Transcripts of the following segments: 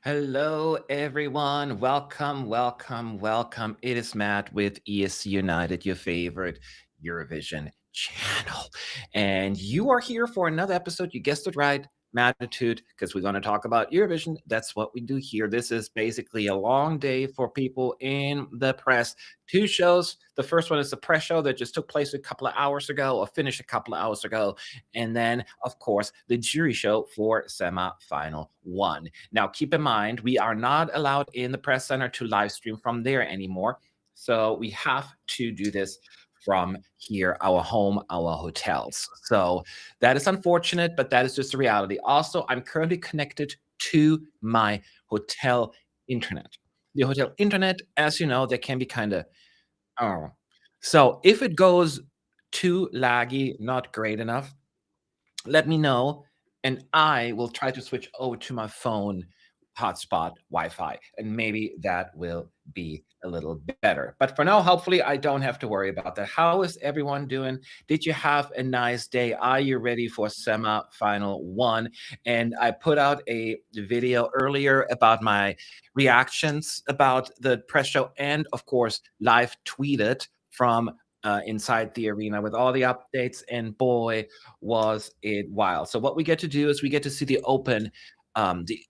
Hello, everyone. Welcome, welcome, welcome. It is Matt with ESC United, your favorite Eurovision channel. And you are here for another episode. You guessed it right, Magnitude, because we're going to talk about Eurovision. That's what we do here. This is basically a long day for people in the press. Two shows. The first one is the press show that just took place a couple of hours ago, or finished a couple of hours ago. And then, of course, the jury show for semi-final one. Now, keep in mind, we are not allowed in the press center to live stream from there anymore. So we have to do this from here, our home, our hotels. So that is unfortunate, but that is just the reality. Also, I'm currently connected to my hotel internet. The hotel internet, as you know, they can be kind of, oh. So if it goes too laggy, not great enough, let me know, and I will try to switch over to my phone hotspot Wi-Fi, and maybe that will be a little better. But for now, hopefully, I don't have to worry about that. How is everyone doing? Did you have a nice day? Are you ready for semi-final one? And I put out a video earlier about my reactions about the press show, and of course, live tweeted from inside the arena with all the updates. And boy, was it wild. So what we get to do is we get to see the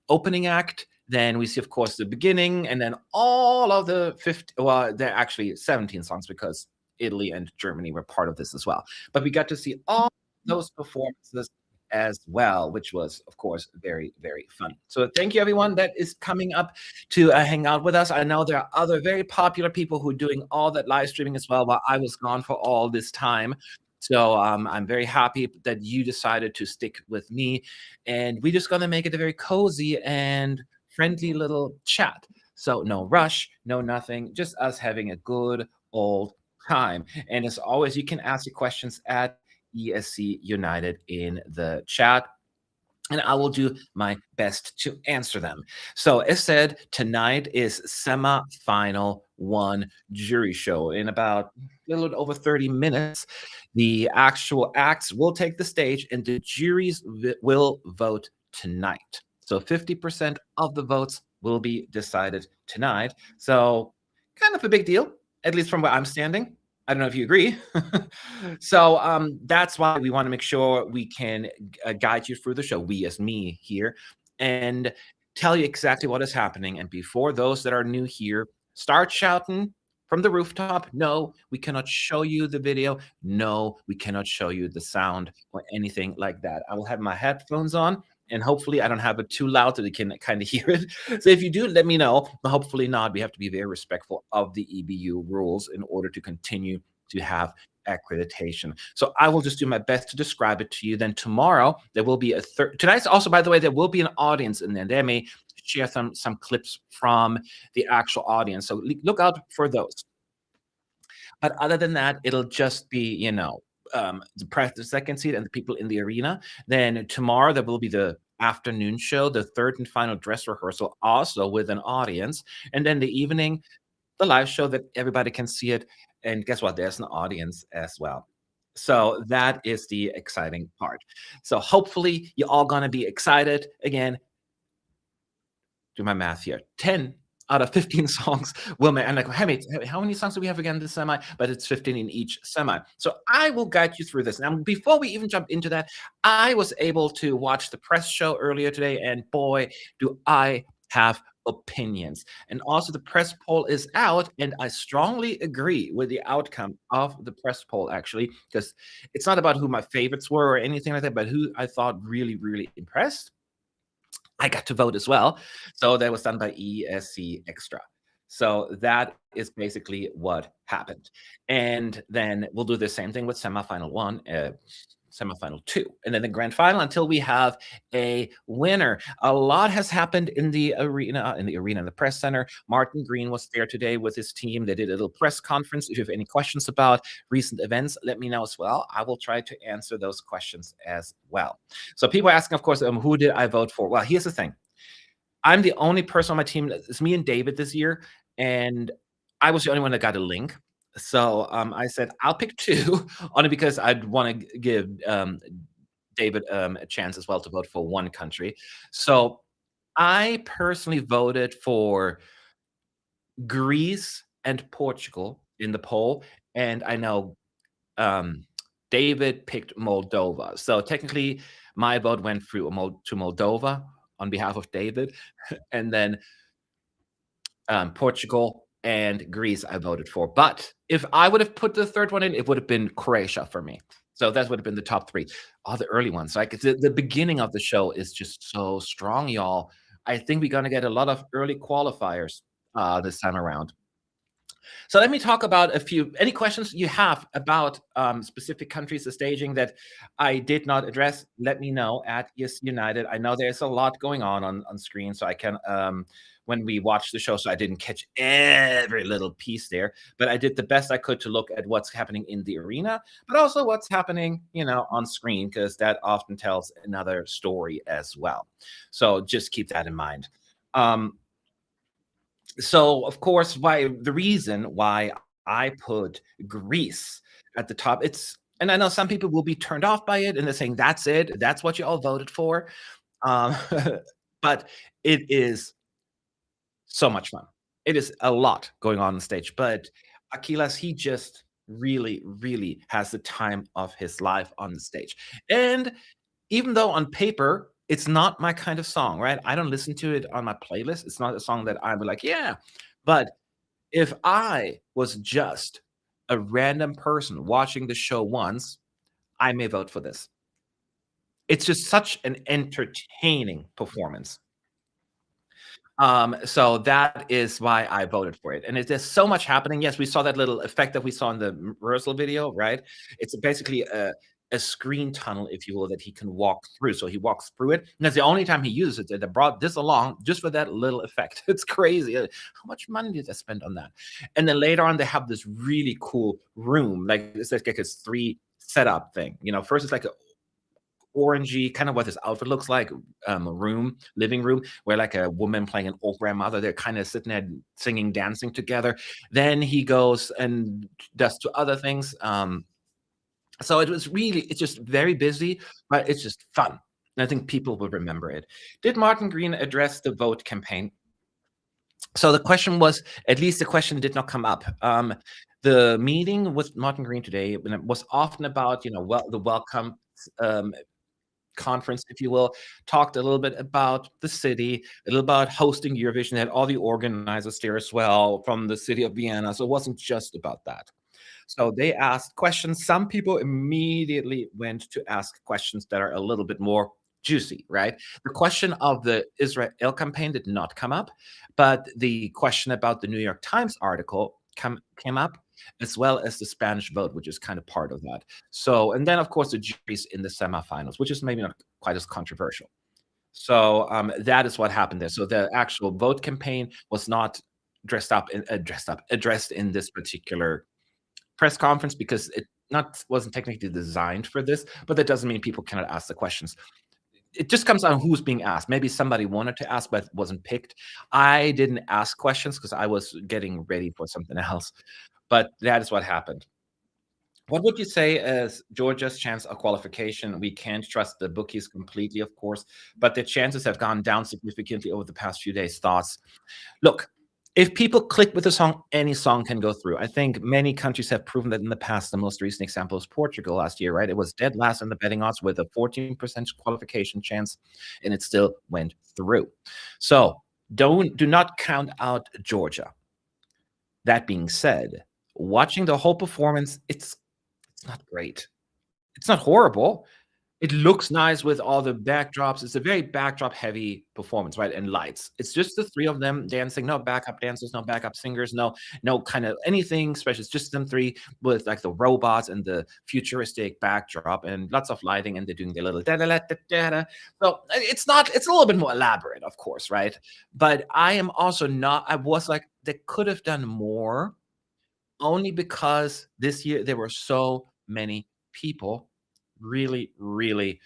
opening act. Then we see, of course, the beginning, and then all of the 50. Well, there are actually 17 songs because Italy and Germany were part of this as well. But we got to see all those performances as well, which was, of course, very, very fun. So thank you, everyone that is coming up to hang out with us. I know there are other very popular people who are doing all that live streaming as well while I was gone for all this time. So I'm very happy that you decided to stick with me, and we're just gonna make it a very cozy and friendly little chat. So no rush, no nothing, just us having a good old time. And as always, you can ask your questions at ESC United in the chat, and I will do my best to answer them. So, as said, tonight is semi-final one jury show. In about a little over 30 minutes, the actual acts will take the stage, and the juries will vote tonight. So, 50% of the votes will be decided tonight. So, kind of a big deal, at least from where I'm standing. I don't know if you agree. So that's why we want to make sure we can guide you through the show, we as me here, and tell you exactly what is happening. And before those that are new here start shouting from the rooftop, no, we cannot show you the video. No, we cannot show you the sound or anything like that. I will have my headphones on. And hopefully, I don't have it too loud so they can kind of hear it. So if you do, let me know. But hopefully not. We have to be very respectful of the EBU rules in order to continue to have accreditation. So I will just do my best to describe it to you. Then tomorrow there will be a third. Tonight's also, by the way, there will be an audience in there. They may share some clips from the actual audience. So look out for those. But other than that, it'll just be, the second seat and the people in the arena. Then tomorrow there will be the afternoon show, the third and final dress rehearsal, also with an audience. And then the evening, the live show that everybody can see it. And guess what? There's an audience as well. So that is the exciting part. So hopefully you're all gonna be excited. Again, do my math here. 10 out of 15 songs will make. I'm like, hey, how many songs do we have again this semi? But it's 15 in each semi. So I will guide you through this. Now, before we even jump into that, I was able to watch the press show earlier today, and boy, do I have opinions. And also, the press poll is out, and I strongly agree with the outcome of the press poll, actually, because it's not about who my favorites were or anything like that, but who I thought really, really impressed. I got to vote as well. So that was done by ESC Extra. So that is basically what happened. And then we'll do the same thing with semifinal one, semifinal two, and then the grand final until we have a winner. A lot has happened in the arena, in the press center. Martin Green was there today with his team. They did a little press conference. If you have any questions about recent events, let me know as well. I will try to answer those questions as well. So people are asking, of course, who did I vote for? Well, here's the thing. I'm the only person on my team. It's me and David this year, and I was the only one that got a link. So I said I'll pick two, only because I'd want to give David a chance as well to vote for one country. So I personally voted for Greece and Portugal in the poll, and I know, um, David picked Moldova. So technically, my vote went through to Moldova on behalf of David, and then Portugal and Greece I voted for. But if I would have put the third one in, it would have been Croatia for me. So that would have been the top 3. All the early ones, like, the beginning of the show is just so strong, y'all. I think we're gonna get a lot of early qualifiers, this time around. So let me talk about a few any questions you have about, specific countries, the staging that I did not address, let me know at Yes United. I know there's a lot going on screen, so I can, when we watch the show, so I didn't catch every little piece there, but I did the best I could to look at what's happening in the arena, but also what's happening, on screen, because that often tells another story as well. So just keep that in mind. Um, so of course, why the reason why I put Greece at the top, it's and I know some people will be turned off by it and they're saying, "That's it, that's what you all voted for." Um, but it is so much fun. It is a lot going on stage, but Aquilas, he just really, really has the time of his life on the stage. And even though on paper, it's not my kind of song, right? I don't listen to it on my playlist. It's not a song that I would like, yeah. But if I was just a random person watching the show once, I may vote for this. It's just such an entertaining performance. So that is why I voted for it. And there's so much happening. Yes, we saw that little effect that we saw in the rehearsal video, right? It's basically a screen tunnel, if you will, that he can walk through. So he walks through it. And that's the only time he uses it. They brought this along just for that little effect. It's crazy. How much money did they spend on that? And then later on, they have this really cool room. Like it's like a three setup thing. First it's like a orangey, kind of what this outfit looks like, a living room, where like a woman playing an old grandmother, they're kind of sitting there singing, dancing together. Then he goes and does two other things. So it's just very busy, but it's just fun. And I think people will remember it. Did Martin Green address the vote campaign? So the question was, at least the question did not come up. The meeting with Martin Green today was often about, the welcome um, conference, if you will, talked a little bit about the city, a little about hosting Eurovision, had all the organizers there as well from the city of Vienna. So it wasn't just about that. So they asked questions. Some people immediately went to ask questions that are a little bit more juicy, right? The question of the Israel campaign did not come up, but the question about the New York Times article came up, as well as the Spanish vote, which is kind of part of that. So, and then of course the juries in the semifinals, which is maybe not quite as controversial. So that is what happened there. So the actual vote campaign was not addressed in this particular press conference because it not wasn't technically designed for this, but that doesn't mean people cannot ask the questions. It just comes on who's being asked. Maybe somebody wanted to ask but wasn't picked. I didn't ask questions because I was getting ready for something else, but that is what happened. What would you say as Georgia's chance of qualification? We can't trust the bookies completely, of course, but the chances have gone down significantly over the past few days. Thoughts? Look, if people click with a song, any song can go through. I think many countries have proven that in the past. The most recent example is Portugal last year, right? It was dead last in the betting odds with a 14% qualification chance, and it still went through. So do not count out Georgia. That being said, watching the whole performance, it's not great. It's not horrible. It looks nice with all the backdrops. It's a very backdrop-heavy performance, right, and lights. It's just the 3 of them dancing, no backup dancers, no backup singers, no kind of anything special. It's just them 3 with, like, the robots and the futuristic backdrop and lots of lighting, and they're doing their little da da da da da da. So, it's a little bit more elaborate, of course, right? But I am also not I was like, they could have done more only because this year there were so many people really, really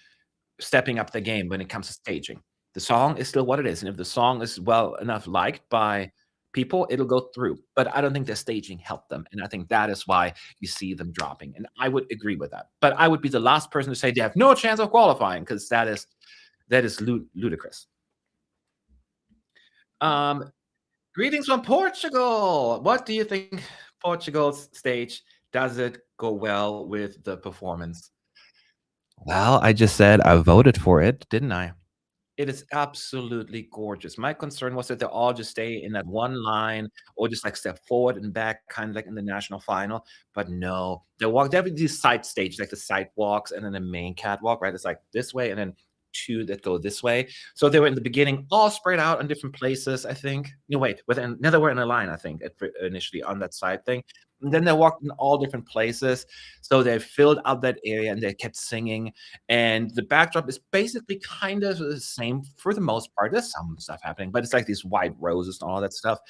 stepping up the game when it comes to staging. The song is still what it is, and if the song is well enough liked by people, it'll go through, but I don't think the staging helped them, and I think that is why you see them dropping, and I would agree with that, but I would be the last person to say they have no chance of qualifying because that is ludicrous. Um, Greetings from Portugal. What do you think Portugal's stage? Does it go well with the performance? Well, I just said I voted for it, didn't I? It is absolutely gorgeous. My concern was that they all just stay in that one line or just, like, step forward and back, kind of like in the national final, but no, they have these side stage, like the sidewalks and then the main catwalk, right? It's like this way and then 2 that go this way. So they were in the beginning all spread out in different places, I think. No, wait, within no, they were in a line, I think, at fir initially on that side thing. And then they walked in all different places. So they filled out that area and they kept singing, and the backdrop is basically kind of the same for the most part. There's some stuff happening, but it's like these white roses and all that stuff.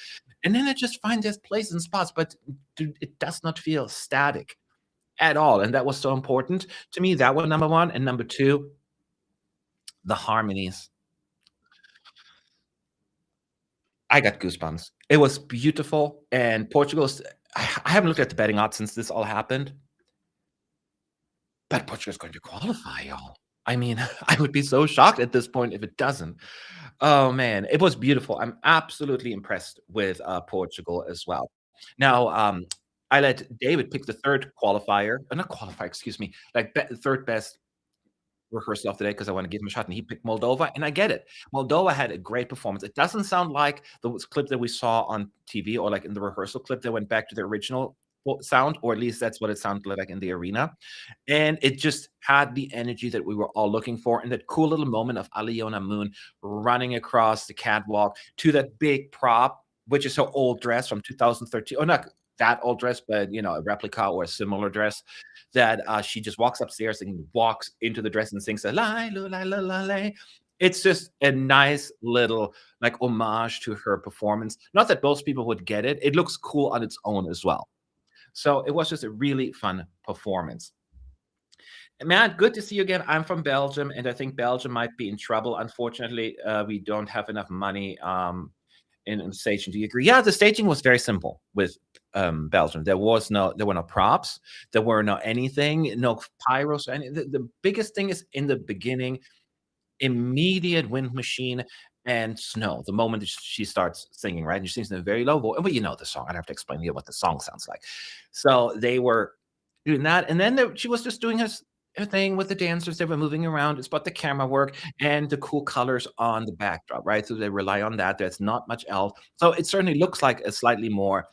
And then I just find there's places and spots, but dude, it does not feel static at all. And that was so important to me. That was number one. And number two, the harmonies. I got goosebumps. It was beautiful. And Portugal's, I haven't looked at the betting odds since this all happened, but Portugal's going to qualify, y'all. I mean, I would be so shocked at this point if it doesn't. Oh, man, it was beautiful. I'm absolutely impressed with, Portugal as well. Now, I let David pick the 3rd qualifier not qualifier, excuse me, like, 3rd best rehearsal of the day because I wanna give him a shot, and he picked Moldova, and I get it. Moldova had a great performance. It doesn't sound like the clip that we saw on TV or, like, in the rehearsal clip that went back to the original sound, or at least that's what it sounded like in the arena. And it just had the energy that we were all looking for, and that cool little moment of Aliona Moon running across the catwalk to that big prop, which is her old dress from 2013, or not that old dress, but, a replica or a similar dress that, she just walks upstairs and walks into the dress and sings a "Lai lu lai la la lay." It's just a nice little, like, homage to her performance. Not that most people would get it. It looks cool on its own as well. So it was just a really fun performance. Matt, good to see you again. I'm from Belgium, and I think Belgium might be in trouble. Unfortunately, we don't have enough money in staging. Do you agree? Yeah, the staging was very simple with Belgium. There were no props, there were no anything, no pyros. Any the biggest thing is in the beginning, immediate wind machine and snow. The moment that she starts singing, right? And she sings in a very low voice. Well, you know the song. I don't have to explain to you what the song sounds like. So they were doing that, and then she was just doing her thing with the dancers. They were moving around. It's about the camera work and the cool colors on the backdrop, right? So they rely on that. There's not much else. So it certainly looks like a slightly more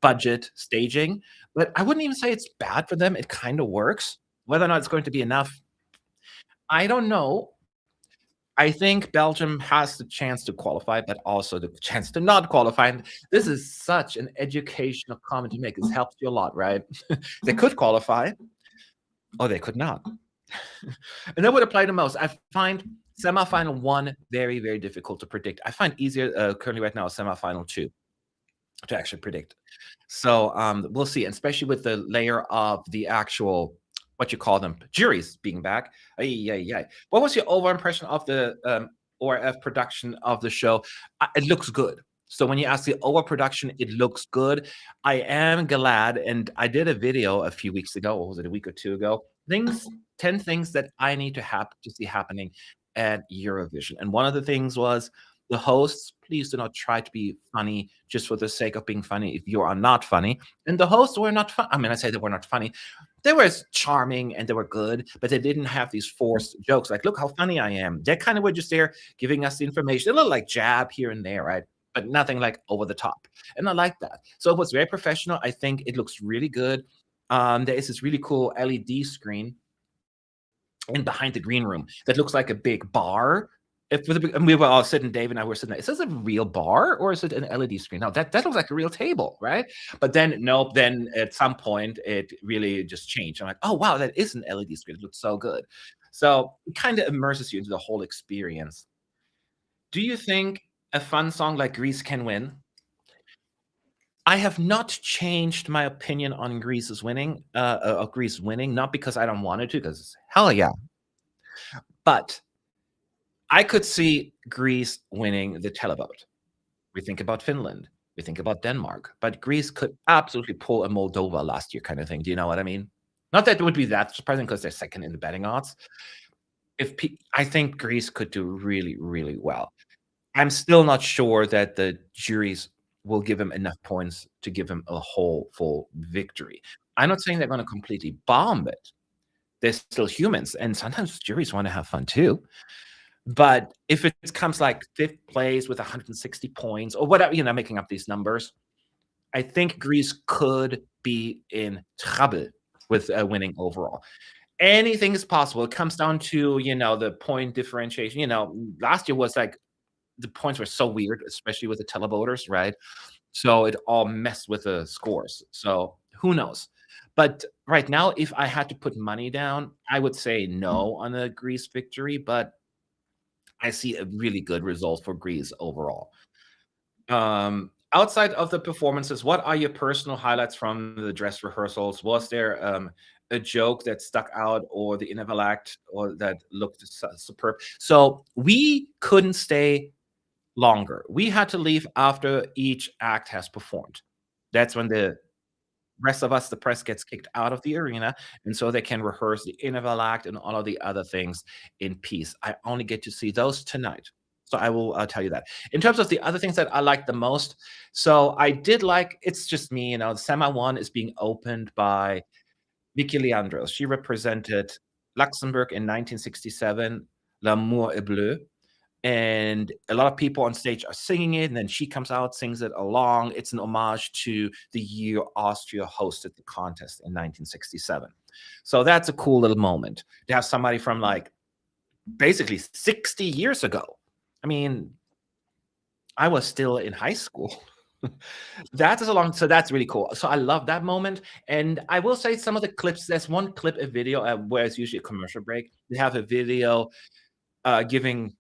budget staging, but I wouldn't even say it's bad for them. It kind of works. Whether or not it's going to be enough, I don't know. I think Belgium has the chance to qualify, but also the chance to not qualify. And this is such an educational comment to make. This helps you a lot, right? They could qualify or they could not. And that would apply the most. I find semifinal one very, very difficult to predict. I find easier currently right now semifinal two to actually predict. So we'll see, and especially with the layer of the actual what you call them juries being back. Ay, ay, ay. What was your overall impression of the ORF production of the show? It looks good. So when you ask the overproduction, it looks good. I am glad, and I did a video a few weeks ago, or was it a week or two ago? 10 things that I need to see happening at Eurovision. And one of the things was the hosts, please do not try to be funny just for the sake of being funny if you are not funny. And the hosts were not fun. I mean, I say they were not funny. They were charming and they were good, but they didn't have these forced jokes like, look how funny I am. They kind of were just there giving us the information, a little like jab here and there, right? But nothing like over the top. And I like that. So it was very professional. I think it looks really good. There is this really cool LED screen in behind the green room that looks like a big bar. If with a big, and we were all sitting, Dave and I were sitting there. Is this a real bar or is it an LED screen? No, that looks like a real table, right? But then nope. Then at some point it really just changed. I'm like, oh wow, that is an LED screen. It looks so good. So it kind of immerses you into the whole experience. Do you think a fun song like Grease can win? I have not changed my opinion on Greece winning, not because I don't want it to, because hell yeah. But I could see Greece winning the televote. We think about Finland, we think about Denmark, but Greece could absolutely pull a Moldova last year kind of thing. Do you know what I mean? Not that it would be that surprising because 'cause they're second in the betting odds. I think Greece could do really, really well. I'm still not sure that the juries will give him enough points to give him a whole full victory. I'm not saying they're gonna completely bomb it. They're still humans, and sometimes juries wanna have fun too. But if it comes like 5th place with 160 points or whatever, making up these numbers, I think Greece could be in trouble with, winning overall. Anything is possible. It comes down to, the point differentiation. Last year was like the points were so weird, especially with the televoters, right? So it all messed with the scores. So who knows? But right now, if I had to put money down, I would say no on the Greece victory, but I see a really good result for Greece overall. Outside of the performances, what are your personal highlights from the dress rehearsals? Was there a joke that stuck out, or the interval act, or that looked superb? So we couldn't stay longer. We had to leave after each act has performed. That's when the rest of us, the press, gets kicked out of the arena, and so they can rehearse the interval act and all of the other things in peace. I only get to see those tonight, so I will tell you that. In terms of the other things that I like the most, so I did like, it's just me, Sema 1 is being opened by Vicky Leandros. She represented Luxembourg in 1967, L'amour est bleu, and a lot of people on stage are singing it, and then she comes out, sings it along. It's an homage to the year Austria hosted the contest in 1967. So that's a cool little moment to have somebody from, like, basically 60 years ago. I mean, I was still in high school. That is a long, so that's really cool. So I love that moment, and I will say some of the clips, there's one clip, a video, where it's usually a commercial break. They have a video, giving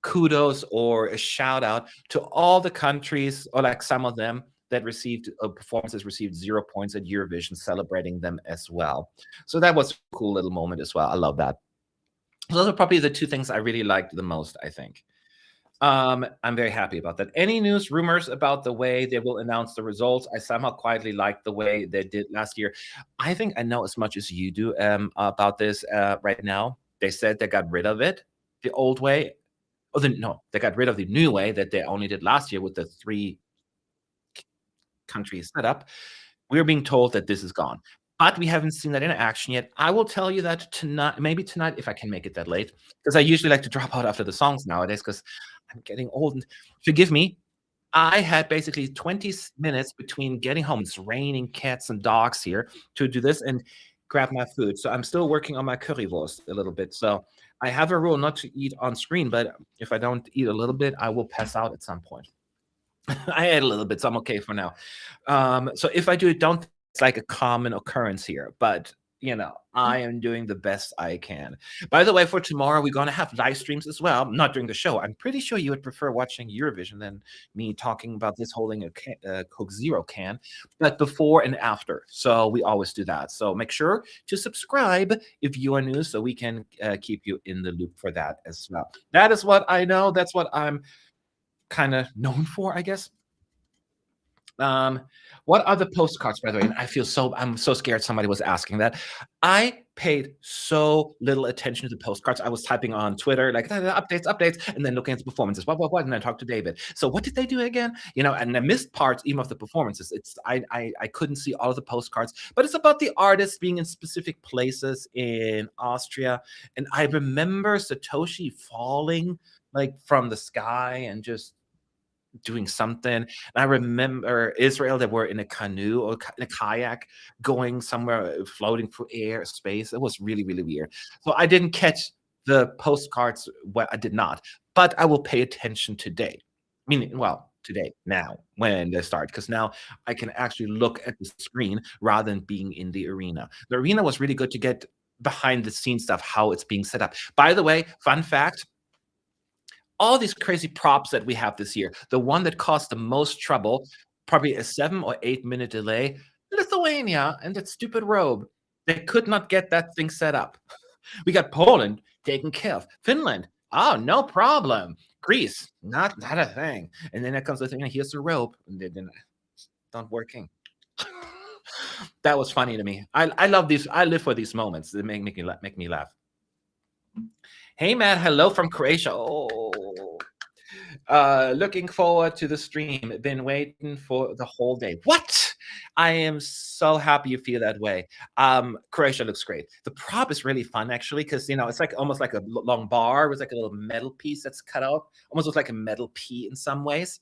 kudos or a shout out to all the countries, or like some of them that received performances received 0 points at Eurovision, celebrating them as well. So that was a cool little moment as well. I love that. Those are probably the two things I really liked the most, I think. I'm very happy about that. Any news, rumors about the way they will announce the results? I somehow quietly like the way they did last year. I think I know as much as you do about this right now. They said they got rid of it, the old way. Oh, no, they got rid of the new way that they only did last year with the 3 countries set up. We're being told that this is gone, but we haven't seen that in action yet. I will tell you that tonight, maybe tonight, if I can make it that late, because I usually like to drop out after the songs nowadays, because 'cause I'm getting old, and forgive me, I had basically 20 minutes between getting home. It's raining cats and dogs here, to do this and grab my food. So I'm still working on my currywurst a little bit. So I have a rule not to eat on screen, but if I don't eat a little bit, I will pass out at some point. I ate a little bit, so I'm okay for now. So if I do it, don't, it's like a common occurrence here, but I am doing the best I can. By the way, for tomorrow, we're gonna have live streams as well, not during the show. I'm pretty sure you would prefer watching Eurovision than me talking about this holding a Coke Zero can, but before and after. So we always do that. So make sure to subscribe if you are new, so we can keep you in the loop for that as well. That is what I know. That's what I'm kind of known for, I guess. Um, what are the postcards, by the way? And I'm so scared somebody was asking that. I paid so little attention to the postcards. I was typing on Twitter, like, updates, updates, and then looking at the performances, what, and then I talked to David. So what did they do again? And I missed parts even of the performances. I couldn't see all of the postcards, but it's about the artists being in specific places in Austria. And I remember Satoshi falling, like, from the sky and just doing something. And I remember Israel, that were in a canoe or in a kayak going somewhere, floating through air, space. It was really, really weird. So I didn't catch the postcards. Well, I did not, but I will pay attention today. Meaning, well, today, now, when they start, because now I can actually look at the screen rather than being in the arena. The arena was really good to get behind the scenes stuff, how it's being set up. By the way, fun fact, all these crazy props that we have this year, the one that caused the most trouble, probably a 7 or 8 minute delay, Lithuania and that stupid robe. They could not get that thing set up. We got Poland taken care of. Finland, oh, no problem. Greece, not a thing. And then there comes the thing, here's the rope, and then not working. That was funny to me. I love these. I live for these moments. They make me laugh. Hey, Matt. Hello from Croatia. Oh, Looking forward to the stream. Been waiting for the whole day. What? I am so happy you feel that way. Croatia looks great. The prop is really fun actually, because it's like almost like a long bar with like a little metal piece that's cut out, almost looks like a metal P in some ways.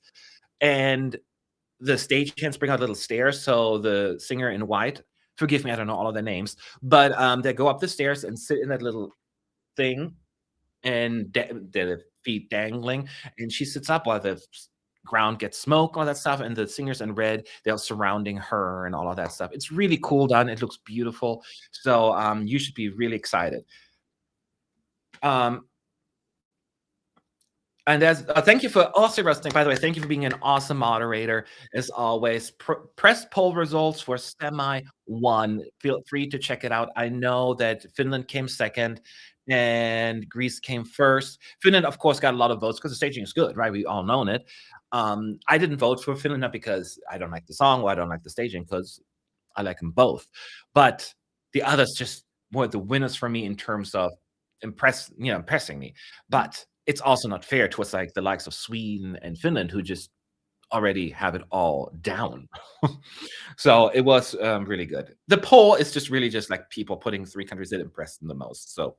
And the stagehands bring out little stairs, so the singer in white, forgive me, I don't know all of the names, but they go up the stairs and sit in that little thing and the feet dangling, and she sits up while the ground gets smoke, all that stuff, and the singers in red, they're surrounding her and all of that stuff. It's really cool done. It looks beautiful. So you should be really excited. Um, And that's thank you for also Rusting, by the way, thank you for being an awesome moderator as always. Press poll results for semi one. Feel free to check it out. I know that Finland came second and Greece came first. Finland, of course, got a lot of votes because the staging is good, right? We all known it. I didn't vote for Finland not because I don't like the song or I don't like the staging, because I like them both. But the others just were the winners for me in terms of impressing me. But it's also not fair towards like the likes of Sweden and Finland who just already have it all down. So it was really good. The poll is just really just like people putting three countries that impressed them the most. So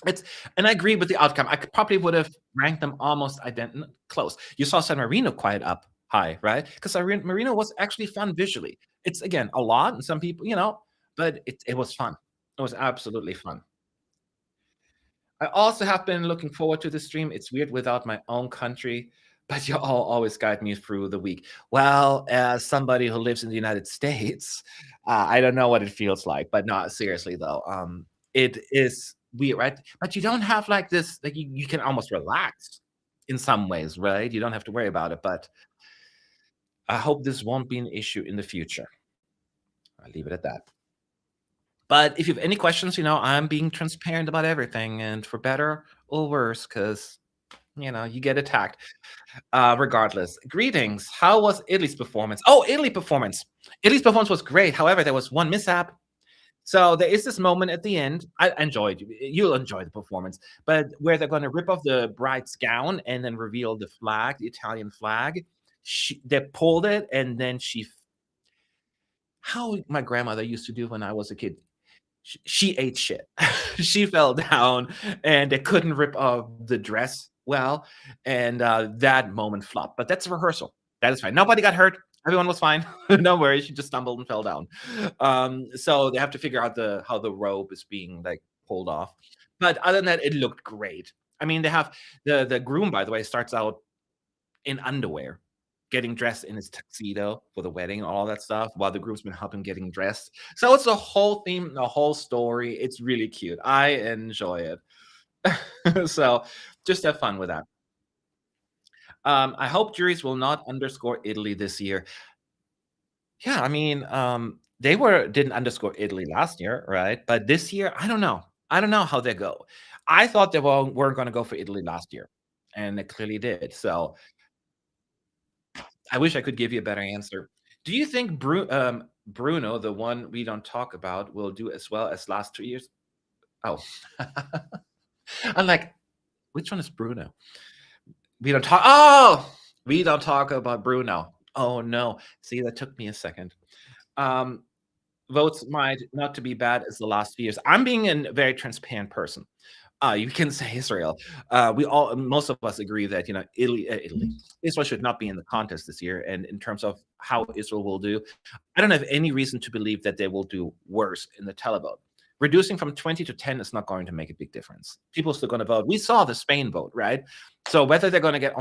it's and I agree with the outcome. I probably would have ranked them almost close. You saw San Marino quite up high, right? Because San Marino was actually fun visually. It's again a lot, and some people, but it was fun. It was absolutely fun. I also have been looking forward to the stream. It's weird without my own country, but you all always guide me through the week. Well, as somebody who lives in the United States, I don't know what it feels like, but not seriously though. It is weird, right? But you don't have like this, like you can almost relax in some ways, right? You don't have to worry about it. But I hope this won't be an issue in the future. I'll leave it at that. But if you have any questions, I'm being transparent about everything, and for better or worse, because you get attacked. Regardless. Greetings. How was Italy's performance? Oh, Italy performance. Italy's performance was great. However, there was one mishap. So there is this moment at the end. I enjoyed. You'll enjoy the performance, but where they're going to rip off the bride's gown and then reveal the flag, the Italian flag. They pulled it, and then how my grandmother used to do when I was a kid. She ate shit. She fell down, and they couldn't rip off the dress well, and that moment flopped. But that's a rehearsal. That is fine. Nobody got hurt. Everyone was fine. No worries. She just stumbled and fell down. So they have to figure out how the rope is being like pulled off. But other than that, it looked great. I mean, they have the groom, by the way, starts out in underwear, getting dressed in his tuxedo for the wedding and all that stuff, while the groomsmen help him getting dressed. So it's a whole theme, the whole story. It's really cute. I enjoy it. So just have fun with that. I hope juries will not underscore Italy this year. Yeah, I mean, they didn't underscore Italy last year, right? But this year, I don't know. I don't know how they go. I thought they weren't going to go for Italy last year, and they clearly did. So I wish I could give you a better answer. Do you think Bruno, the one we don't talk about, will do as well as last 2 years? Oh, I'm like, which one is Bruno? We don't talk. Oh, we don't talk about Bruno. Oh no. See, that took me a second. Um, Votes might not to be bad as the last few years. I'm being a very transparent person. You can say Israel. Most of us agree that Israel should not be in the contest this year. And in terms of how Israel will do, I don't have any reason to believe that they will do worse in the televote. Reducing from 20 to 10 is not going to make a big difference. People are still going to vote. We saw the Spain vote, right? So whether they're going to get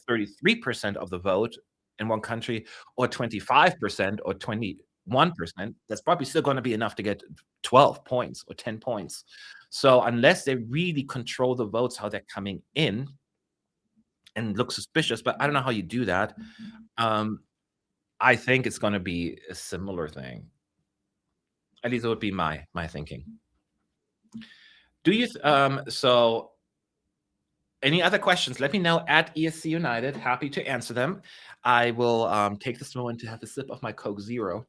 33% of the vote in one country, or 25% or 21%, that's probably still going to be enough to get 12 points or 10 points. So unless they really control the votes, how they're coming in and look suspicious, but I don't know how you do that. I think it's going to be a similar thing. At least it would be my thinking. Do you so any other questions? Let me know at ESC United. Happy to answer them. I will take this moment to have a sip of my Coke Zero.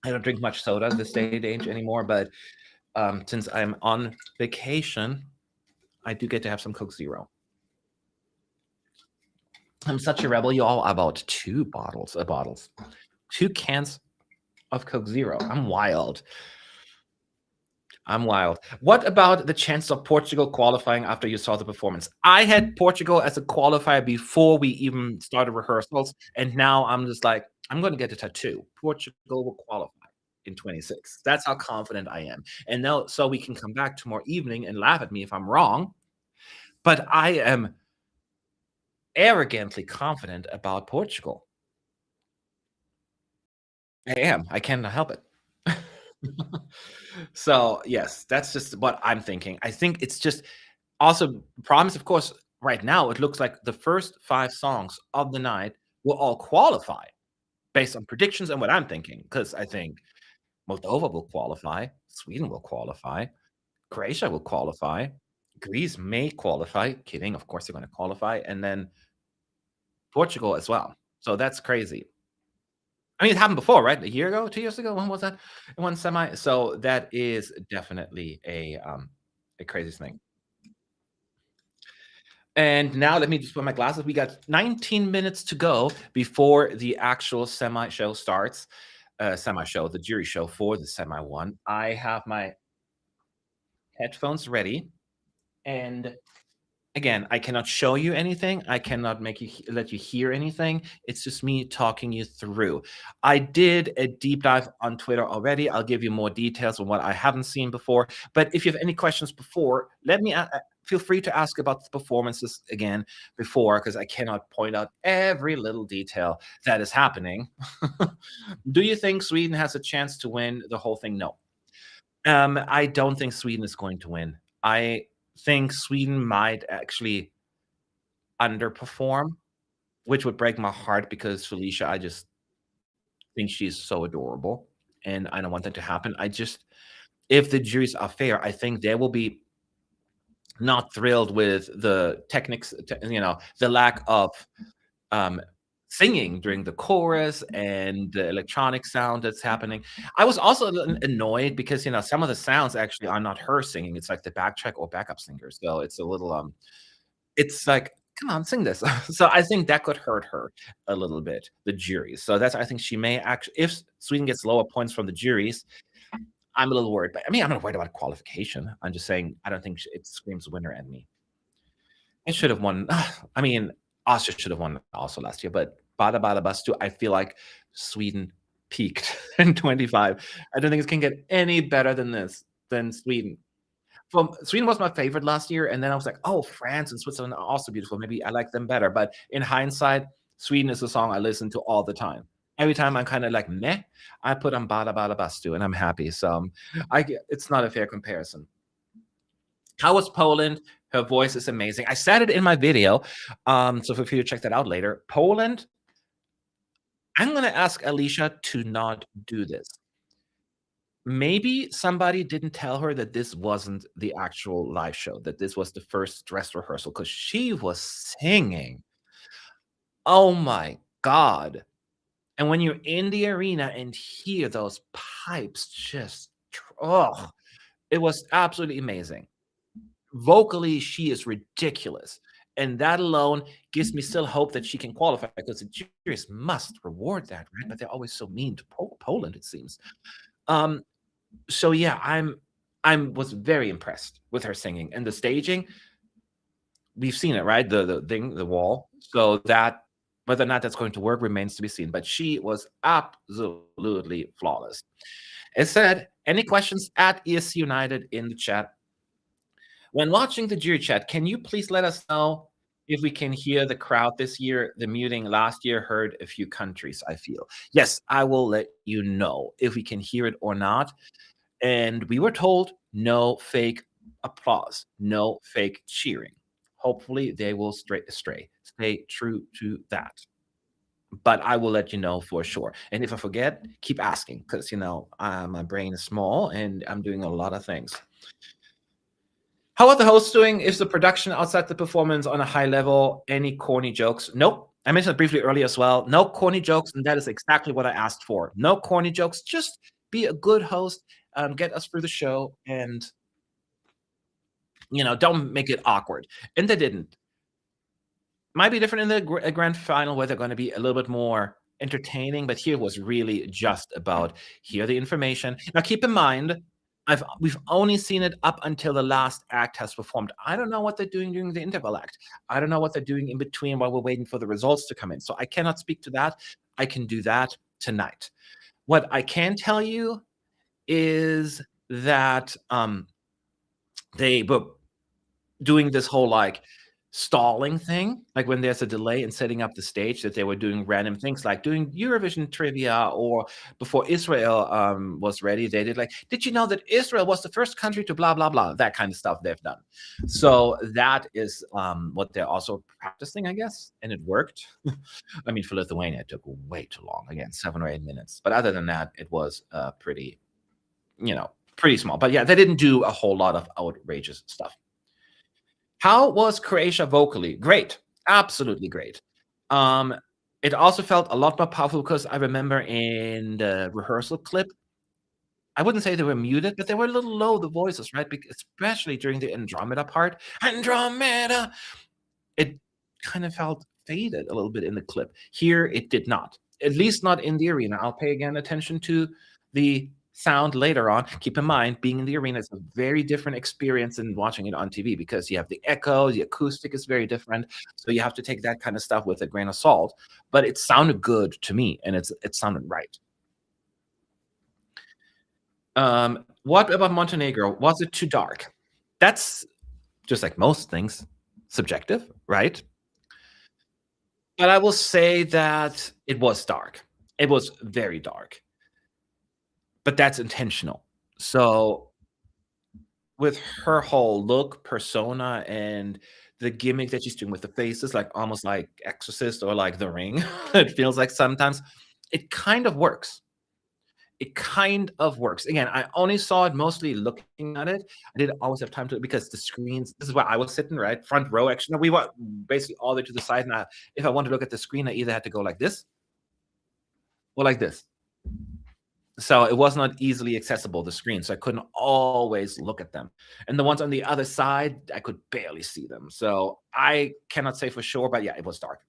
I don't drink much soda this day and age anymore, but since I'm on vacation, I do get to have some Coke Zero. I'm such a rebel, y'all. I bought 2 bottles, 2 cans of Coke Zero. I'm wild. I'm wild. What about the chance of Portugal qualifying after you saw the performance? I had Portugal as a qualifier before we even started rehearsals, and now I'm just like, "I'm gonna get a tattoo. Portugal will qualify in '26." That's how confident I am. And now so we can come back tomorrow evening and laugh at me if I'm wrong, but I am arrogantly confident about Portugal. I am. I cannot help it. So, yes, that's just what I'm thinking. I think it's just also promise, of course, right now, it looks like the first 5 songs of the night will all qualify based on predictions and what I'm thinking. Because I think Moldova will qualify, Sweden will qualify, Croatia will qualify, Greece may qualify. Kidding, of course, they're gonna qualify, and then Portugal as well. So that's crazy. I mean, it happened before, right? A year ago, 2 years ago? When was that? In one semi? So that is definitely a crazy thing. And now let me just put my glasses. We got 19 minutes to go before the actual semi show starts. Semi show, the jury show for the semi one. I have my headphones ready, and again, I cannot show you anything. I cannot make you let you hear anything. It's just me talking you through. I did a deep dive on Twitter already. I'll give you more details on what I haven't seen before. But if you have any questions before, let me feel free to ask about the performances again before, because I cannot point out every little detail that is happening. Do you think Sweden has a chance to win the whole thing? No. I don't think Sweden is going to win. I think Sweden might actually underperform, which would break my heart because Felicia, I just think she's so adorable, and I don't want that to happen. I just if the juries are fair, I think they will be not thrilled with the techniques, the lack of um, singing during the chorus and the electronic sound that's happening. I was also a little annoyed because, some of the sounds actually are not her singing. It's like the backtrack or backup singers. So it's a little, it's like, come on, sing this. So I think that could hurt her a little bit, the juries. So that's, I think she may actually, if Sweden gets lower points from the juries, I'm a little worried. But I mean, I'm not worried about qualification. I'm just saying, I don't think it screams winner at me. It should have won. I mean, Austria should have won also last year, but Bada Bada Bastu, I feel like Sweden peaked in 25. I don't think it can get any better than this, than Sweden. Sweden was my favorite last year, and then I was like, "Oh, France and Switzerland are also beautiful. Maybe I like them better." But in hindsight, Sweden is a song I listen to all the time. Every time I'm kinda like, "Meh," I put on Bada Bada Bastu, and I'm happy. So, it's not a fair comparison. How was Poland? Her voice is amazing. I said it in my video, so feel free to check that out later. Poland, I'm gonna ask Alicia to not do this. Maybe somebody didn't tell her that this wasn't the actual live show, that this was the first dress rehearsal, because she was singing. Oh my god. And when you're in the arena and hear those pipes just oh, it was absolutely amazing. Vocally, she is ridiculous, and that alone gives me still hope that she can qualify because the juries must reward that, right? But they're always so mean to Poland, it seems. Um, so yeah, I'm was very impressed with her singing and the staging. We've seen it, right? The thing, the wall. So that whether or not that's going to work remains to be seen. But she was absolutely flawless. It said, any questions at ES United in the chat? When watching the jury chat, can you please let us know if we can hear the crowd this year? The muting last year hurt a few countries, I feel. Yes, I will let you know if we can hear it or not. And we were told no fake applause, no fake cheering. Hopefully, they will stay true to that. But I will let you know for sure. And if I forget, keep asking because, my brain is small and I'm doing a lot of things. How are the hosts doing? Is the production outside the performance on a high level? Any corny jokes? Nope. I mentioned it briefly earlier as well. No corny jokes, and that is exactly what I asked for. No corny jokes. Just be a good host, get us through the show, and don't make it awkward. And they didn't. Might be different in the grand final where they're gonna be a little bit more entertaining, but here was really just about, "Here the information." Now keep in mind, we've only seen it up until the last act has performed. I don't know what they're doing during the interval act. I don't know what they're doing in between while we're waiting for the results to come in, so I cannot speak to that. I can do that tonight. What I can tell you is that, they were doing this whole, like, stalling thing, like, when there's a delay in setting up the stage, that they were doing random things, like doing Eurovision trivia, or before Israel, was ready, they did, like, "Did you know that Israel was the first country to blah, blah, blah?" That kind of stuff they've done. So, that is, what they're also practicing, I guess, and it worked. I mean, for Lithuania, it took way too long, again, 7 or 8 minutes, but other than that, it was, pretty, pretty small. But, yeah, they didn't do a whole lot of outrageous stuff. How was Croatia vocally? Great, absolutely great. Um, it also felt a lot more powerful because I remember in the rehearsal clip, I wouldn't say they were muted, but they were a little low, the voices, right? Especially during the Andromeda part. Andromeda! It kind of felt faded a little bit in the clip. Here, it did not, at least not in the arena. I'll pay again attention to the sound later on. Keep in mind, being in the arena is a very different experience than watching it on TV because you have the echo, the acoustic is very different. So you have to take that kind of stuff with a grain of salt. But it sounded good to me, and it sounded right. What about Montenegro? Was it too dark? That's just like most things, subjective, right? But I will say that it was dark. It was very dark, but that's intentional. So, with her whole look, persona, and the gimmick that she's doing with the faces, like, almost like Exorcist or like The Ring, it feels like sometimes, it kind of works. It kind of works. Again, I only saw it mostly looking at it. I didn't always have time to because the screens this is where I was sitting, right? Front row, actually. No, we were basically all the way to the side, and if I wanted to look at the screen, I either had to go like this or like this. So it was not easily accessible, the screen, so I couldn't always look at them. And the ones on the other side, I could barely see them. So I cannot say for sure, but yeah, it was dark.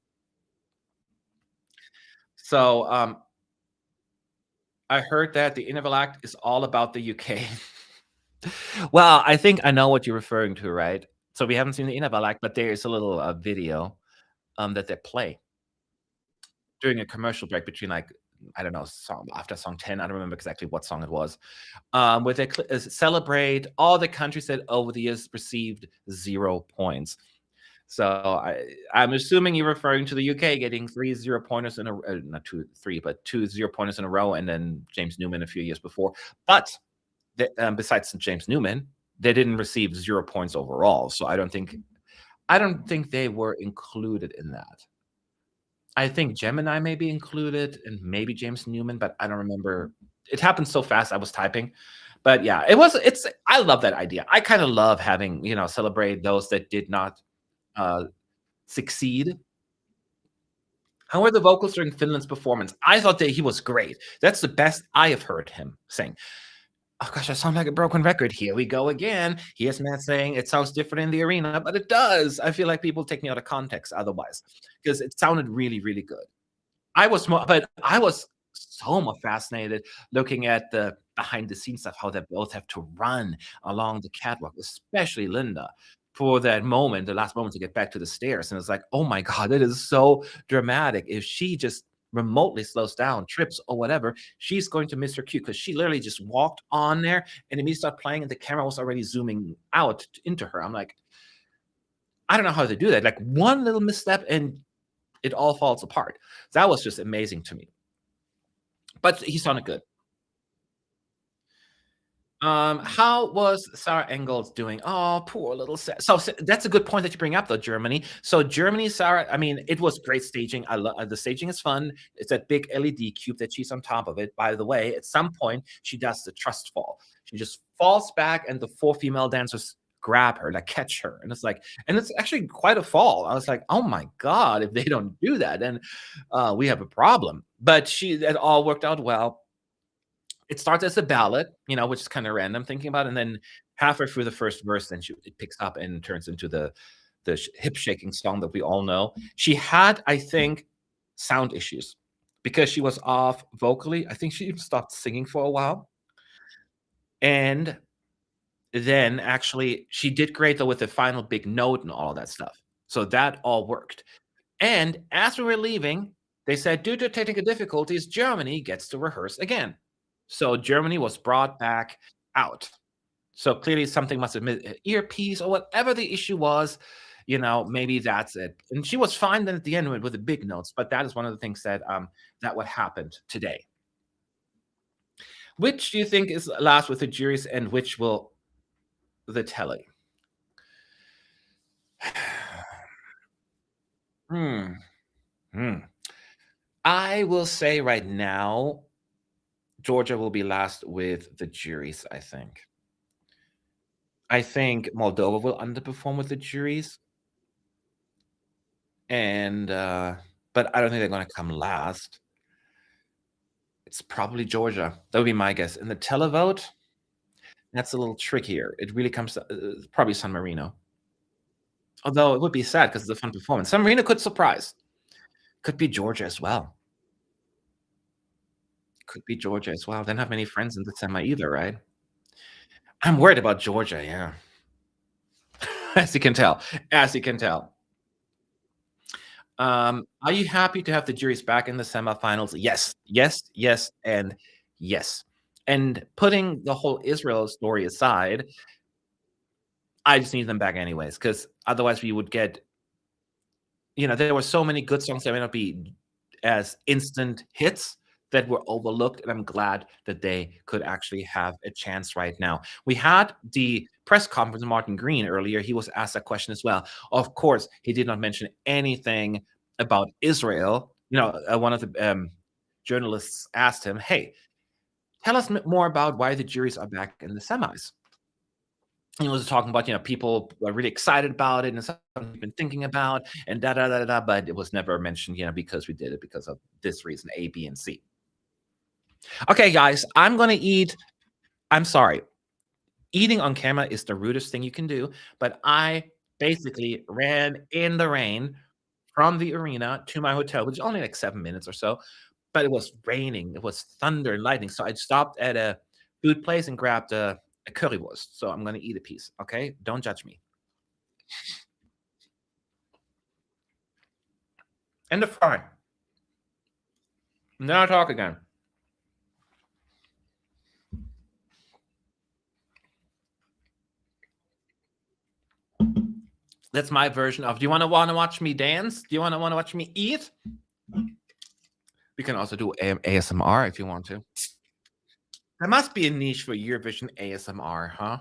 So, I heard that the Innerval Act is all about the UK. Well, I think I know what you're referring to, right? So we haven't seen the Innerval Act, but there is a little, video, that they play during a commercial break between, like, I don't know, song after song 10, I don't remember exactly what song it was, where they celebrate all the countries that over the years received 0 points. So I'm assuming you're referring to the UK getting 3 0-pointers in a not 2, 3, but 2 0-pointers in a row, and then James Newman a few years before. But besides James Newman, they didn't receive 0 points overall, so I don't think they were included in that. I think Gemini may be included and maybe James Newman, but I don't remember. It happened so fast, I was typing. But yeah, it's I love that idea. I kinda love having, celebrate those that did not, uh, succeed. How were the vocals during Finland's performance? I thought that he was great. That's the best I have heard him sing. Oh gosh, I sound like a broken record. Here we go again. Here's Matt saying it sounds different in the arena, but it does. I feel like people take me out of context otherwise because it sounded really, really good. But I was so more fascinated looking at the behind the scenes stuff, how they both have to run along the catwalk, especially Linda, for that moment, the last moment to get back to the stairs. And it's like, oh my God, it is so dramatic. If she just remotely slows down, trips, or whatever, she's going to miss her cue because she literally just walked on there and immediately started playing, and the camera was already zooming out into her. I'm like, I don't know how to do that. Like one little misstep and it all falls apart. That was just amazing to me. But he sounded good. How was Sarah Engels doing? Oh, poor little so that's a good point that you bring up, though, Germany. So Germany, Sarah, I mean, it was great staging. I love the staging is fun. It's that big LED cube that she's on top of it. By the way, at some point, she does the trust fall. She just falls back, and the 4 female dancers grab her, like, catch her, and it's actually quite a fall. I was like, "Oh my god, if they don't do that, then, we have a problem." But it all worked out well. It starts as a ballad, which is kinda random thinking about, and then halfway through the first verse, then it picks up and turns into the the hip shaking song that we all know. She had, I think, sound issues because she was off vocally. I think she even stopped singing for a while. And then actually, she did great though with the final big note and all that stuff. So that all worked. And as we were leaving, they said, due to technical difficulties, Germany gets to rehearse again. So Germany was brought back out. So clearly something must have missed an earpiece or whatever the issue was, maybe that's it. And she was fine then at the end with the big notes, but that is one of the things that what happened today. Which do you think is last with the juries and which will the telly? Hmm. Hmm. I will say right now, Georgia will be last with the juries, I think. I think Moldova will underperform with the juries, and, but I don't think they're gonna come last. It's probably Georgia. That would be my guess. In the televote, that's a little trickier. It really comes to probably San Marino. Although it would be sad because it's a fun performance. San Marino could surprise. Could be Georgia as well. Could be Georgia as well. They don't have many friends in the semi either, right? I'm worried about Georgia, yeah. As you can tell, as you can tell. Are you happy to have the juries back in the semifinals? Yes, yes, yes, and yes. And putting the whole Israel story aside, I just need them back anyways, because otherwise we would get, there were so many good songs that may not be as instant hits that were overlooked, and I'm glad that they could actually have a chance right now. We had the press conference with Martin Green earlier. He was asked that question as well. Of course, he did not mention anything about Israel. One of the journalists asked him, "Hey, tell us more about why the juries are back in the semis." He was talking about, people are really excited about it and something we've been thinking about and da da da da, da, but it was never mentioned, because we did it because of this reason, A, B, and C. Okay, guys, I'm gonna eat. I'm sorry. Eating on camera is the rudest thing you can do, but I basically ran in the rain from the arena to my hotel, which is only like 7 minutes or so, but it was raining. It was thunder and lightning. So I stopped at a food place and grabbed a currywurst. So I'm gonna eat a piece. Okay, don't judge me. And the fry. Now talk again. That's my version of. Do you want to watch me dance? Do you want to watch me eat? We can also do ASMR if you want to. There must be a niche for Eurovision ASMR, huh?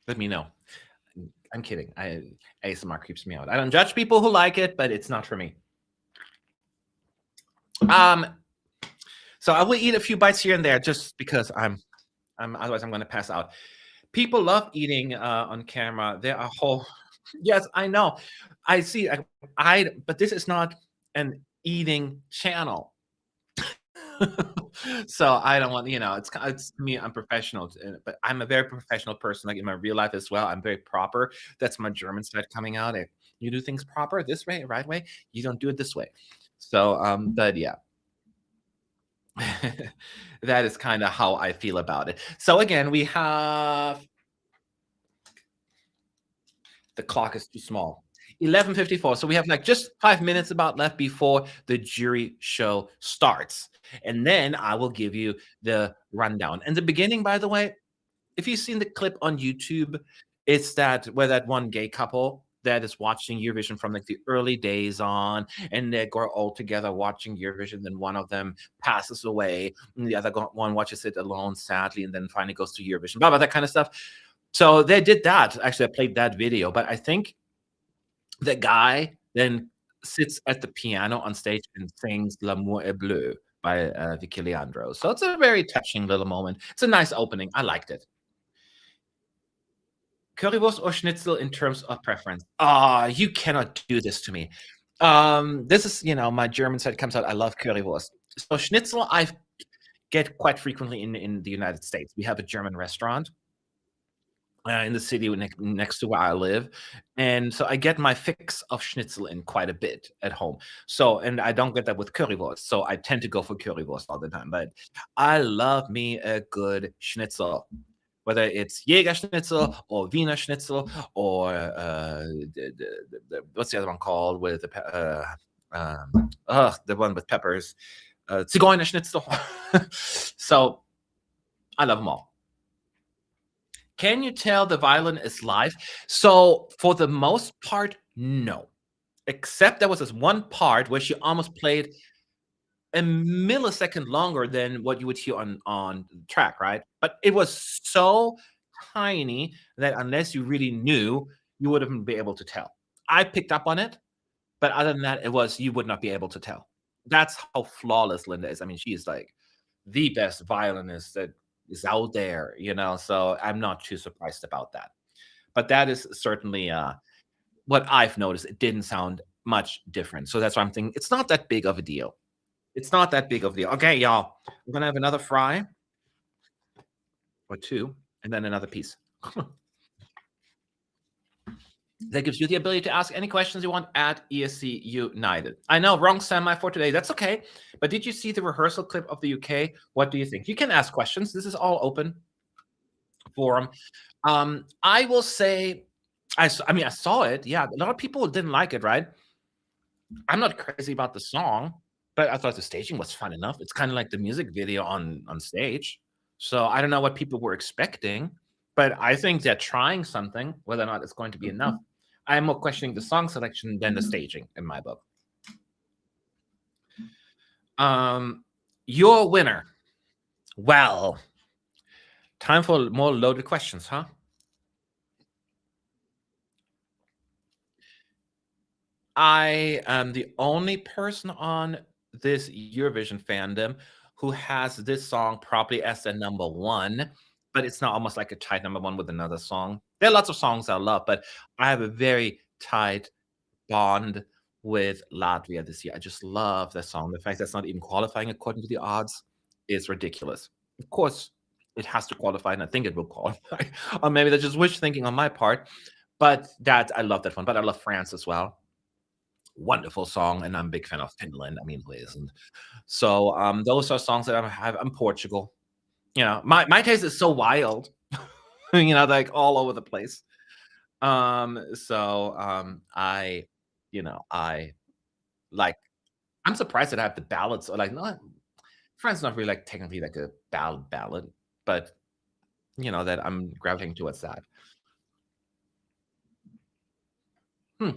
Let me know. I'm kidding. ASMR creeps me out. I don't judge people who like it, but it's not for me. So I will eat a few bites here and there just because I'm otherwise I'm gonna pass out. People love eating on camera. There are whole yes, I know. I see. But this is not an eating channel. So I don't want, it's me. I'm professional, but I'm a very professional person. Like in my real life as well, I'm very proper. That's my German side coming out. You do things proper this way, right way. You don't do it this way. So, but yeah, that is kind of how I feel about it. So again, we have the clock is too small. 11:54. So we have like just 5 minutes about left before the jury show starts. And then I will give you the rundown. And the beginning, by the way, if you've seen the clip on YouTube, it's that where that one gay couple that is watching Eurovision from like the early days on, and they go all together watching Eurovision. Then one of them passes away, and the other one watches it alone, sadly, and then finally goes to Eurovision. Blah blah that kind of stuff. So they did that. Actually, I played that video, but I think the guy then sits at the piano on stage and sings "L'amour est bleu" by Vicky Leandro. So it's a very touching little moment. It's a nice opening. I liked it. Currywurst or schnitzel in terms of preference? Ah, you cannot do this to me. This is, my German side comes out. I love currywurst. So schnitzel, I get quite frequently in the United States. We have a German restaurant, in the city next to where I live, and so I get my fix of schnitzel in quite a bit at home. So, and I don't get that with currywurst, so I tend to go for currywurst all the time. But I love me a good schnitzel, whether it's Jäger Schnitzel or Wiener Schnitzel or what's the other one called with the one with peppers, Zigeuner Schnitzel. So I love them all. Can you tell the violin is live? So, for the most part, no. Except there was this one part where she almost played a millisecond longer than what you would hear on the track, right? But it was so tiny that unless you really knew, you wouldn't be able to tell. I picked up on it, but other than that, it was you would not be able to tell. That's how flawless Linda is. I mean, she is like the best violinist that is out there, so I'm not too surprised about that. But that is certainly, what I've noticed. It didn't sound much different, so that's why I'm thinking it's not that big of a deal. It's not that big of a deal. Okay, y'all, I'm gonna have another fry or 2, and then another piece. That gives you the ability to ask any questions you want at ESC United. I know, wrong semi for today. That's okay. But did you see the rehearsal clip of the UK? What do you think? You can ask questions. This is all open forum. I will say, I mean, I saw it. Yeah, a lot of people didn't like it, right? I'm not crazy about the song, but I thought the staging was fun enough. It's kind of like the music video on stage. So I don't know what people were expecting, but I think they're trying something. Whether or not it's going to be enough, I'm more questioning the song selection than the staging in my book. Your winner. Well, time for more loaded questions, huh? I am the only person on this Eurovision fandom who has this song probably as the number 1, but it's not almost like a tied number 1 with another song. There are lots of songs I love, but I have a very tight bond with Latvia this year. I just love that song. The fact that it's not even qualifying according to the odds is ridiculous. Of course, it has to qualify, and I think it will qualify. Or maybe that's just wish thinking on my part, but that I love that one. But I love France as well. Wonderful song, and I'm a big fan of Finland. I mean, who isn't? So, those are songs that I'm Portugal. My taste is so wild, like all over the place. I, I like. I'm surprised that I have the ballads. Or like, not Friends, not really like technically like a ballad, but that I'm gravitating towards that. Hmm.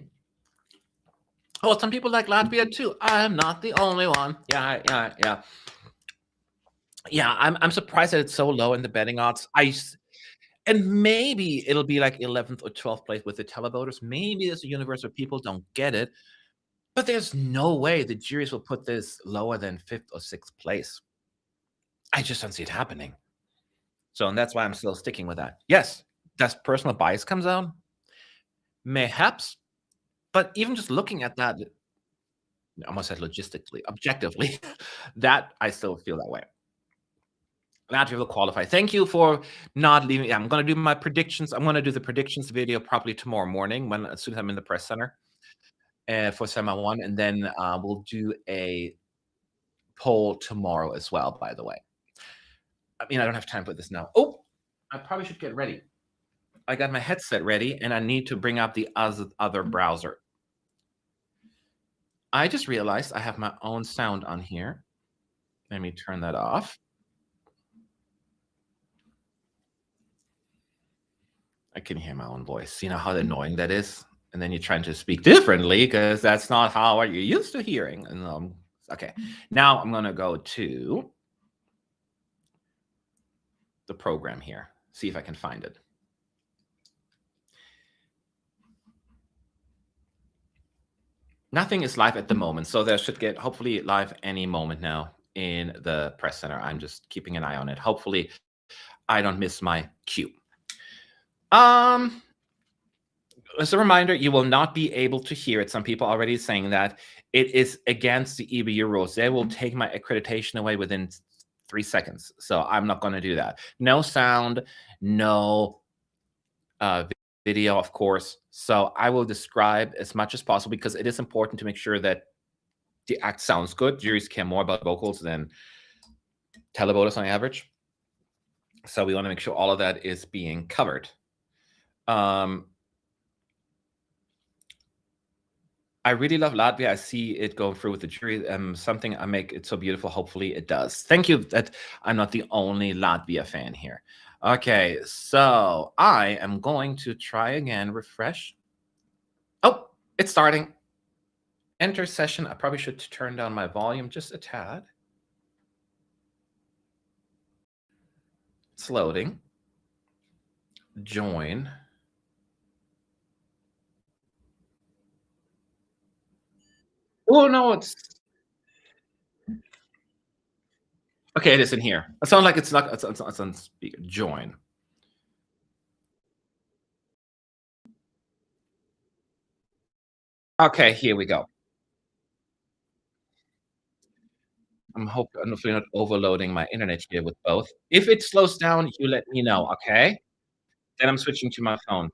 Oh, some people like Latvia too. I'm not the only one. Yeah, yeah, yeah. Yeah, I'm surprised that it's so low in the betting odds. And maybe it'll be like 11th or 12th place with the televoters. Maybe there's a universe where people don't get it, but there's no way the juries will put this lower than 5th or 6th place. I just don't see it happening. So, and that's why I'm still sticking with that. Yes, does personal bias comes out? Mayhaps, but even just looking at that, I almost said logistically, objectively, that I still feel that way. Latvia will qualify. Thank you for not leaving. Yeah, I'm gonna do my predictions. I'm gonna do the predictions video probably tomorrow morning when as soon as I'm in the press center for semi one, and then we'll do a poll tomorrow as well. By the way, I mean I don't have time for this now. Oh, I probably should get ready. I got my headset ready, and I need to bring up the other browser. I just realized I have my own sound on here. Let me turn that off. I can hear my own voice. You know how annoying that is? And then you're trying to speak differently because that's not how you're used to hearing. And okay, now I'm going to go to the program here, see if I can find it. Nothing is live at the moment, so there should get hopefully live any moment now in the press center. I'm just keeping an eye on it. Hopefully, I don't miss my cue. As a reminder, you will not be able to hear it. Some people already saying that it is against the EBU rules. They will take my accreditation away within 3 seconds. So I'm not going to do that. No sound, no uh, video, of course. So I will describe as much as possible because it is important to make sure that the act sounds good. Juries care more about vocals than televoters on average. So we want to make sure all of that is being covered. Um, I really love Latvia. I see it going through with the jury. Something I make it so beautiful. Hopefully, it does. Thank you that I'm not the only Latvia fan here. Okay, so I am going to try again. Refresh. Oh, it's starting. Enter session. I probably should turn down my volume just a tad. It's loading. Join. Oh no, it's okay. It is in here. It sounds like it's not. It's on speaker. Join. Okay, here we go. I'm hopefully not overloading my internet here with both. If it slows down, you let me know, okay? Then I'm switching to my phone.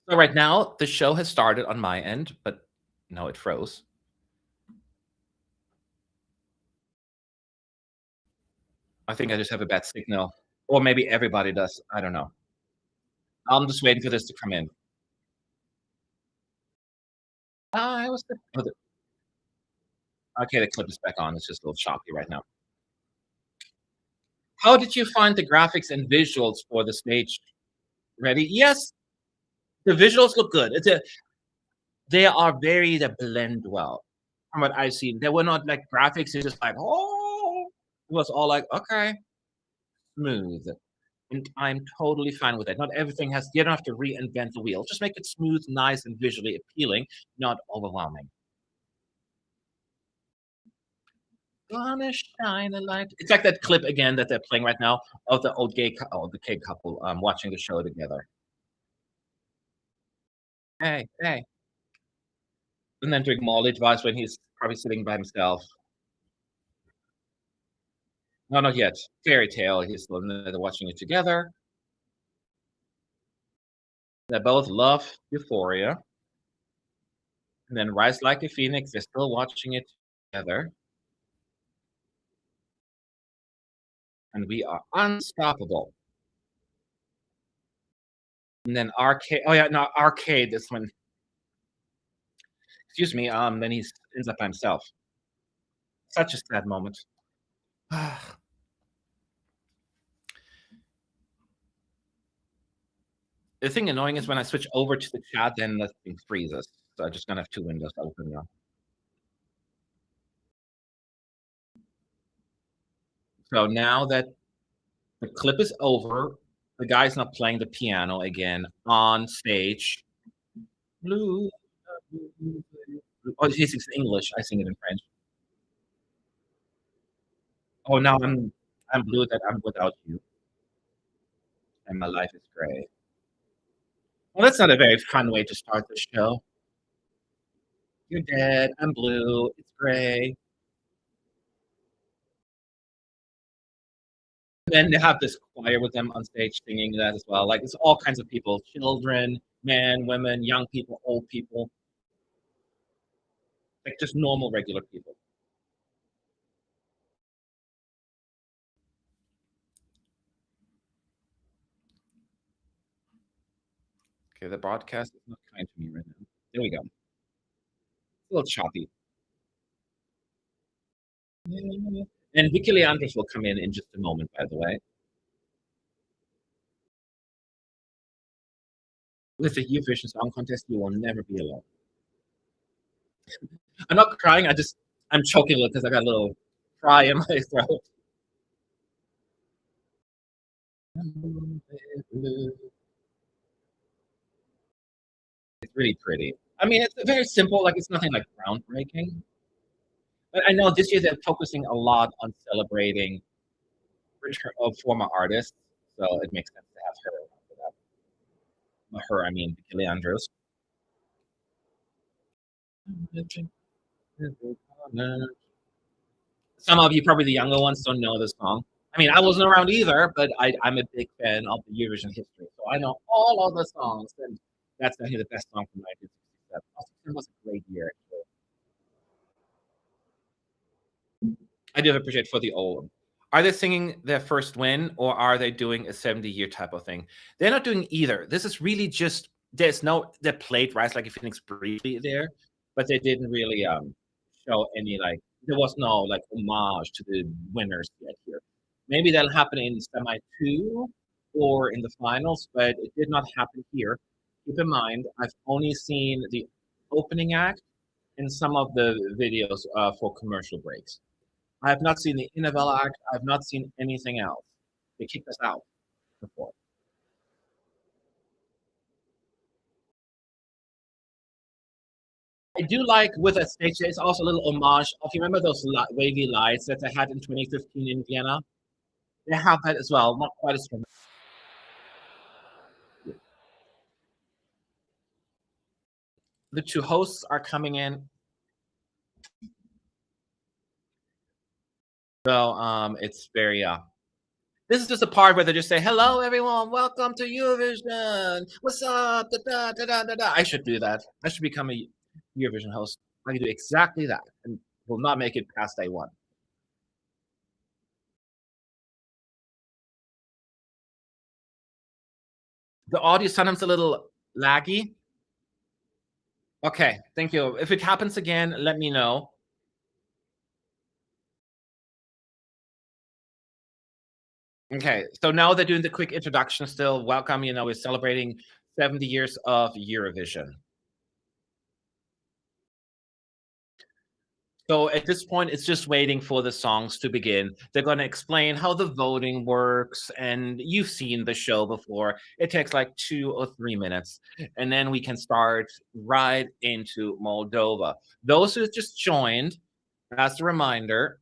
So right now, the show has started on my end, but no, it froze. I think I just have a bad signal, or maybe everybody does. I don't know. I'm just waiting for this to come in. I was okay. The clip is back on. It's just a little choppy right now. How did you find the graphics and visuals for the stage? Ready? Yes, the visuals look good. They are they blend well from what I've seen. They were not like graphics, it's just like, oh, it was all like, okay, smooth. And I'm totally fine with that. Not everything has, you don't have to reinvent the wheel. Just make it smooth, nice, and visually appealing, not overwhelming. Gonna shine a light. It's like that clip again that they're playing right now of the old the gay couple watching the show together. Hey, hey. And then doing Molly advice when he's probably sitting by himself. No, not yet. Fairy tale. He's they're watching it together. They both love Euphoria. And then Rise Like a Phoenix, they're still watching it together. And we are unstoppable. And then Arcade. Oh yeah, no, Arcade. This one. Excuse me. Then he ends up by himself. Such a sad moment. The thing annoying is when I switch over to the chat, then the thing freezes. So I'm just gonna have two windows open now. So now that the clip is over, the guy's not playing the piano again on stage. Blue. Oh, he sings English. I sing it in French. Oh, now I'm blue that I'm without you, and my life is gray. Well, that's not a very fun way to start the show. You're dead. I'm blue. It's gray. Then they have this choir with them on stage singing that as well. Like it's all kinds of people: children, men, women, young people, old people, like just normal, regular people. Okay, the broadcast is not kind to me right now. There we go. It's a little choppy. And Vicky Leandros will come in just a moment, by the way. With the Eurovision Song Contest, you will never be alone. I'm not crying. I'm choking a little because I got a little fry in my throat. It's really pretty. I mean, it's very simple. Like it's nothing like groundbreaking. But I know this year they're focusing a lot on celebrating return of former artists, so it makes sense to have her for that. Not her, I mean Billie Andrews. Some of you, probably the younger ones, don't know the song. I mean, I wasn't around either, but I'm a big fan of the Eurovision history, so I know all of the songs, and that's definitely the best song from 1967. Also, it was a great year. I do appreciate for the old. Are they singing their first win, or are they doing a 70-year type of thing? They're not doing either. This is really just there's no they played Rise Like a Phoenix briefly there, but they didn't really show any like there was no like homage to the winners yet here. Maybe that'll happen in semi two or in the finals, but it did not happen here. Keep in mind, I've only seen the opening act and some of the videos for commercial breaks. I have not seen the Innovella Act. I have not seen anything else. They kicked us out before. I do like with a stage, it's also a little homage. If you remember those wavy lights that they had in 2015 in Vienna, they have that as well. Not quite as dramatic. The two hosts are coming in. So it's very this is just a part where they just say, "Hello, everyone. Welcome to Eurovision. What's up? Da, da, da, da, da, da." I should do that. I should become a Eurovision host. I can do exactly that, and will not make it past day one. The audio is sometimes a little laggy. Okay, thank you. If it happens again, let me know. Okay, so now they're doing the quick introduction still. Welcome, we're celebrating 70 years of Eurovision. So at this point, it's just waiting for the songs to begin. They're going to explain how the voting works, and you've seen the show before. It takes like 2 or 3 minutes, and then we can start right into Moldova. Those who just joined, as a reminder,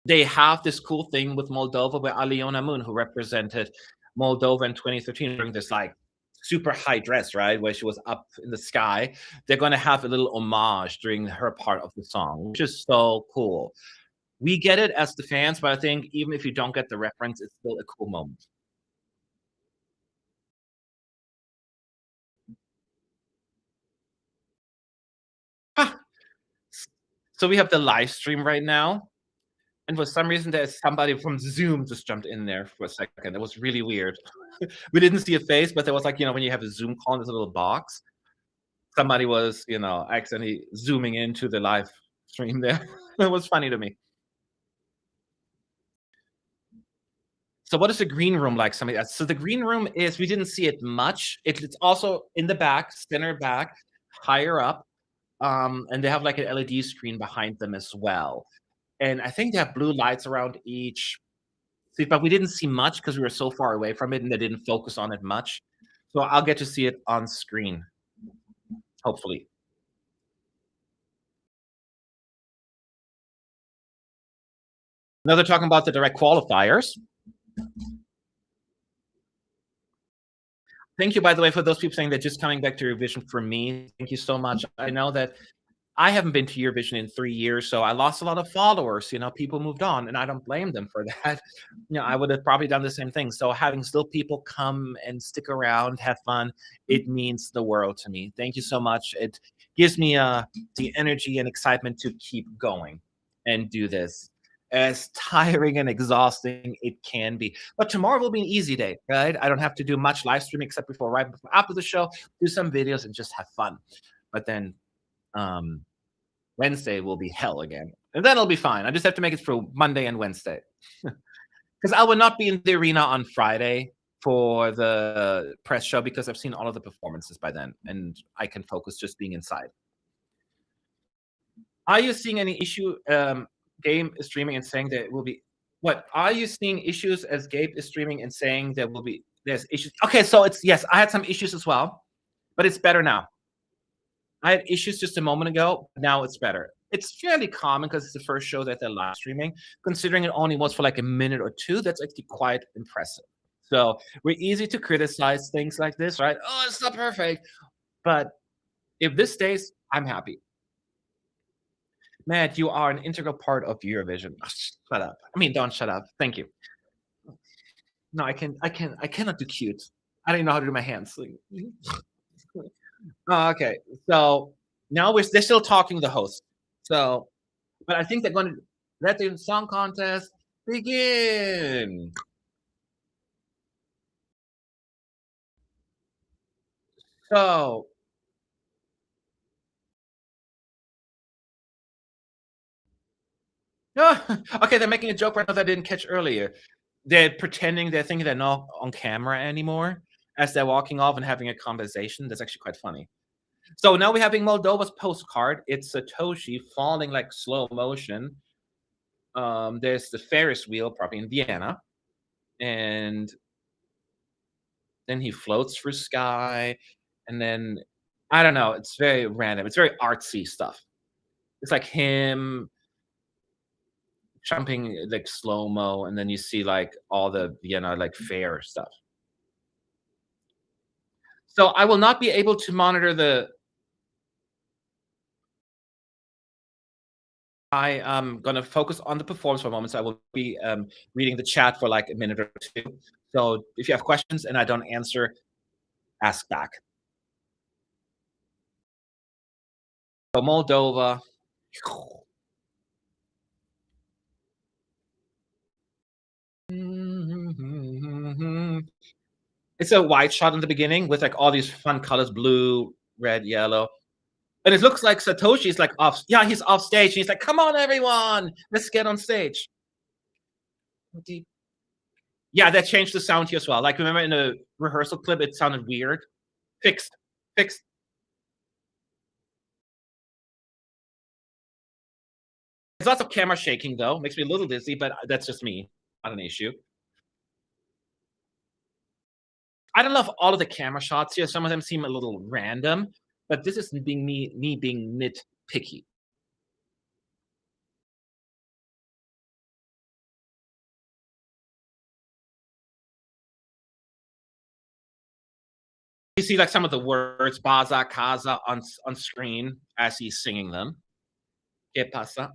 they have this cool thing with Moldova where Aliona Moon, who represented Moldova in 2013, during this like super high dress, right, where she was up in the sky. They're going to have a little homage during her part of the song, which is so cool. We get it as the fans, but I think even if you don't get the reference, it's still a cool moment. Ah, so we have the live stream right now. And for some reason, there's somebody from Zoom just jumped in there for a second. It was really weird. We didn't see a face, but there was like, when you have a Zoom call in this little box, somebody was, accidentally zooming into the live stream there. It was funny to me. So what is the green room like? Somebody else. So the green room is we didn't see it much. It's also in the back, center back, higher up. And they have like an LED screen behind them as well. And I think they have blue lights around each seat, but we didn't see much because we were so far away from it and they didn't focus on it much. So I'll get to see it on screen, hopefully. Now they're talking about the direct qualifiers. Thank you, by the way, for those people saying they're just coming back to Eurovision for me. Thank you so much. I know that I haven't been to Eurovision in 3 years, so I lost a lot of followers. People moved on, and I don't blame them for that. I would have probably done the same thing. So having still people come and stick around, have fun, it means the world to me. Thank you so much. It gives me the energy and excitement to keep going and do this. As tiring and exhausting it can be. But tomorrow will be an easy day, right? I don't have to do much live streaming except right before after the show, do some videos and just have fun. But then um Wednesday will be hell again. And then it'll be fine. I just have to make it through Monday and Wednesday. Because I will not be in the arena on Friday for the press show because I've seen all of the performances by then and I can focus just being inside. Are you seeing any issue Gabe is streaming and saying that it will be what are you seeing issues as Gabe is streaming and saying there's issues? Okay, so it's yes, I had some issues as well, but it's better now. I had issues just a moment ago. Now it's better. It's fairly common because it's the first show that they're live streaming. Considering it only was for like a minute or two, that's actually quite impressive. So we're easy to criticize things like this, right? Oh, it's not perfect. But if this stays, I'm happy. Matt, you are an integral part of Eurovision. Shut up. I mean, don't shut up. Thank you. No, I cannot do cute. I don't even know how to do my hands. Like, oh, okay. So now they're still talking to the host. So, but I think they're going to let the song contest begin. So, okay, they're making a joke right now that I didn't catch earlier. They're pretending they're thinking they're not on camera anymore as they're walking off and having a conversation. That's actually quite funny. So now we're having Moldova's postcard. It's Satoshi falling like slow motion. There's the Ferris wheel, probably in Vienna, and then he floats through sky, and then I don't know. It's very random. It's very artsy stuff. It's like him jumping like slow mo, and then you see like all the Vienna like fair stuff. So I will not be able to monitor the. I am gonna focus on the performance for a moment. So I will be reading the chat for like a minute or two. So if you have questions and I don't answer, ask back. So Moldova. It's a wide shot in the beginning with like all these fun colors, blue, red, yellow. And it looks like Satoshi's like off. Yeah, he's off stage. And he's like, "Come on, everyone, let's get on stage." Yeah, that changed the sound here as well. Like, remember in the rehearsal clip, it sounded weird. Fixed, fixed. There's lots of camera shaking though. Makes me a little dizzy, but that's just me. Not an issue. I don't love all of the camera shots here. Some of them seem a little random, but this is being me being nitpicky. You see like some of the words "baza casa" on screen as he's singing them. ¿Qué pasa?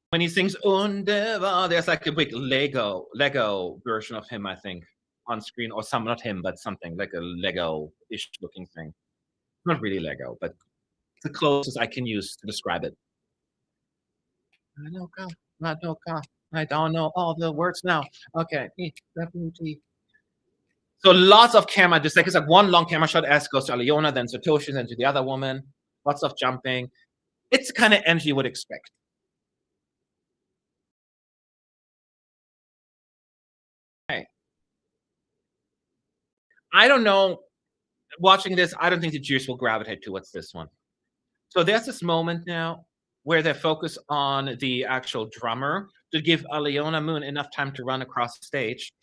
When he sings "Underbar," there's like a big Lego version of him, I think, on screen, or some not him, but something like a Lego-ish looking thing. Not really Lego, but the closest I can use to describe it. Madoka, Madoka. I don't know all the words now. Okay. So lots of camera, just like it's like one long camera shot as goes to Aliona, then Satoshi, then to the other woman. Lots of jumping. It's the kind of energy you would expect. Hey, I don't know. Watching this, I don't think the Jews will gravitate towards this one. So there's this moment now where they focus on the actual drummer to give Aliona Moon enough time to run across the stage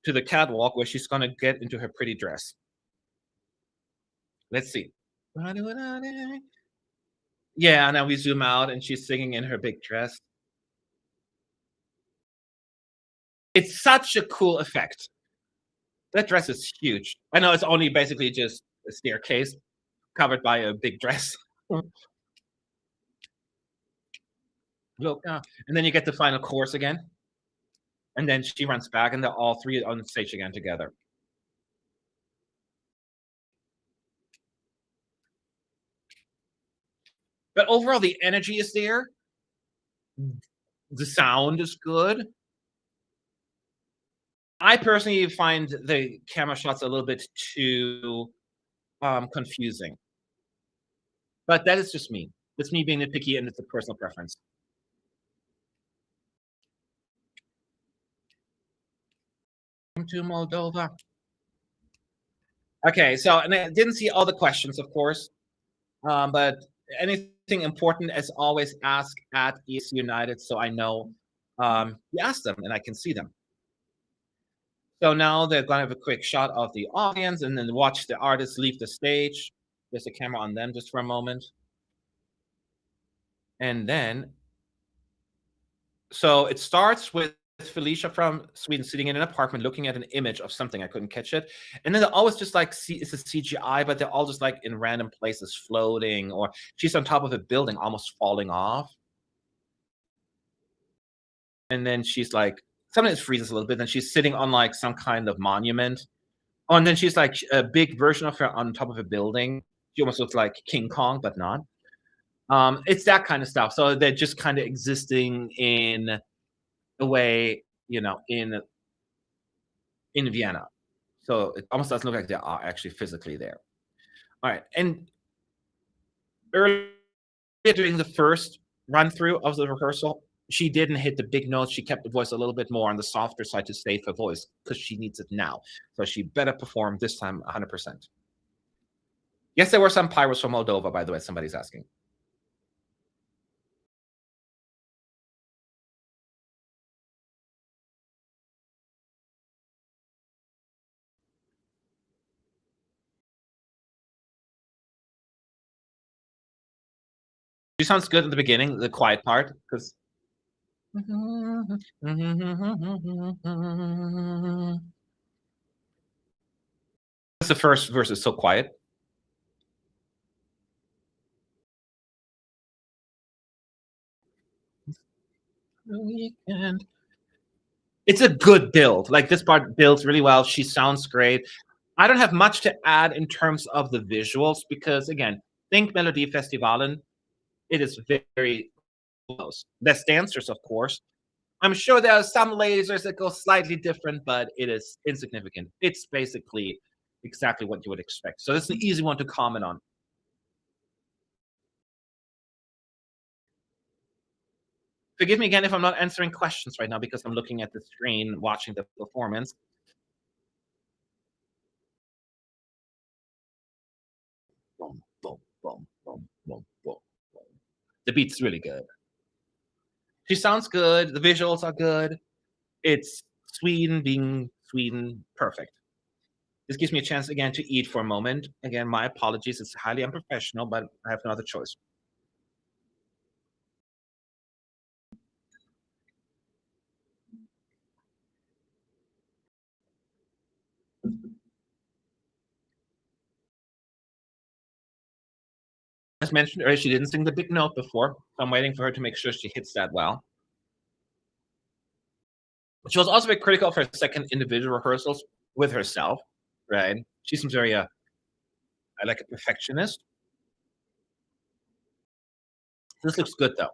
to the catwalk where she's going to get into her pretty dress. Let's see. Yeah, now we zoom out and she's singing in her big dress. It's such a cool effect. That dress is huge. I know it's only basically just a staircase covered by a big dress. Look, and then you get the final chorus again. And then she runs back and they're all three on stage again together. But overall, the energy is there. The sound is good. I personally find the camera shots a little bit too confusing. But that is just me. It's me being nitpicky and it's a personal preference. To Moldova. Okay, so and I didn't see all the questions, of course, but anything important, as always, ask at ES United so I know you asked them and I can see them. So now they're gonna have a quick shot of the audience and then watch the artists leave the stage. There's a camera on them just for a moment. And then, so it starts with Felicia from Sweden sitting in an apartment looking at an image of something. I couldn't catch it. And then they're always just like, see, it's a CGI, but they're all just like in random places floating, or she's on top of a building almost falling off. And then she's like, sometimes it freezes a little bit. Then she's sitting on like some kind of monument. Oh, and then she's like a big version of her on top of a building. She almost looks like King Kong, but not. It's that kind of stuff. So they're just kind of existing in a way, in Vienna. So it almost doesn't look like they are actually physically there. All right. And earlier during the first run through of the rehearsal, she didn't hit the big notes. She kept the voice a little bit more on the softer side to save her voice because she needs it now. So she better perform this time 100%. Yes, there were some pirates from Moldova, by the way, somebody's asking. She sounds good at the beginning, the quiet part, because the first verse is so quiet. Weekend. It's a good build. Like this part builds really well. She sounds great. I don't have much to add in terms of the visuals because again, think Melody Festivalen. It is very close. There's dancers, of course. I'm sure there are some lasers that go slightly different, but it is insignificant. It's basically exactly what you would expect. So this is an easy one to comment on. Forgive me again if I'm not answering questions right now because I'm looking at the screen watching the performance. Boom, boom, boom, boom, boom, boom, boom. The beat's really good. She sounds good. The visuals are good. It's Sweden being Sweden perfect. This gives me a chance again to eat for a moment. Again, my apologies. It's highly unprofessional, but I have no other choice. As mentioned earlier, she didn't sing the big note before. So I'm waiting for her to make sure she hits that well. She was also very critical of her second individual rehearsals with herself, right? She seems very, I like a perfectionist. This looks good though.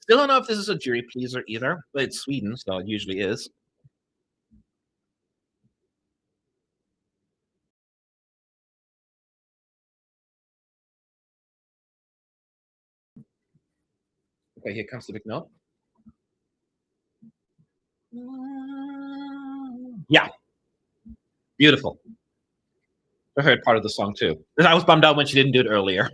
Still don't know if this is a jury pleaser either, but it's Sweden, so it usually is. Okay, here comes the big note. Yeah, beautiful. I heard part of the song too. I was bummed out when she didn't do it earlier.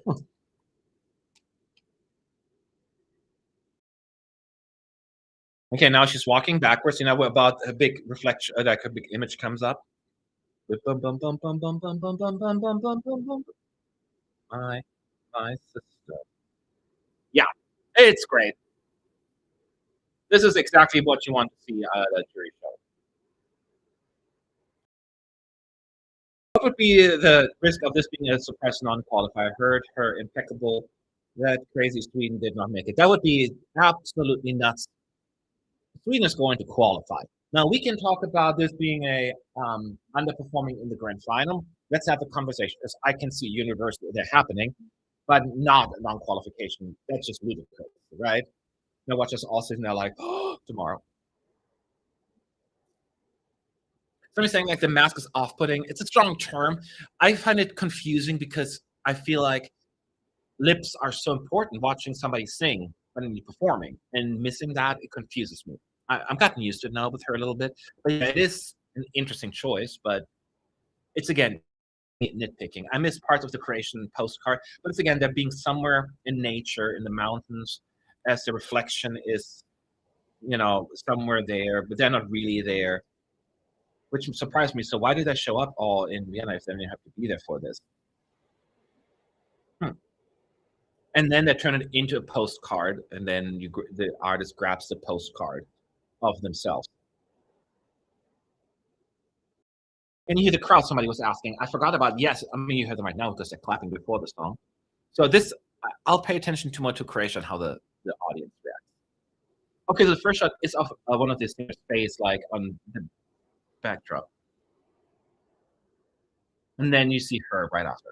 Okay, now she's walking backwards. You know what about a big reflection, like a big image comes up. Bum, bum, bum, bum, bum, bum, bum, bum, bum, bum, bum, bum, bum. My, my sister. Yeah, it's great. This is exactly what you want to see at a jury show. What would be the risk of this being a suppressed non-qualifier? I heard her impeccable. That crazy Sweden did not make it. That would be absolutely nuts. Sweden is going to qualify. Now we can talk about this being a underperforming in the grand final. Let's have a conversation because I can see universally they're happening, but not a non-qualification. That's just ludicrous, right? Now watch us all sitting there like, oh, tomorrow. Somebody saying like the mask is off-putting. It's a strong term. I find it confusing because I feel like lips are so important watching somebody sing when you're performing and missing that, it confuses me. I'm gotten used to it now with her a little bit, but yeah, it is an interesting choice, but it's again nitpicking. I miss parts of the creation postcard, but it's again, they're being somewhere in nature, in the mountains, as the reflection is, somewhere there, but they're not really there, which surprised me. So why did that show up all in Vienna if they didn't have to be there for this? Hmm. And then they turn it into a postcard, and then the artist grabs the postcard of themselves. And you hear the crowd, somebody was asking. I forgot about, yes, I mean, you hear them right now because they're clapping before the song. So this, I'll pay attention too much to Croatia and how the audience reacts. Okay, so the first shot is of one of the singers' face, like on the backdrop. And then you see her right after,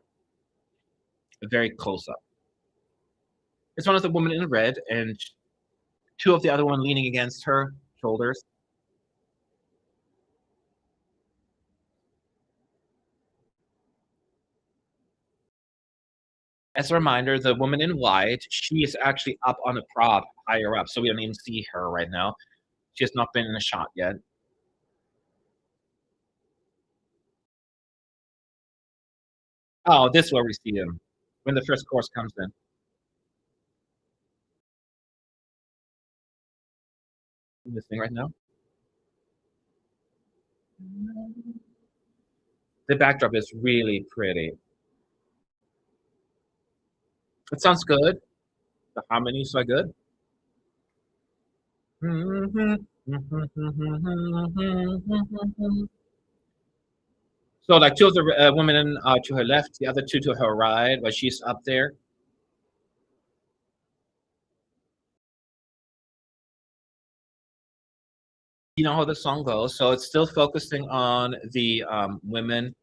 a very close up. It's one of the women in red, and two of the other one leaning against her shoulders. As a reminder, the woman in white, she is actually up on a prop higher up, so we don't even see her right now. She has not been in a shot yet. Oh, this is where we see him when the first chorus comes in. This thing right now. The backdrop is really pretty. It sounds good. The harmony is so good. So, like two of the women to her left, the other two to her right, while she's up there. You know how the song goes, so it's still focusing on the women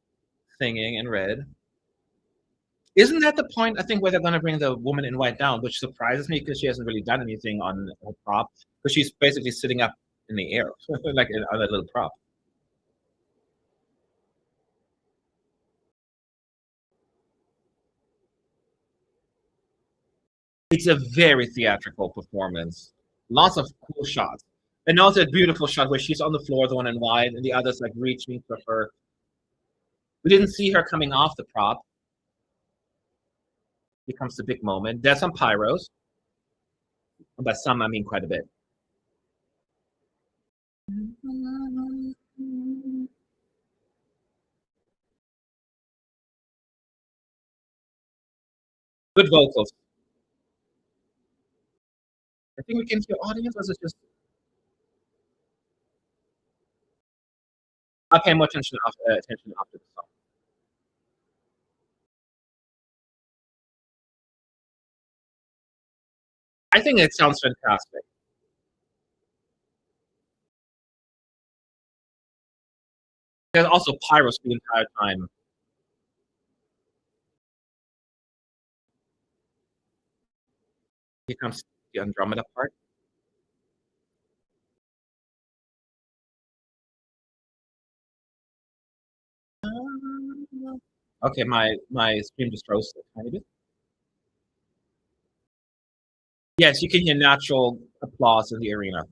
singing in red. Isn't that the point? I think where they're going to bring the woman in white down, which surprises me because she hasn't really done anything on her prop, because she's basically sitting up in the air, like on a little prop. It's a very theatrical performance. Lots of cool shots. And also a beautiful shot where she's on the floor, the one in white, and the other's like reaching for her. We didn't see her coming off the prop. Here comes the big moment. There's some pyros. And by some, I mean quite a bit. Good vocals. I think we can hear audience, or is it just. I'll pay more attention after the song. I think it sounds fantastic. There's also pyros the entire time. Here comes the Andromeda part. Okay, my stream just froze a tiny bit. Yes, you can hear natural applause in the arena.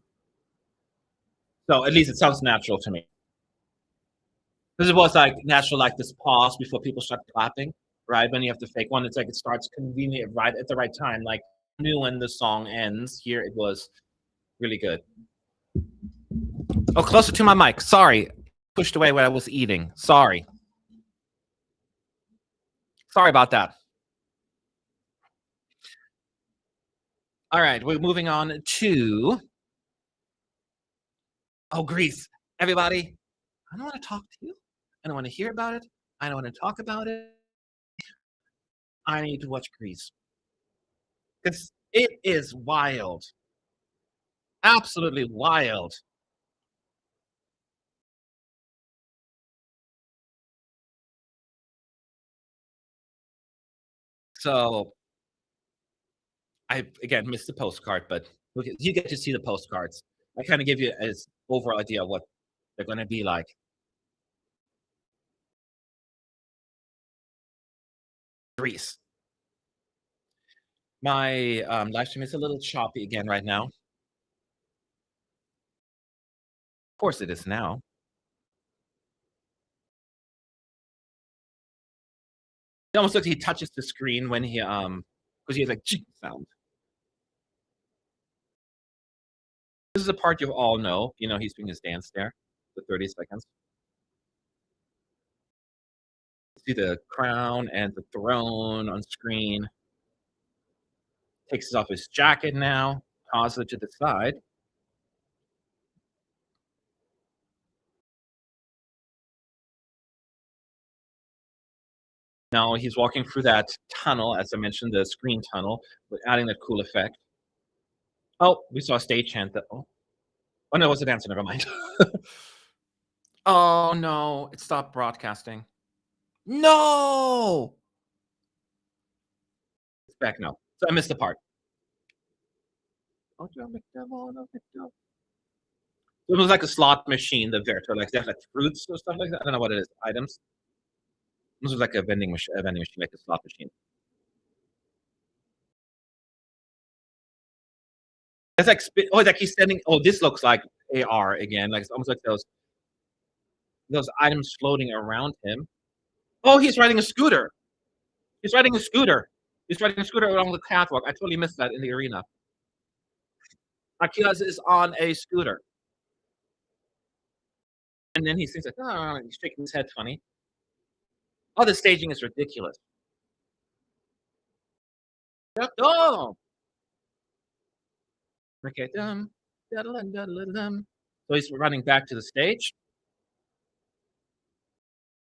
So at least it sounds natural to me. Because it was like natural, like this pause before people start clapping, right? When you have the fake one, it's like it starts convenient right at the right time. Like knew when the song ends. Here it was really good. Oh, closer to my mic. Sorry. Pushed away what I was eating. Sorry. Sorry about that. All right, we're moving on to. Oh, Greece. Everybody, I don't want to talk to you. I don't want to hear about it. I don't want to talk about it. I need to watch Greece because it is wild. Absolutely wild. So I again missed the postcard, but you get to see the postcards. I kind of give you an overall idea of what they're going to be like. Greece. My live stream is a little choppy again right now. Of course, it is now. It almost looks like he touches the screen when he because he has like sound. This is a part you all know. You know, he's doing his dance there, the 30 seconds. See the crown and the throne on screen. Takes off his jacket now, tosses it to the side. Now he's walking through that tunnel, as I mentioned, the screen tunnel, but adding that cool effect. Oh, we saw a stage hand that oh, no, it was a dancer, never mind. Oh, no, it stopped broadcasting. No! It's back now. So I missed the part. It was like a slot machine, the Verto, like, they have, like, fruits or stuff like that. I don't know what it is, items. This was like a vending machine, like a slot machine. It's like like he's sending this looks like AR again, like, it's almost like those items floating around him. Oh, he's riding a scooter. He's riding a scooter. He's riding a scooter along the catwalk. I totally missed that in the arena. Akilas is on a scooter. And then he sings like, "Oh," he's shaking his head funny. Oh, the staging is ridiculous. Oh! Okay, so he's running back to the stage.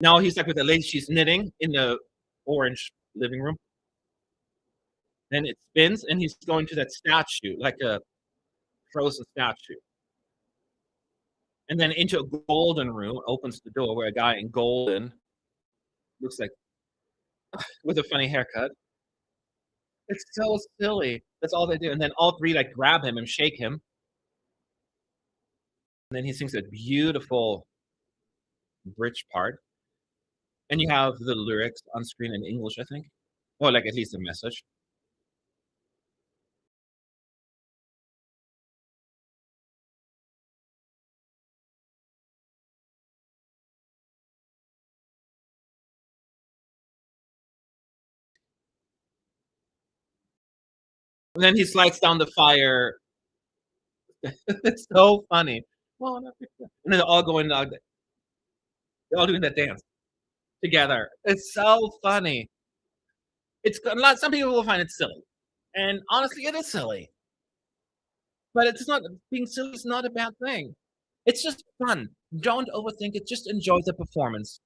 Now he's like with the lady, she's knitting in the orange living room. Then it spins, and he's going to that statue, like a frozen statue. And then into a golden room, opens the door where a guy in golden looks like with a funny haircut. It's so silly. That's all they do. And then all three like grab him and shake him. And then he sings a beautiful bridge part. And you have the lyrics on screen in English, I think. Or like at least a message. And then he slides down the fire. It's so funny. And then they're all going, they're all doing that dance together. It's so funny. It's a lot. Some people will find it silly, and honestly, it is silly. But it's not being silly is not a bad thing. It's just fun. Don't overthink it. Just enjoy the performance.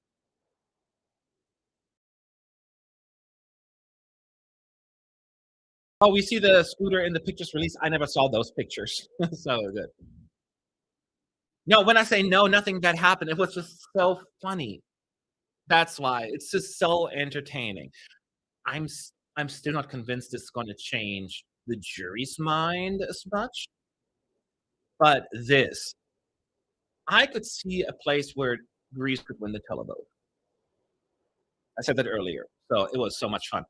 Oh, we see the scooter in the pictures released. I never saw those pictures. So good. No, when I say no, nothing bad happened. It was just so funny. That's why it's just so entertaining. I'm still not convinced it's going to change the jury's mind as much, but this I could see a place where Greece could win the televote. I said that earlier, so it was so much fun.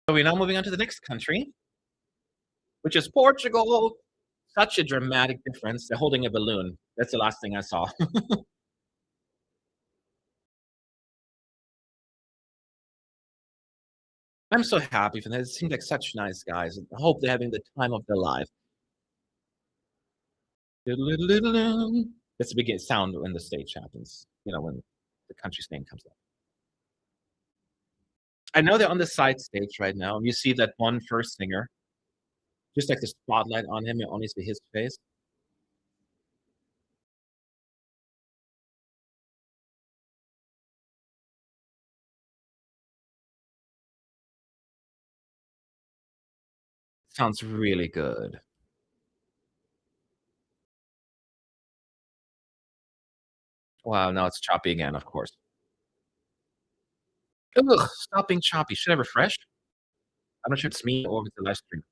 So we're now moving on to the next country, which is Portugal. Such a dramatic difference. They're holding a balloon. That's the last thing I saw. I'm so happy for them. They seem like such nice guys. I hope they're having the time of their life. That's the beginning sound when the stage happens, when the country's name comes up. I know they're on the side stage right now. You see that one first singer, just like the spotlight on him, you only see his face. Sounds really good. Wow, now it's choppy again, of course. Ugh, stop being choppy. Should I refresh? I'm not sure if it's me or if it's the live stream.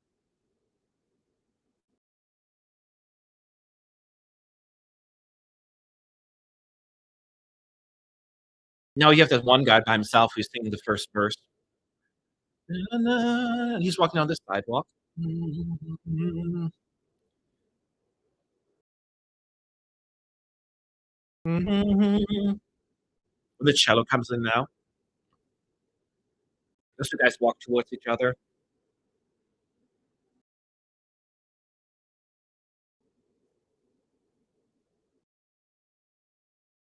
No, you have that one guy by himself who's singing the first verse. And he's walking down the sidewalk. When the cello comes in now, those two guys walk towards each other.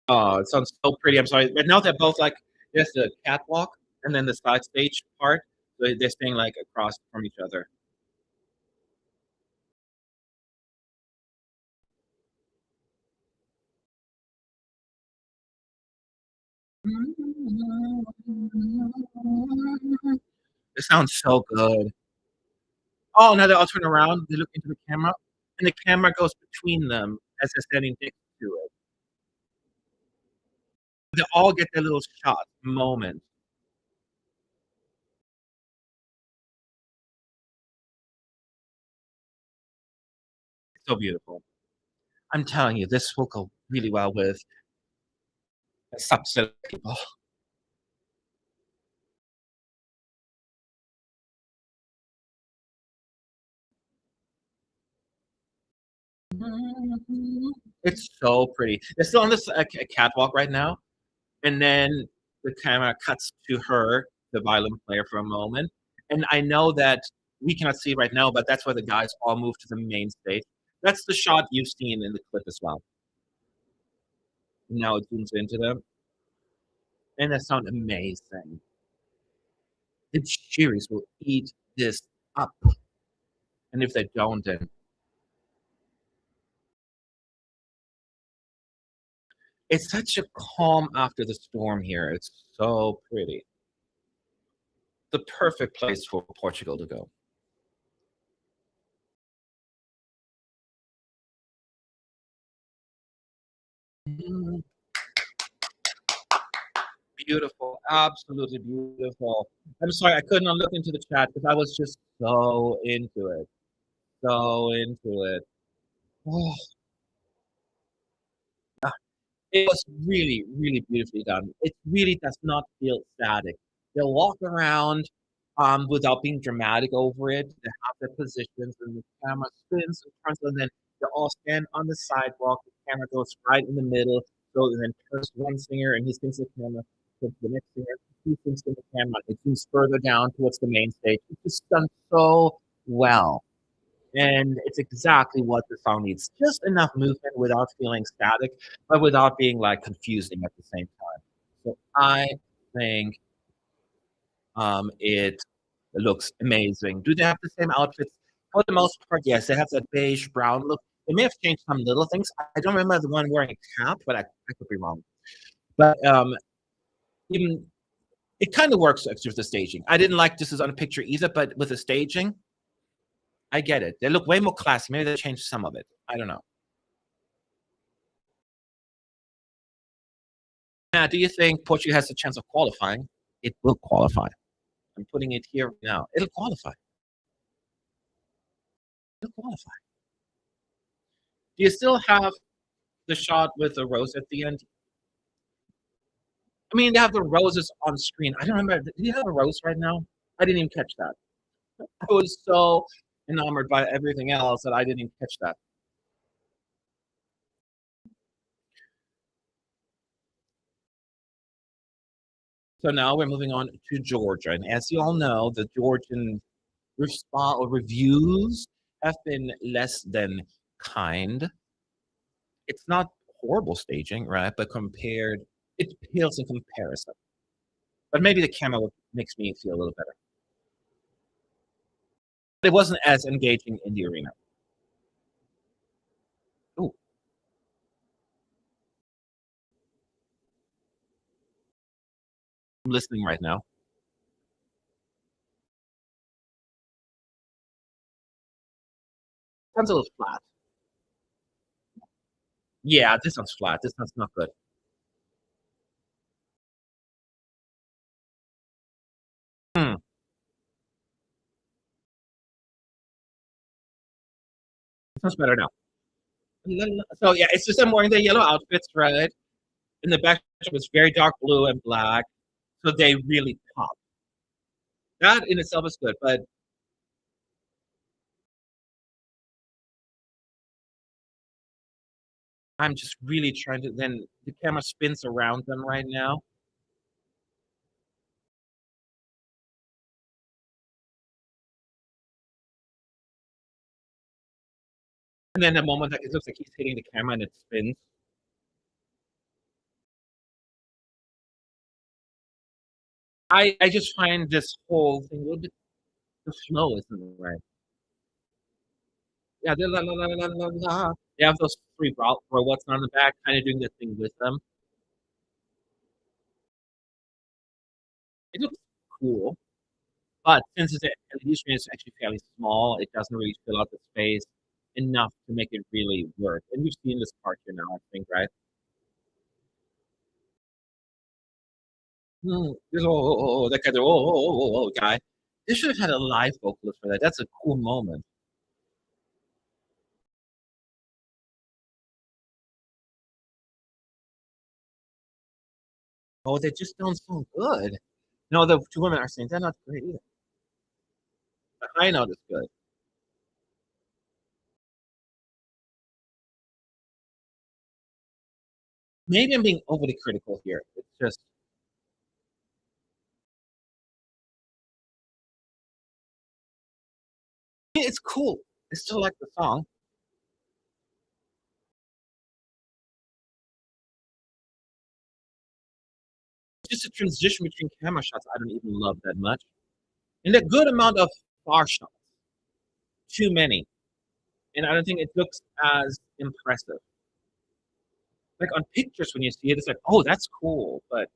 Oh, it sounds so pretty. I'm sorry. But now they're both like there's the catwalk and then the side stage part. So they're staying like across from each other. It sounds so good. Oh, now they all turn around, they look into the camera, and the camera goes between them as they're standing next to it. They all get their little shot moment. It's so beautiful. I'm telling you, this will go really well with a subset of people. It's so pretty. They're still on this, catwalk right now, and then the camera cuts to her, the violin player, for a moment, and I know that we cannot see right now, but that's where the guys all move to the main stage. That's the shot you've seen in the clip as well. Now it zooms into them, and they sound amazing. The cherries will eat this up, and if they don't, then it's such a calm after the storm here. It's so pretty. The perfect place for Portugal to go. Mm, beautiful, absolutely beautiful. I'm sorry, I couldn't look into the chat because I was just so into it, so into it. Oh, it was really, really beautifully done. It really does not feel static. They'll walk around without being dramatic over it. They have their positions, and the camera spins and turns, and then they all stand on the sidewalk. The camera goes right in the middle. So and then turns to one singer, and he sings the camera. To the next singer, he sings in the camera. It moves further down towards the main stage. It's just done so well. And it's exactly what the song needs. Just enough movement without feeling static, but without being like confusing at the same time. So I think it looks amazing. Do they have the same outfits? For the most part, yes. They have that beige brown look. They may have changed some little things. I don't remember the one wearing a cap, but I could be wrong. But even it kind of works with the staging. I didn't like this is on a picture either, but with the staging, I get it. They look way more classy. Maybe they changed some of it. I don't know. Now, do you think Portugal has a chance of qualifying? It will qualify. I'm putting it here now. It'll qualify. It'll qualify. Do you still have the shot with the rose at the end? I mean, they have the roses on screen. I don't remember. Do you have a rose right now? I didn't even catch that. I was so enamored by everything else that I didn't even catch that. So now we're moving on to Georgia. And as you all know, the Georgian response or reviews have been less than kind. It's not horrible staging, right? But compared, it pales in comparison. But maybe the camera makes me feel a little better. It wasn't as engaging in the arena. Ooh, I'm listening right now. Sounds a little flat. Yeah, this one's flat. This one's not good. Hmm. This one's better now. So yeah, it's just I'm wearing the yellow outfits, right? And the back was very dark blue and black, so they really pop. That in itself is good, but I'm just really trying to. Then the camera spins around them right now, and then the moment that it looks like he's hitting the camera and it spins. I just find this whole thing a little bit the flow isn't right. Yeah, la, la, la, la, la, la. They have those three robots on the back, kind of doing the thing with them. It looks cool, but since it's a LED screen, it's actually fairly small. It doesn't really fill out the space enough to make it really work. And you've seen this part here now, I think, right? This that guy, guy. They should have had a live vocalist for that. That's a cool moment. Oh, they just don't sound good. No, the two women are saying they're not great either. The high note is good. Maybe I'm being overly critical here. It's just, it's cool. I still like the song. It's just a transition between camera shots I don't even love that much. And a good amount of far shots. Too many. And I don't think it looks as impressive. Like on pictures when you see it, it's like, oh, that's cool. But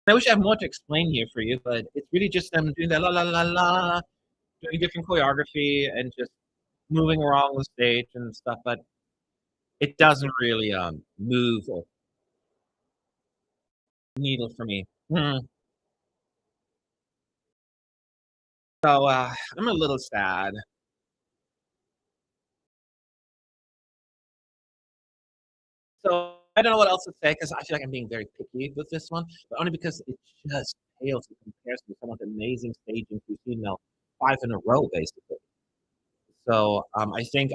I wish I had more to explain here for you, but it's really just them doing that la la la la, doing different choreography and just moving around the stage and stuff. But it doesn't really move or needle for me. So I'm a little sad. So I don't know what else to say because I feel like I'm being very picky with this one, but only because it just pales in comparison to some of the amazing staging we've seen now 5 in a row, basically. So I think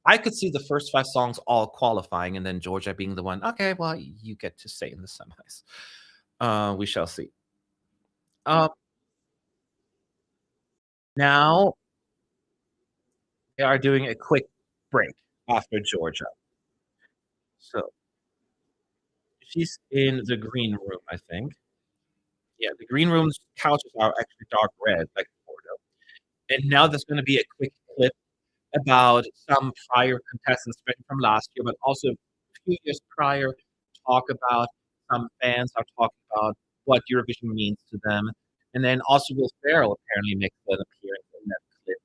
I could see the first 5 songs all qualifying, and then Georgia being the one. Okay, well, you get to stay in the semis. We shall see. Uh, Now they are doing a quick break after Georgia. So she's in the green room, I think. Yeah, the green room's couches are actually dark red, like Bordeaux. And now there's going to be a quick clip about some prior contestants from last year, but also a few years prior, talk about some fans are talking about what Eurovision means to them. And then also Will Ferrell apparently makes an appearance in that clip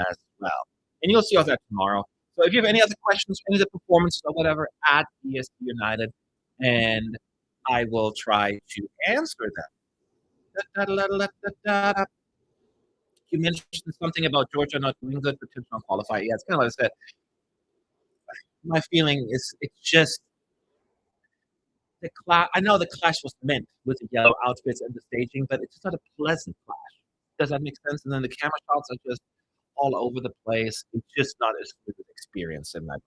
as well. And you'll see all that tomorrow. So if you have any other questions, any of the performances or whatever, at ESP United, and I will try to answer them. You mentioned something about Georgia not doing good, but Tips not qualify. Yeah, it's kind of like I said. My feeling is it's just the clash. I know the clash was meant with the yellow outfits and the staging, but it's just not a pleasant clash. Does that make sense? And then the camera shots are just all over the place. It's just not as good an experience in my book.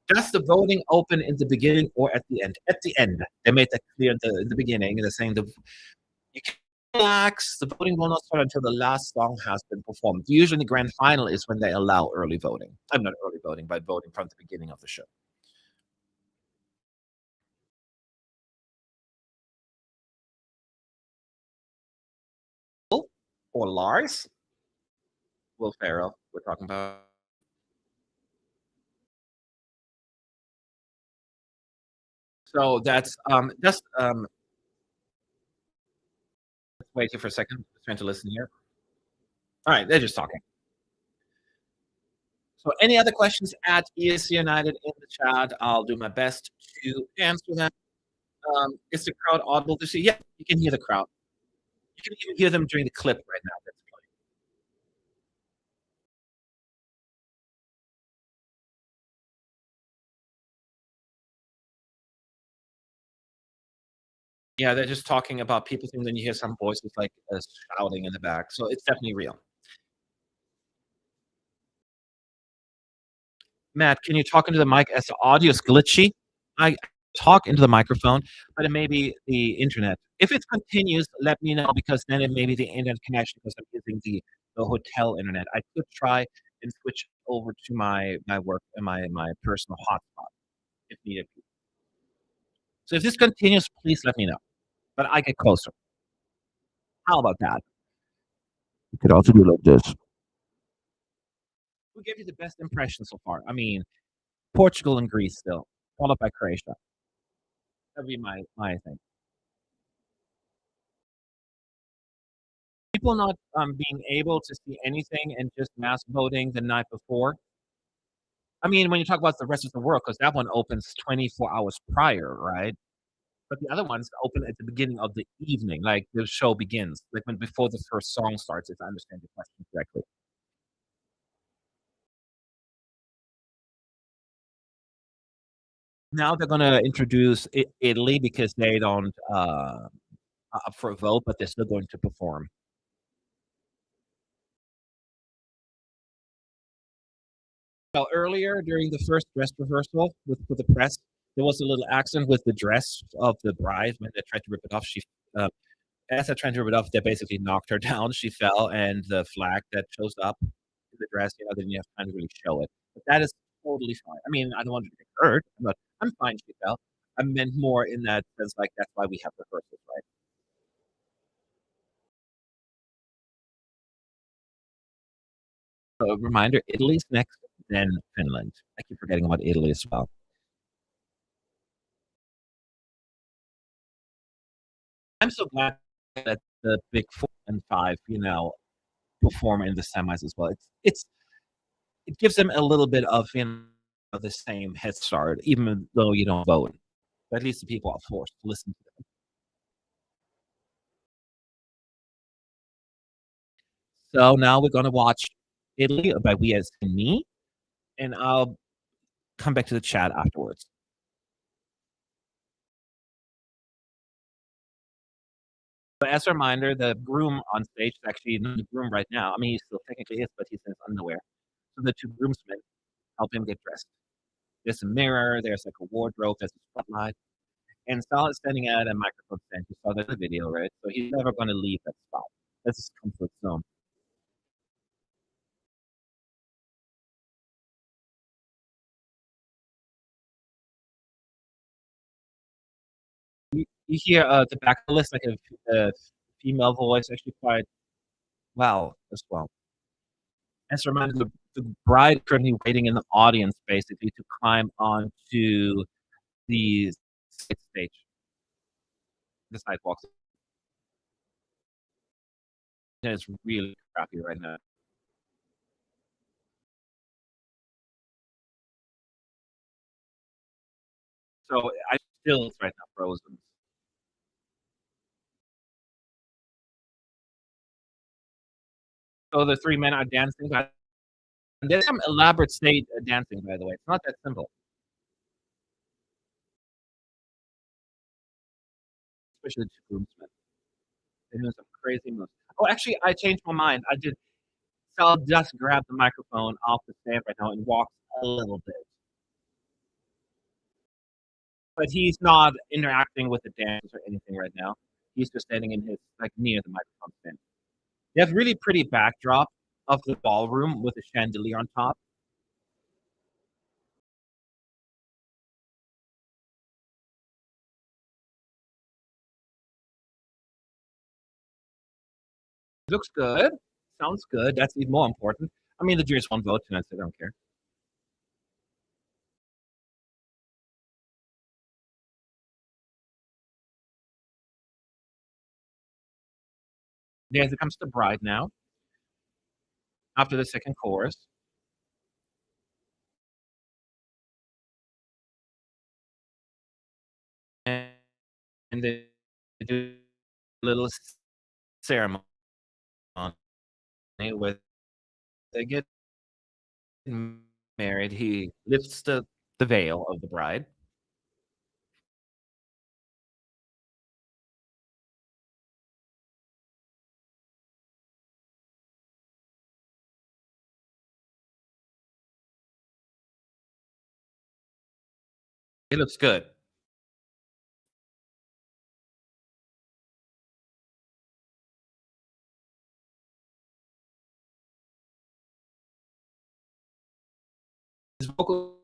Does the voting open in the beginning or at the end? At the end. They made that clear in the beginning. They're saying you can relax. The voting will not start until the last song has been performed. Usually, the grand final is when they allow early voting. I'm not early voting, but voting from the beginning of the show. Or Lars, Will Ferrell, we're talking about. So that's just wait here for a second. Trying to listen here. All right, they're just talking. So any other questions at ESC United in the chat? I'll do my best to answer them. Is the crowd audible to see? Yeah, you can hear the crowd. You can even hear them during the clip right now. That's playing. Yeah, they're just talking about people, and then you hear some voices like shouting in the back. So it's definitely real. Matt, can you talk into the mic as the audio is glitchy? I talk into the microphone, but it may be the internet. If it continues, let me know because then it may be the internet connection because I'm using the hotel internet. I could try and switch over to my work and my personal hotspot if needed. So if this continues, please let me know. But I get closer. How about that? You could also do like this. Who gave you the best impression so far? I mean, Portugal and Greece still, followed by Croatia. That'd be my thing. people not, being able to see anything and just mass voting the night before? I mean, when you talk about the rest of the world, because that one opens 24 hours prior, right? But the other ones open at the beginning of the evening, like, the show begins, like, when before the first song starts, if I understand your question correctly. Now they're gonna introduce Italy because they don't, up for a vote, but they're still going to perform. Well, earlier during the first dress rehearsal with the press, there was a little accident with the dress of the bride when they tried to rip it off. Uh, as they're trying to rip it off, they basically knocked her down. She fell, and the flag that shows up in the dress, then you have time to really show it. But that is totally fine. I mean, I don't want her to get hurt, but I'm fine she fell. I meant more in that sense, like, that's why we have rehearsals, right? So, a reminder, Italy's next, then Finland. I keep forgetting about Italy as well. I'm so glad that the big 4 and 5, perform in the semis as well. It gives them a little bit of, the same head start, even though you don't vote. But at least the people are forced to listen to them. So now we're gonna watch Italy by We As in Me, and I'll come back to the chat afterwards. But as a reminder, the groom on stage is actually not the groom right now. I mean, he still technically is, but he's in his underwear. So the 2 groomsmen help him get dressed. There's a mirror, there's, like, a wardrobe, there's a spotlight. And Sal is standing at a microphone stand. You saw that in the video, right? So he's never gonna leave that spot. That's his comfort zone. You hear, the back of the list, like a female voice, actually quite well as well. As a reminder, the bride currently waiting in the audience, basically, to climb onto the stage, the sidewalks. And it's really crappy right now. So I still it's right now frozen. So the 3 men are dancing, but there's some elaborate stage dancing, by the way. It's not that simple, especially the 2 groomsmen. They're doing some crazy moves. Oh, actually, I changed my mind. I did Sal just grab the microphone off the stand right now and walks a little bit, but he's not interacting with the dancers or anything right now. He's just standing in his like near the microphone stand. They have really pretty backdrop of the ballroom with a chandelier on top. Looks good. Sounds good. That's even more important. I mean, the jury's one vote tonight, so I don't care. There comes the bride now after the second chorus. And they do a little ceremony where they get married. He lifts the veil of the bride. It looks good. His vocal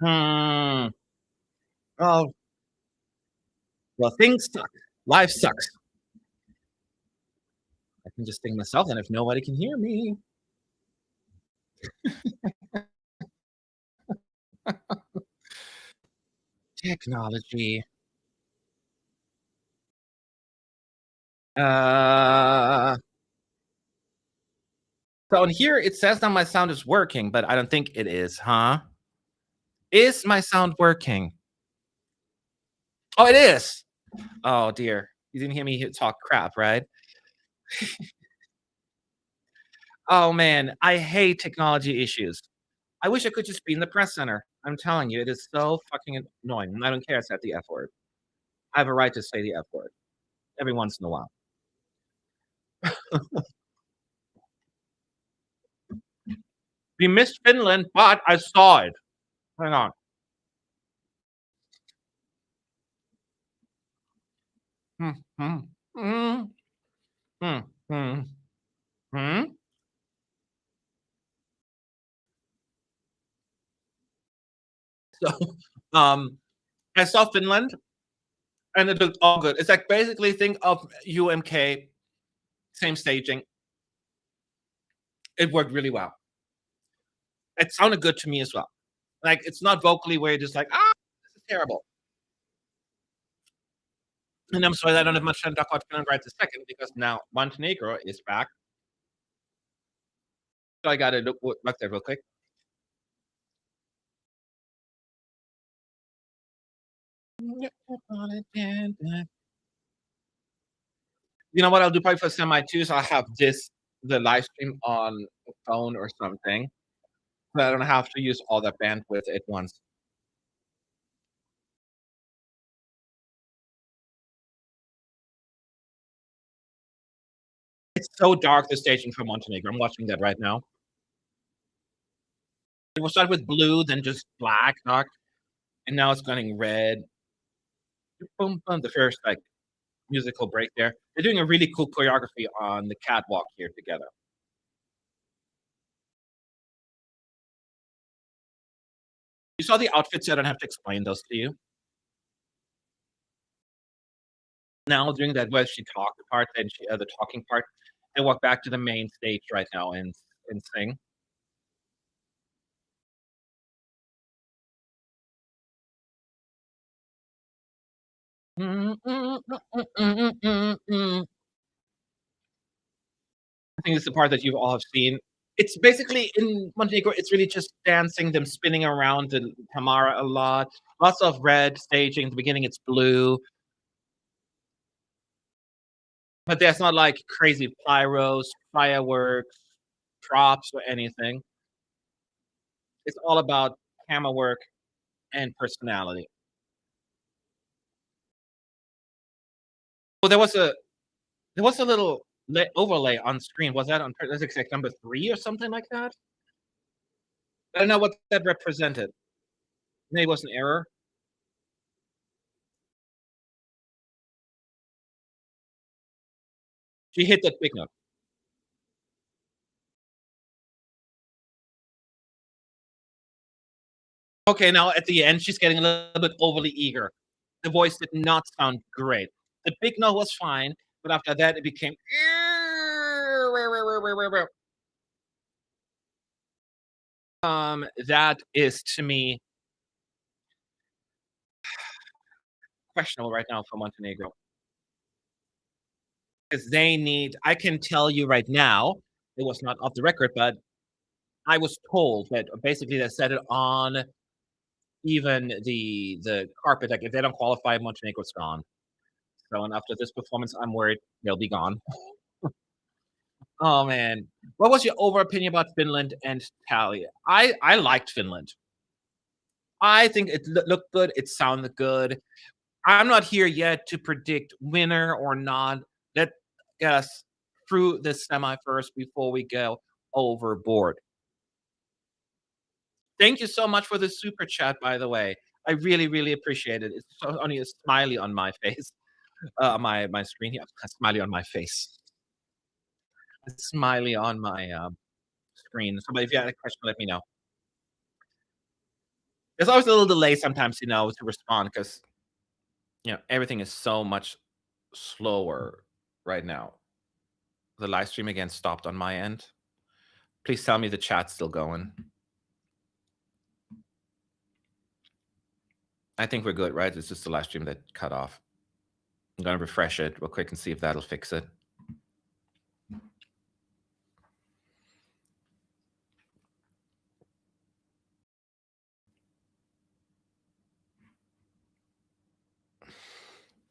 Hmm. Oh, well, things suck. Life sucks. I can just sing myself, and if nobody can hear me. Technology. Uh, so in here it says that my sound is working, but I don't think it is, huh? Is my sound working? Oh, it is. Oh dear. You didn't hear me talk crap, right? Oh man, I hate technology issues. I wish I could just be in the press center. I'm telling you, it is so fucking annoying. I don't care. I said the F word. I have a right to say the F word every once in a while. We missed Finland, but I saw it. Hang on. Hmm, hmm, hmm, hmm, hmm, hmm. So, um, I saw Finland, and it looked all good. It's like basically think of UMK, same staging. It worked really well. It sounded good to me as well. Like it's not vocally where you're just like, ah, this is terrible. And I'm sorry that I don't have much time to talk about Finland right this second because now Montenegro is back. So I gotta look there real quick. You know what I'll do probably for semi too is I'll have the live stream on a phone or something. So I don't have to use all that bandwidth at once. It's so dark the staging for Montenegro. I'm watching that right now. It will start with blue, then just black, dark, and now it's going red. Boom, boom. The first like musical break there. They're doing a really cool choreography on the catwalk here together. You saw the outfits, so I don't have to explain those to you. Now during that where she talked part, then the talking part, they walk back to the main stage right now and sing. I think it's the part that you all have seen. It's basically in Montenegro. It's really just dancing, them spinning around the Tamara a lot. Lots of red staging. At the beginning, it's blue, but there's not like crazy pyros, fireworks, props, or anything. It's all about camera work and personality. Well, there was a little overlay on screen. Was that on? That's like number three or something like that. I don't know what that represented. Maybe it was an error. She hit that big note. Okay, now at the end, she's getting a little bit overly eager. The voice did not sound great. The big note was fine, but after that, it became. That is to me questionable right now for Montenegro because they need. I can tell you right now, it was not off the record, but I was told that basically they set it on even the carpet. Like if they don't qualify, Montenegro's gone. So, and after this performance, I'm worried they'll be gone. Oh man, what was your over opinion about Finland and Talia? I liked Finland. I think it looked good. It sounded good. I'm not here yet to predict winner or not. Let us through the semi first before we go overboard. Thank you so much for the super chat, by the way. I really, really appreciate it. It's so only a smiley on my face, my screen here. A smiley on my face. A smiley on my screen. So, but if you had a question, let me know. There's always a little delay sometimes, to respond because everything is so much slower right now. The live stream again stopped on my end. Please tell me the chat's still going. I think we're good, right? It's just the live stream that cut off. I'm gonna refresh it real quick and see if that'll fix it.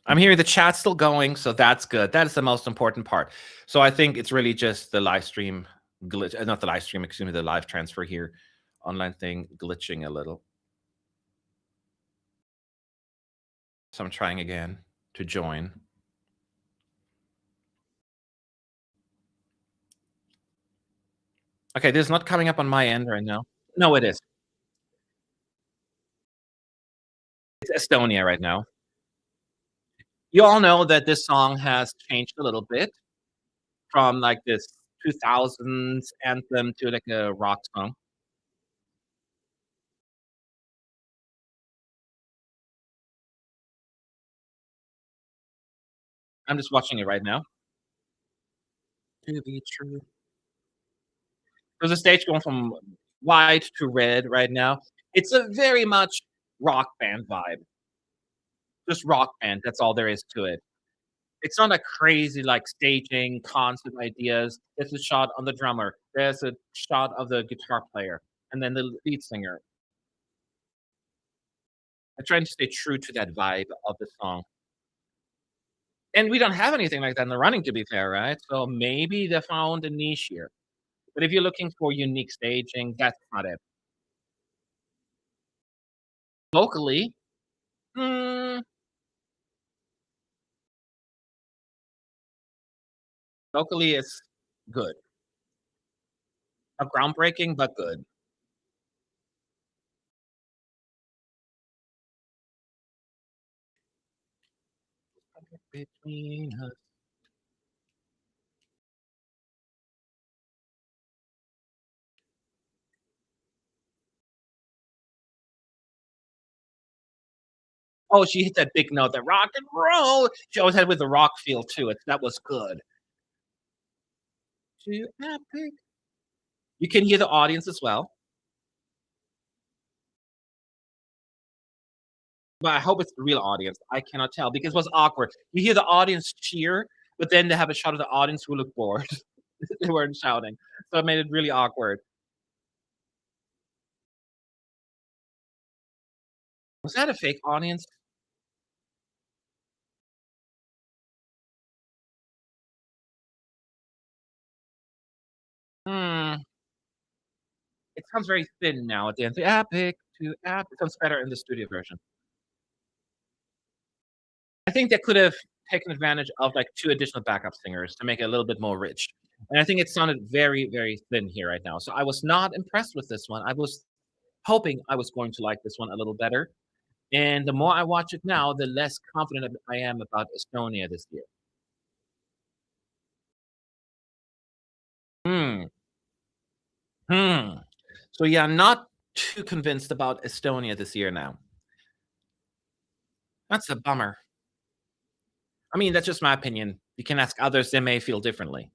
I'm hearing the chat still going, so that's good. That is the most important part. So I think it's really just the live stream glitch, not the live stream, excuse me, the live transfer here, online thing glitching a little. So I'm trying again to join. Okay, this is not coming up on my end right now. No, it is. It's Estonia right now. You all know that this song has changed a little bit from like this 2000s anthem to like a rock song. I'm just watching it right now. To be true. There's a stage going from white to red right now. It's a very much rock band vibe. Just rock band, that's all there is to it. It's not a crazy, like, staging, concept ideas. There's a shot on the drummer. There's a shot of the guitar player, and then the lead singer. I'm trying to stay true to that vibe of the song. And we don't have anything like that in the running, to be fair, right? So maybe they found a niche here. But if you're looking for unique staging, that's not it. Vocally, mm, vocally it's good. Not groundbreaking, but good. Between us. Oh, she hit that big note, that rock and roll. She always had with the rock feel to it. That was good. Too epic. You can hear the audience as well, but I hope it's the real audience. I cannot tell because it was awkward. You hear the audience cheer, but then they have a shot of the audience who look bored. They weren't shouting, so it made it really awkward. Was that a fake audience? Hmm. It sounds very thin now at the end. The epic to epic. It sounds better in the studio version. I think they could have taken advantage of like two additional backup singers to make it a little bit more rich. And I think it sounded very, very thin here right now. So I was not impressed with this one. I was hoping I was going to like this one a little better. And the more I watch it now, the less confident I am about Estonia this year. Hmm. Hmm. So yeah, not too convinced about Estonia this year now. That's a bummer. I mean, that's just my opinion. You can ask others, they may feel differently,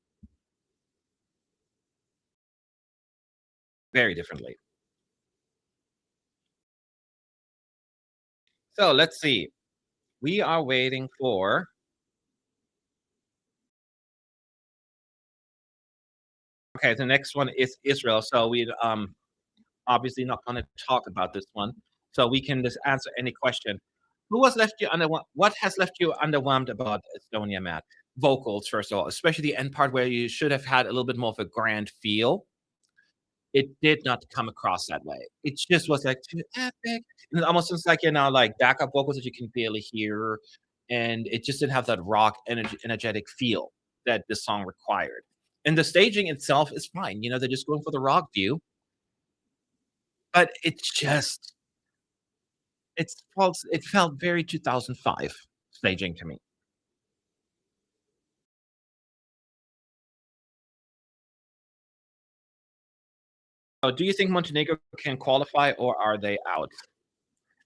very differently. So let's see. We are waiting for okay, the next one is Israel. So we obviously not gonna talk about this one. So we can just answer any question. Who has left you underwhelmed? What has left you underwhelmed about Estonia, Matt? Vocals, first of all, especially the end part where you should have had a little bit more of a grand feel. It did not come across that way. It just was like too epic. And it almost sounds like, like backup vocals that you can barely hear. And it just didn't have that rock energetic feel that the song required. And the staging itself is fine. They're just going for the rock view, but it felt very 2005 staging to me. So do you think Montenegro can qualify or are they out?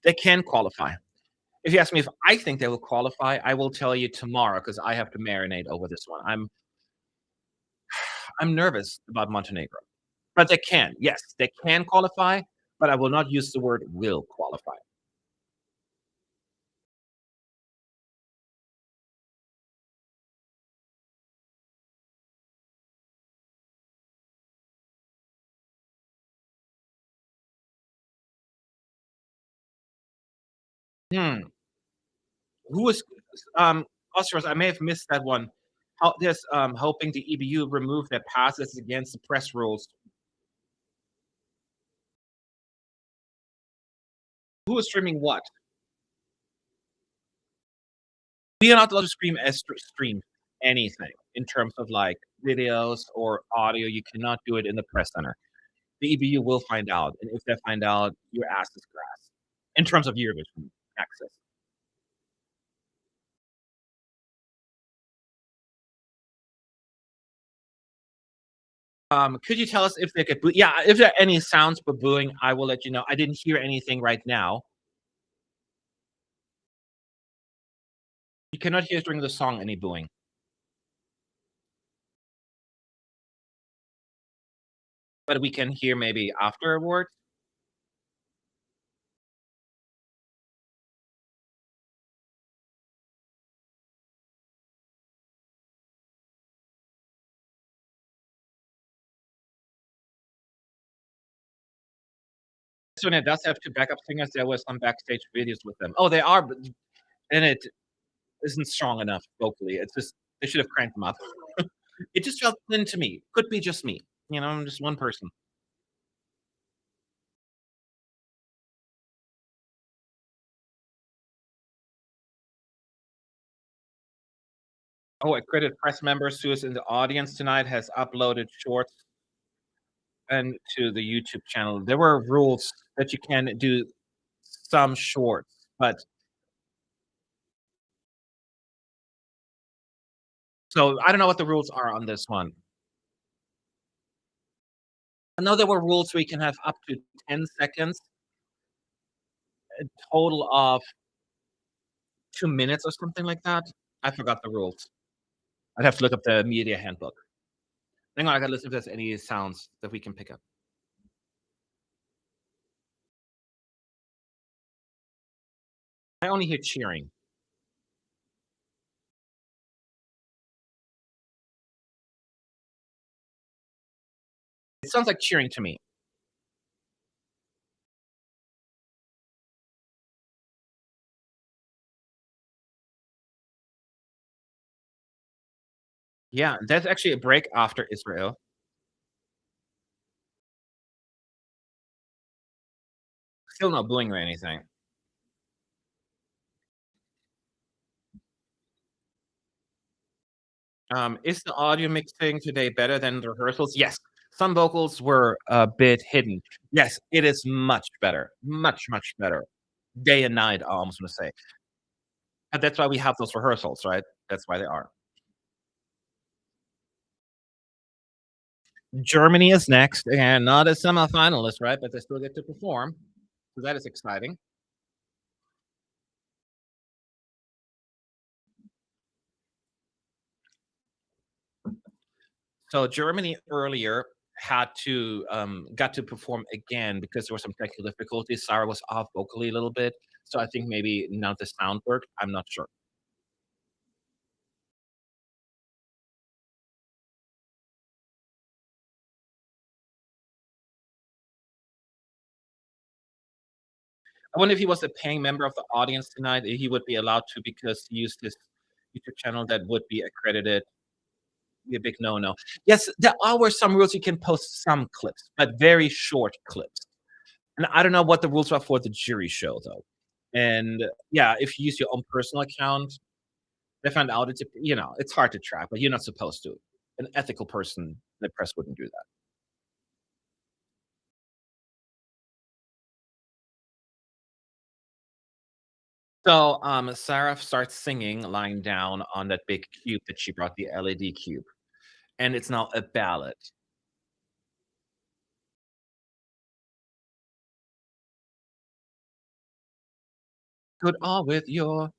They can qualify. If you ask me if I think they will qualify, I will tell you tomorrow because I have to marinate over this one. I'm nervous about Montenegro, but they can. Yes, they can qualify, but I will not use the word will qualify. Hmm. Who was um Oscars? I may have missed that one. How this hoping the EBU remove their passes against the press rules. Who was streaming what? We are not allowed to stream anything in terms of like videos or audio. You cannot do it in the press center. The EBU will find out, and if they find out, your ass is grass in terms of Eurovision access. Could you tell us if they could boo yeah, if there are any sounds for booing, I will let you know. I didn't hear anything right now. You cannot hear during the song any booing, but we can hear maybe afterwards. So it does have 2 backup singers, there was some backstage videos with them. Oh, they are, but and it isn't strong enough vocally. It's just they should have cranked them up. It just felt thin to me. Could be just me. You know, I'm just one person. Oh, a credit press members who is in the audience tonight has uploaded shorts and to the YouTube channel. There were rules that you can do some shorts, but so I don't know what the rules are on this one. I know there were rules where you can have up to 10 seconds, a total of 2 minutes or something like that. I forgot the rules. I'd have to look up the media handbook. Hang on, I gotta listen if there's any sounds that we can pick up. I only hear cheering. It sounds like cheering to me. Yeah, there's actually a break after Israel. Still no booing or anything. Is the audio mixing today better than the rehearsals? Yes. Some vocals were a bit hidden. Yes, it is much better. Much, much better. Day and night, I almost wanna say. And that's why we have those rehearsals, right? That's why they are. Germany is next, and not a semifinalist, right? But they still get to perform, so that is exciting. So Germany earlier had to got to perform again because there were some technical difficulties. Sarah was off vocally a little bit, so I think maybe now the sound worked. I'm not sure. I wonder if he was a paying member of the audience tonight, if he would be allowed to because he used his YouTube channel that would be accredited. Be a big no-no. Yes, there are some rules you can post some clips, but very short clips. And I don't know what the rules are for the jury show though. And yeah, if you use your own personal account, they found out it's hard to track, but you're not supposed to. An ethical person, the press wouldn't do that. So Sarah starts singing lying down on that big cube that she brought, the LED cube. And it's now a ballad. Good all with your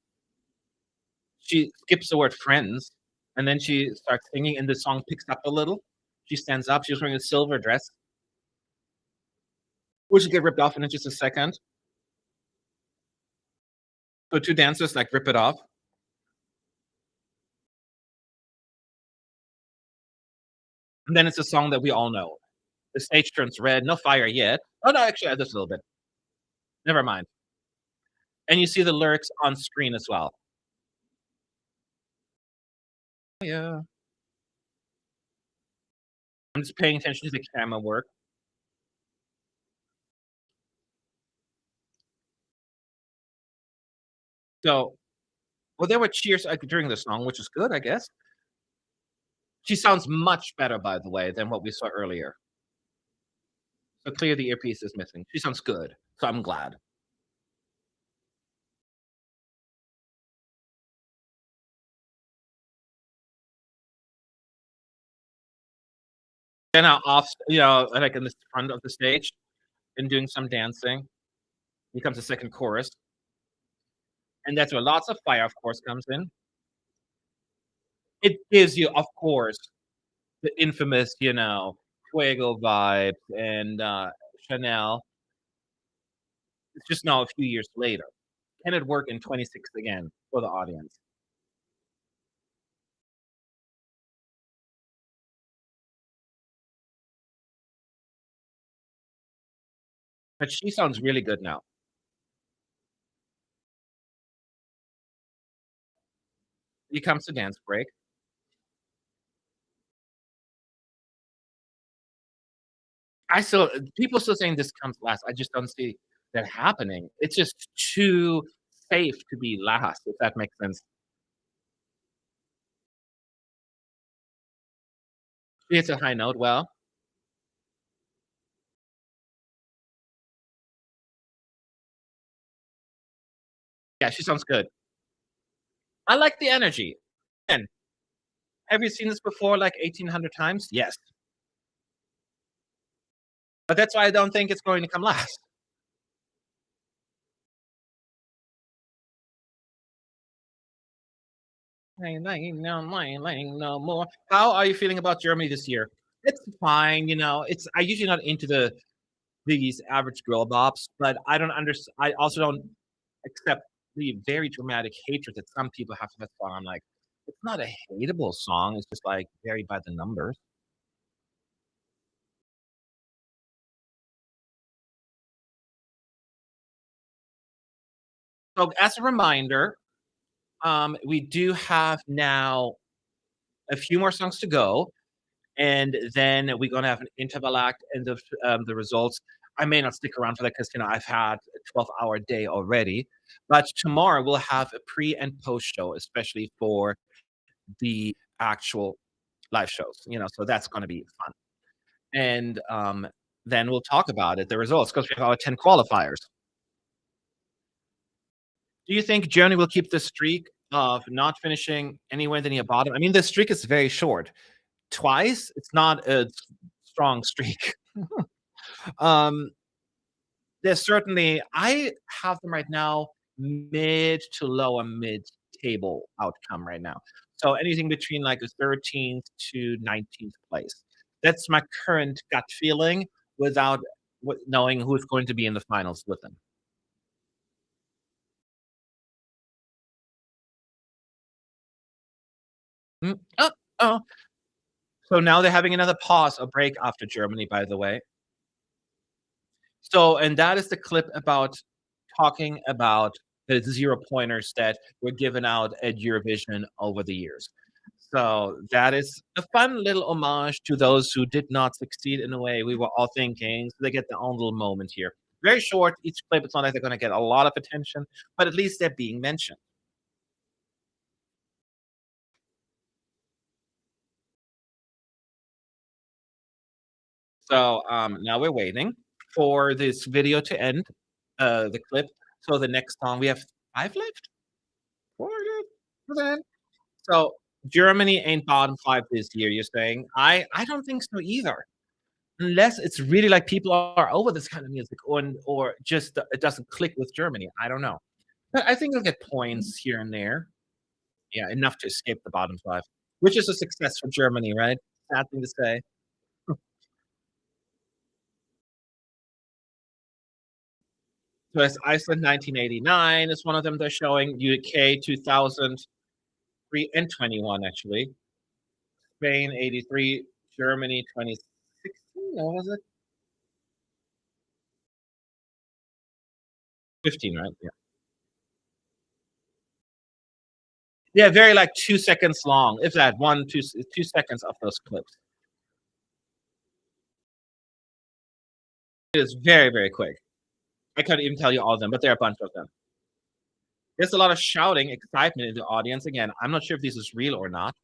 she skips the word friends, and then she starts singing, and the song picks up a little. She stands up, she's wearing a silver dress, which will get ripped off in just a second. So 2 dancers, like, rip it off, and then it's a song that we all know. The stage turns red, no fire yet. Oh, no, actually, just a little bit. Never mind. And you see the lyrics on screen as well. Yeah. I'm just paying attention to the camera work. So well, there were cheers, like, during the song, which is good, I guess. She sounds much better, by the way, than what we saw earlier. So clear the earpiece is missing. She sounds good, so I'm glad. Then off, like in the front of the stage and doing some dancing. Here comes the second chorus, and that's where lots of fire, of course, comes in. It gives you, of course, the infamous, Fuego vibes and, Chanel. It's just now a few years later. Can it work in '26 again for the audience? But she sounds really good now. Here comes the dance break. I still people still saying this comes last. I just don't see that happening. It's just too safe to be last, if that makes sense. She hits a high note well. Yeah, she sounds good. I like the energy. And have you seen this before like 1,800 times? Yes. But that's why I don't think it's going to come last. No more. How are you feeling about Germany this year? It's fine, it's I usually not into these average girl bops, but I also don't accept the very dramatic hatred that some people have for that song. I'm like, it's not a hateable song, it's just, like, very by the numbers. So, as a reminder, we do have now a few more songs to go, and then we're gonna have an interval act and the results. I may not stick around for that because I've had a 12-hour day already, but tomorrow we'll have a pre and post show, especially for the actual live shows, so that's gonna be fun. And, then we'll talk about it, the results, because we have our 10 qualifiers. Do you think Germany will keep the streak of not finishing anywhere near the bottom? I mean, the streak is very short. Twice, it's not a strong streak. Um, there's certainly I have them right now mid to lower mid-table outcome right now. So anything between, like, a 13th to 19th place. That's my current gut feeling without knowing who's going to be in the finals with them. Oh, oh. So now they're having another pause, a break after Germany, by the way. So and that is the clip about talking about the 0 pointers that were given out at Eurovision over the years. So that is a fun little homage to those who did not succeed in a way we were all thinking, so they get their own little moment here. Very short, each clip, it's not like they're gonna get a lot of attention, but at least they're being mentioned. So, now we're waiting for this video to end, the clip. So the next song we have 5 left? 4 left? So, Germany ain't bottom 5 this year, you're saying? I don't think so either, unless it's really like people are over this kind of music or just it doesn't click with Germany, I don't know. But I think you'll get points here and there. Yeah, enough to escape the bottom 5, which is a success for Germany, right? Sad thing to say. So it's Iceland 1989 is one of them they're showing, UK 2003 and 21 actually, Spain 83, Germany 2016, or was it? 15, right? Yeah. Yeah, very like 2 seconds long, if that, 1, 2 2 seconds of those clips. It is very, very quick. I couldn't even tell you all of them, but there are a bunch of them. There's a lot of shouting, excitement in the audience. Again, I'm not sure if this is real or not.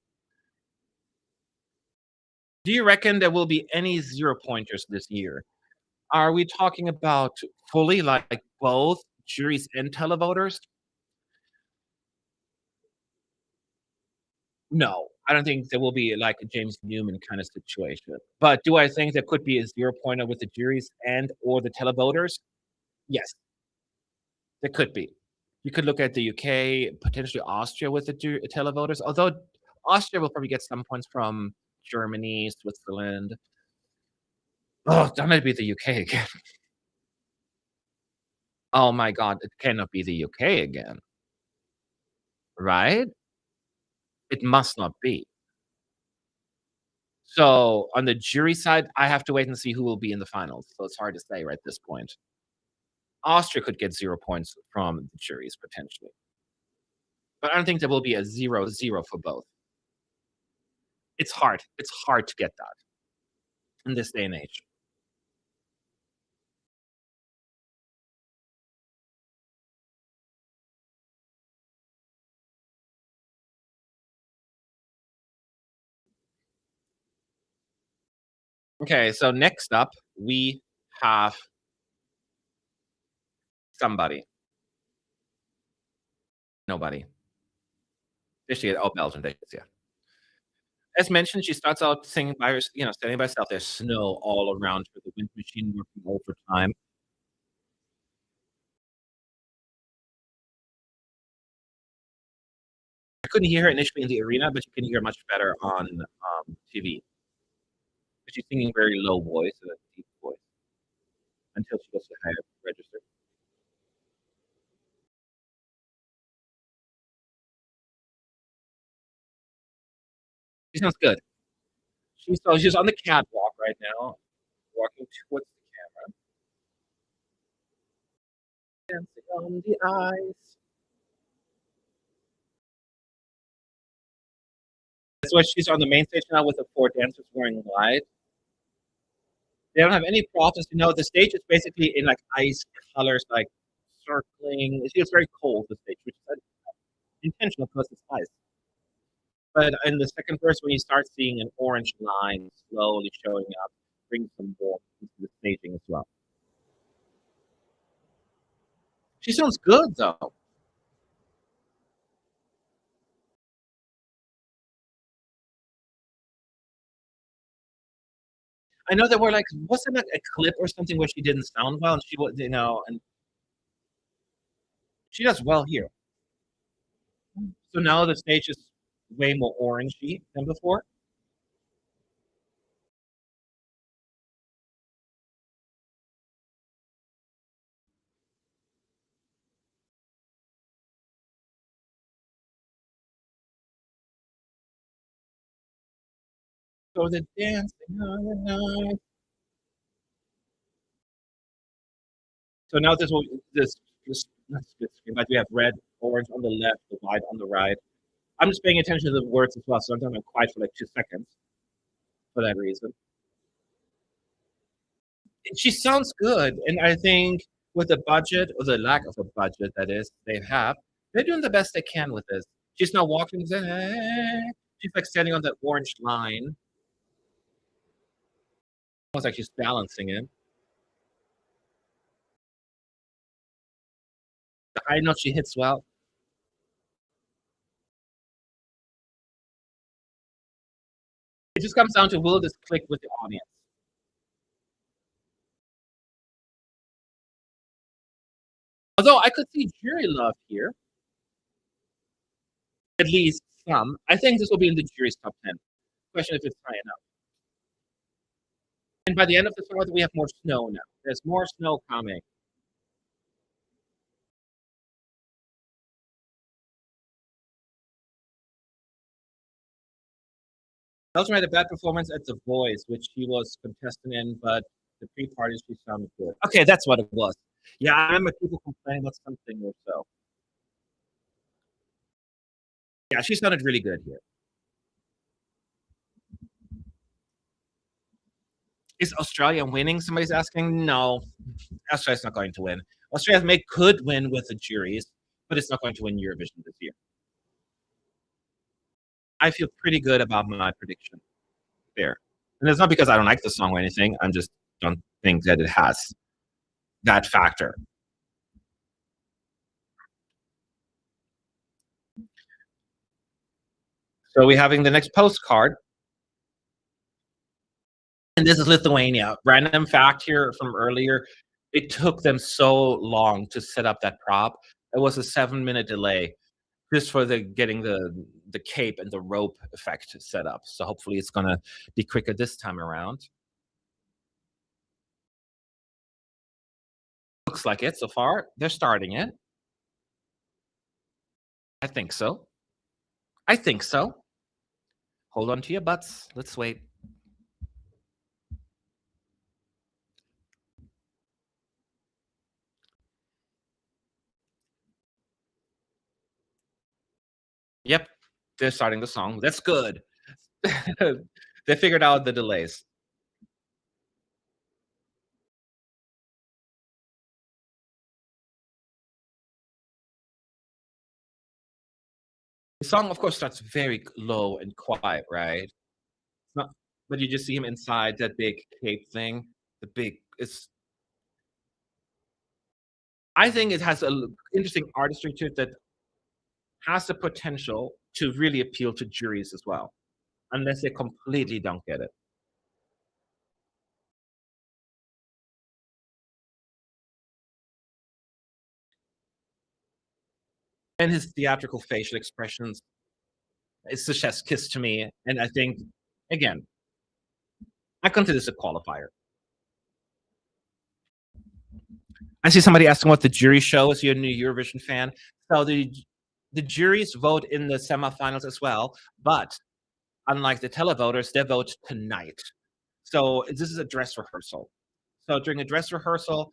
Do you reckon there will be any zero pointers this year? Are we talking about fully, like, both juries and televoters? No, I don't think there will be, like, a James Newman kind of situation. But do I think there could be a zero pointer with the juries and or the televoters? Yes, there could be. You could look at the UK, potentially Austria with the televoters, although Austria will probably get some points from Germany, Switzerland. Oh, that might be the UK again. Oh my god, it cannot be the UK again, right? It must not be. So, on the jury side, I have to wait and see who will be in the finals, so it's hard to say right at this point. Austria could get 0 points from the juries potentially, but I don't think there will be a 0-0 for both. It's hard to get that in this day and age. Okay, so next up, we have somebody. Nobody. There she is. Oh, Belgium, there she is, yeah. As mentioned, she starts out singing by standing by herself. There's snow all around her, the wind machine working overtime. I couldn't hear her initially in the arena, but you can hear her much better on, TV. She's singing very low voice, a deep voice, until she goes to the higher register. She sounds good. She's on the catwalk right now, walking towards the camera, dancing on the ice. That's why she's on the main stage now with the 4 dancers wearing white. They don't have any props, the stage is basically in, like, ice colors, like, circling. It feels very cold, the stage, which is intentional because it's ice. But in the second verse, when you start seeing an orange line slowly showing up, brings some warmth into the staging as well. She sounds good, though. I know there were, like wasn't it a clip or something where she didn't sound well, and she was and she does well here. So now the stage is way more orangey than before. So the dancing on the night. So now this not split screen, but we have red, orange on the left, the white on the right. I'm just paying attention to the words as well, so sometimes I'm quiet for like 2 seconds for that reason. She sounds good, and I think with the budget or the lack of a budget that is they have, they're doing the best they can with this. She's not walking, she's like standing on that orange line, almost like she's balancing it. The high note she hits well. It just comes down to will this click with the audience. Although I could see jury love here, at least some. I think this will be in the jury's top 10. Question if it's high enough. And by the end of the fourth, we have more snow now. There's more snow coming. I also made a bad performance at The Voice, which she was contestant in, but the pre-party she sounded good. Okay, that's what it was. Yeah, I remember people complaining about something or so. Yeah, she sounded really good here. Is Australia winning? Somebody's asking. No, Australia's not going to win. Could win with the juries, but it's not going to win Eurovision this year. I feel pretty good about my prediction there. And it's not because I don't like the song or anything. I just don't think that it has that factor. So we're having the next postcard. And this is Lithuania. Random fact here from earlier. It took them so long to set up that prop. It was a 7-minute delay just for the getting the cape and the rope effect set up. So hopefully it's gonna be quicker this time around. Looks like it so far. They're starting it. I think so. I think so. Hold on to your butts. Let's wait. Yep, they're starting the song. That's good. They figured out the delays. The song, of course, starts very low and quiet, right? It's not, but you just see him inside that big cape thing. The big, it's. I think it has a interesting artistry to it that has the potential to really appeal to juries as well, unless they completely don't get it. And his theatrical facial expressions, it's the chef's kiss to me. And I think, again, I consider this a qualifier. I see somebody asking what the jury show is. You're a new Eurovision fan. So the juries vote in the semifinals as well, but unlike the televoters, they vote tonight. So this is a dress rehearsal. So during a dress rehearsal,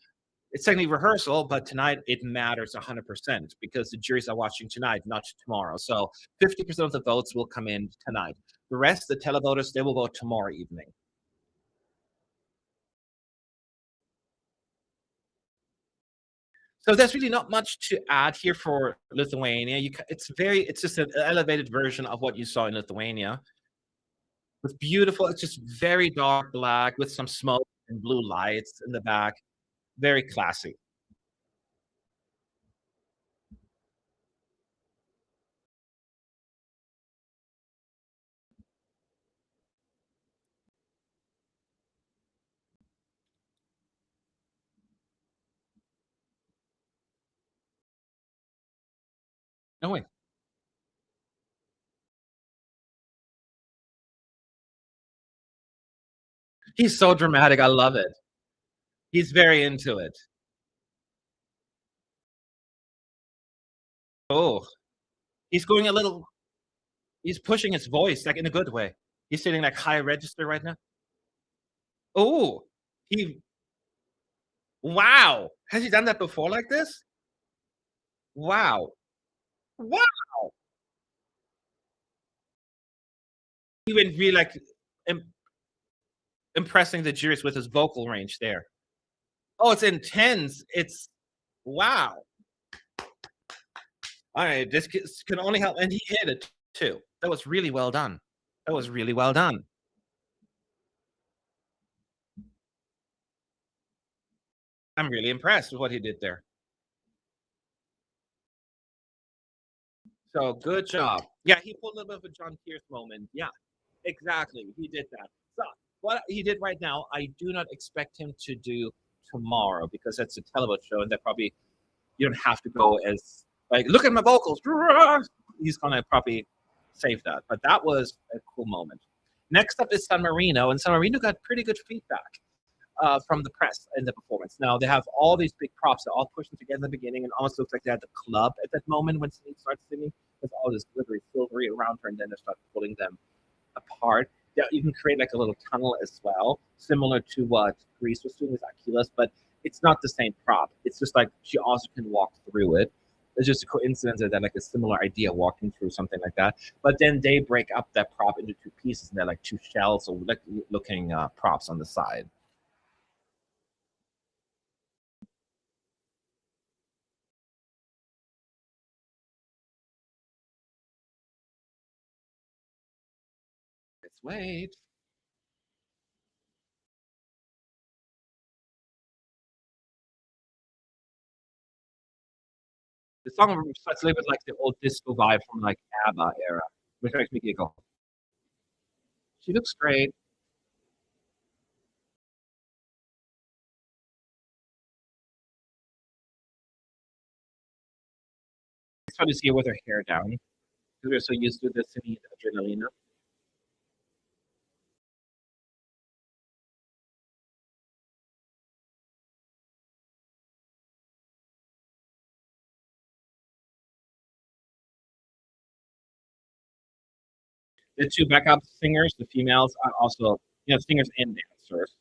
it's technically rehearsal, but tonight it matters 100% because the juries are watching tonight, not tomorrow. So 50% of the votes will come in tonight. The rest, the televoters, they will vote tomorrow evening. So there's really not much to add here for Lithuania. It's just an elevated version of what you saw in Lithuania. It's beautiful. It's just very dark black with some smoke and blue lights in the back. Very classy. No way. He's so dramatic. I love it. He's very into it. Oh, he's going a little. He's pushing his voice like in a good way. He's sitting like high register right now. Oh, he. Wow. Has he done that before like this? Wow. Wow. He went really like im- impressing the juries with his vocal range there. Oh, it's intense. It's wow. All right, can only help, and he hit it too. That was really well done. That was really well done. I'm really impressed with what he did there. So good job. Yeah, he pulled a little bit of a John Pierce moment. Yeah, exactly. He did that. So what he did right now, I do not expect him to do tomorrow because that's a television show, and that probably you don't have to go as like, look at my vocals. He's gonna probably save that. But that was a cool moment. Next up is San Marino, and San Marino got pretty good feedback from the press in the performance. Now they have all these big props that all pushing together in the beginning, and almost looks like they had the club at that moment when Celine starts singing. There's all this glittery silvery around her, and then they start pulling them apart. Yeah, you can create like a little tunnel as well, similar to what Greece was doing with Achilles, but it's not the same prop. It's just like she also can walk through it. It's just a coincidence that like a similar idea walking through something like that. But then they break up that prop into two pieces, and they're like two shells or like looking props on the side. Let's wait. The song starts a little bit like the old disco vibe from like ABBA era, which makes me giggle. She looks great. It's fun to see her with her hair down because we're so used to the city adrenaline. The two backup singers, the females, are also singers and dancers,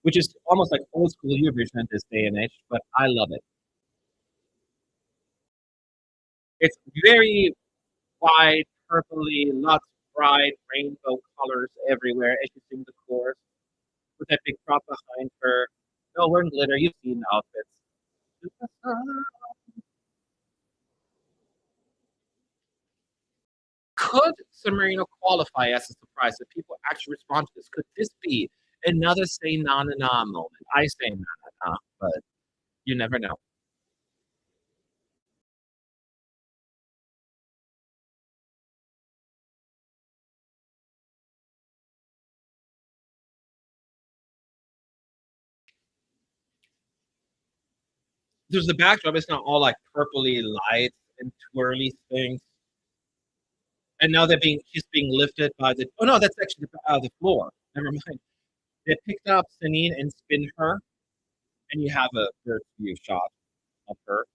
which is almost like old school Eurovision at this day and age. But I love it. It's very wide, purpley, lots of bright rainbow colors everywhere as you sing the chorus with that big prop behind her. No, we're in glitter. You've seen the outfits. Could San Marino qualify as a surprise that people actually respond to this? Could this be another say na na na moment? I say na na na, but you never know. There's the backdrop. It's not all like purpley lights and twirly things. And now she's being lifted by the. Oh no, that's actually the floor. Never mind. They picked up Celine and spin her, and you have a third view shot of her.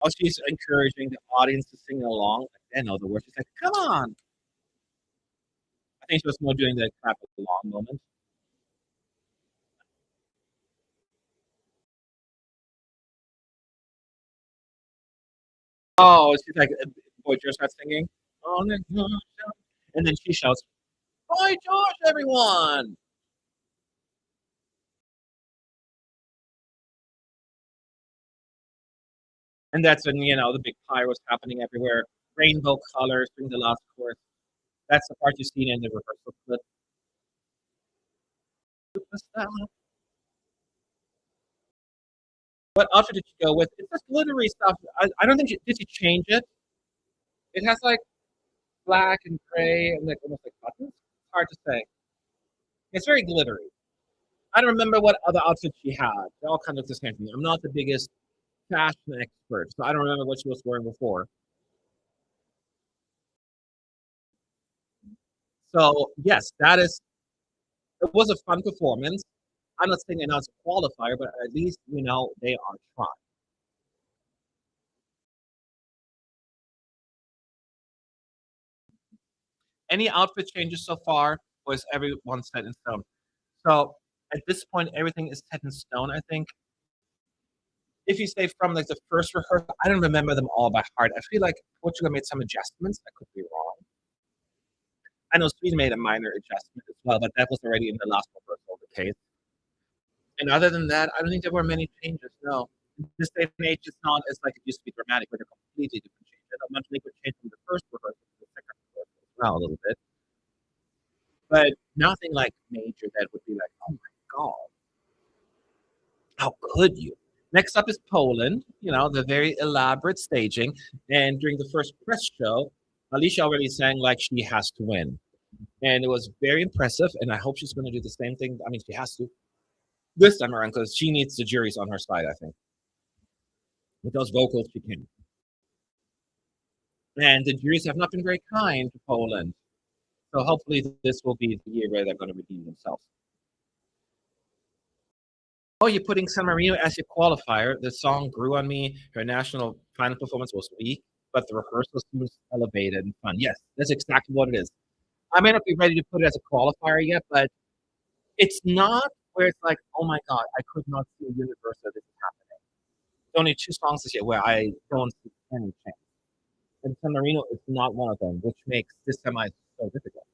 Oh, she's encouraging the audience to sing along. Like, they know the words. She's like, "Come on!" I think she was more doing the clap along moment. Oh, she's like, boy, George starts singing. Oh, and then she shouts, "Boy, George, everyone!" And that's when the big pyros happening everywhere, rainbow colors during the last chorus. That's the part you've seen in the rehearsal clip. What outfit did you go with? It's just glittery stuff. I don't think did you change it? It has like black and gray and like almost like buttons. It's hard to say. It's very glittery. I don't remember what other outfits she had. They all kind of look the same to me. I'm not the biggest fashion expert, so I don't remember what she was wearing before. So yes, it was a fun performance. I'm not saying they're not a qualifier, but at least they are trying. Any outfit changes so far, or is everyone set in stone? So at this point, everything is set in stone. I think if you say from like the first rehearsal, I don't remember them all by heart. I feel like Portugal made some adjustments. I could be wrong. I know Sweden made a minor adjustment as well, but that was already in the last rehearsal the case. And other than that, I don't think there were many changes. No, this day and age is not as like it used to be dramatic, where they're completely different changes. I know Monttenegro changed from the first rehearsal to the second rehearsal as well a little bit, but nothing like major that would be like, oh my god, how could you? Next up is Poland, the very elaborate staging. And during the first press show, Alicia already sang like she has to win. And it was very impressive. And I hope she's going to do the same thing. I mean, she has to. this time around because she needs the juries on her side, I think. With those vocals, she can. And the juries have not been very kind to Poland. So hopefully this will be the year where they're going to redeem themselves. Oh, you're putting San Marino as your qualifier. The song grew on me. Her national final performance was weak, but the rehearsal seems elevated and fun. Yes, that's exactly what it is. I may not be ready to put it as a qualifier yet, but it's not where it's like, oh my god, I could not see a universe where this is happening. There's only two songs this year where I don't see any chance. And San Marino is not one of them, which makes this semi so difficult.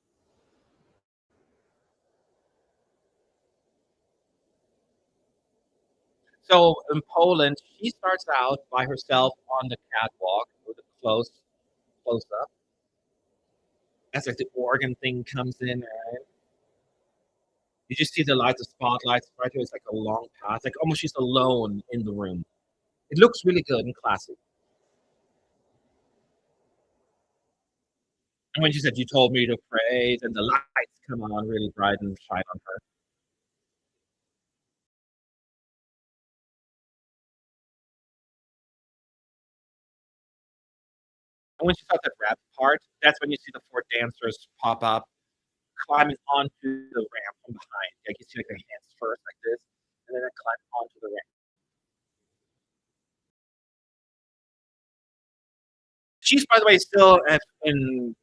So in Poland, she starts out by herself on the catwalk with a close up. As like the organ thing comes in, right? You just see the lights, the spotlights right here. It's like a long path, like almost she's alone in the room. It looks really good and classy. And when she said, "You told me to pray," then the lights come on really bright and shine on her. And when she starts that rap part, that's when you see the four dancers pop up, climbing onto the ramp from behind. Like you see like their hands first, like this, and then they climb onto the ramp. She's, by the way, still in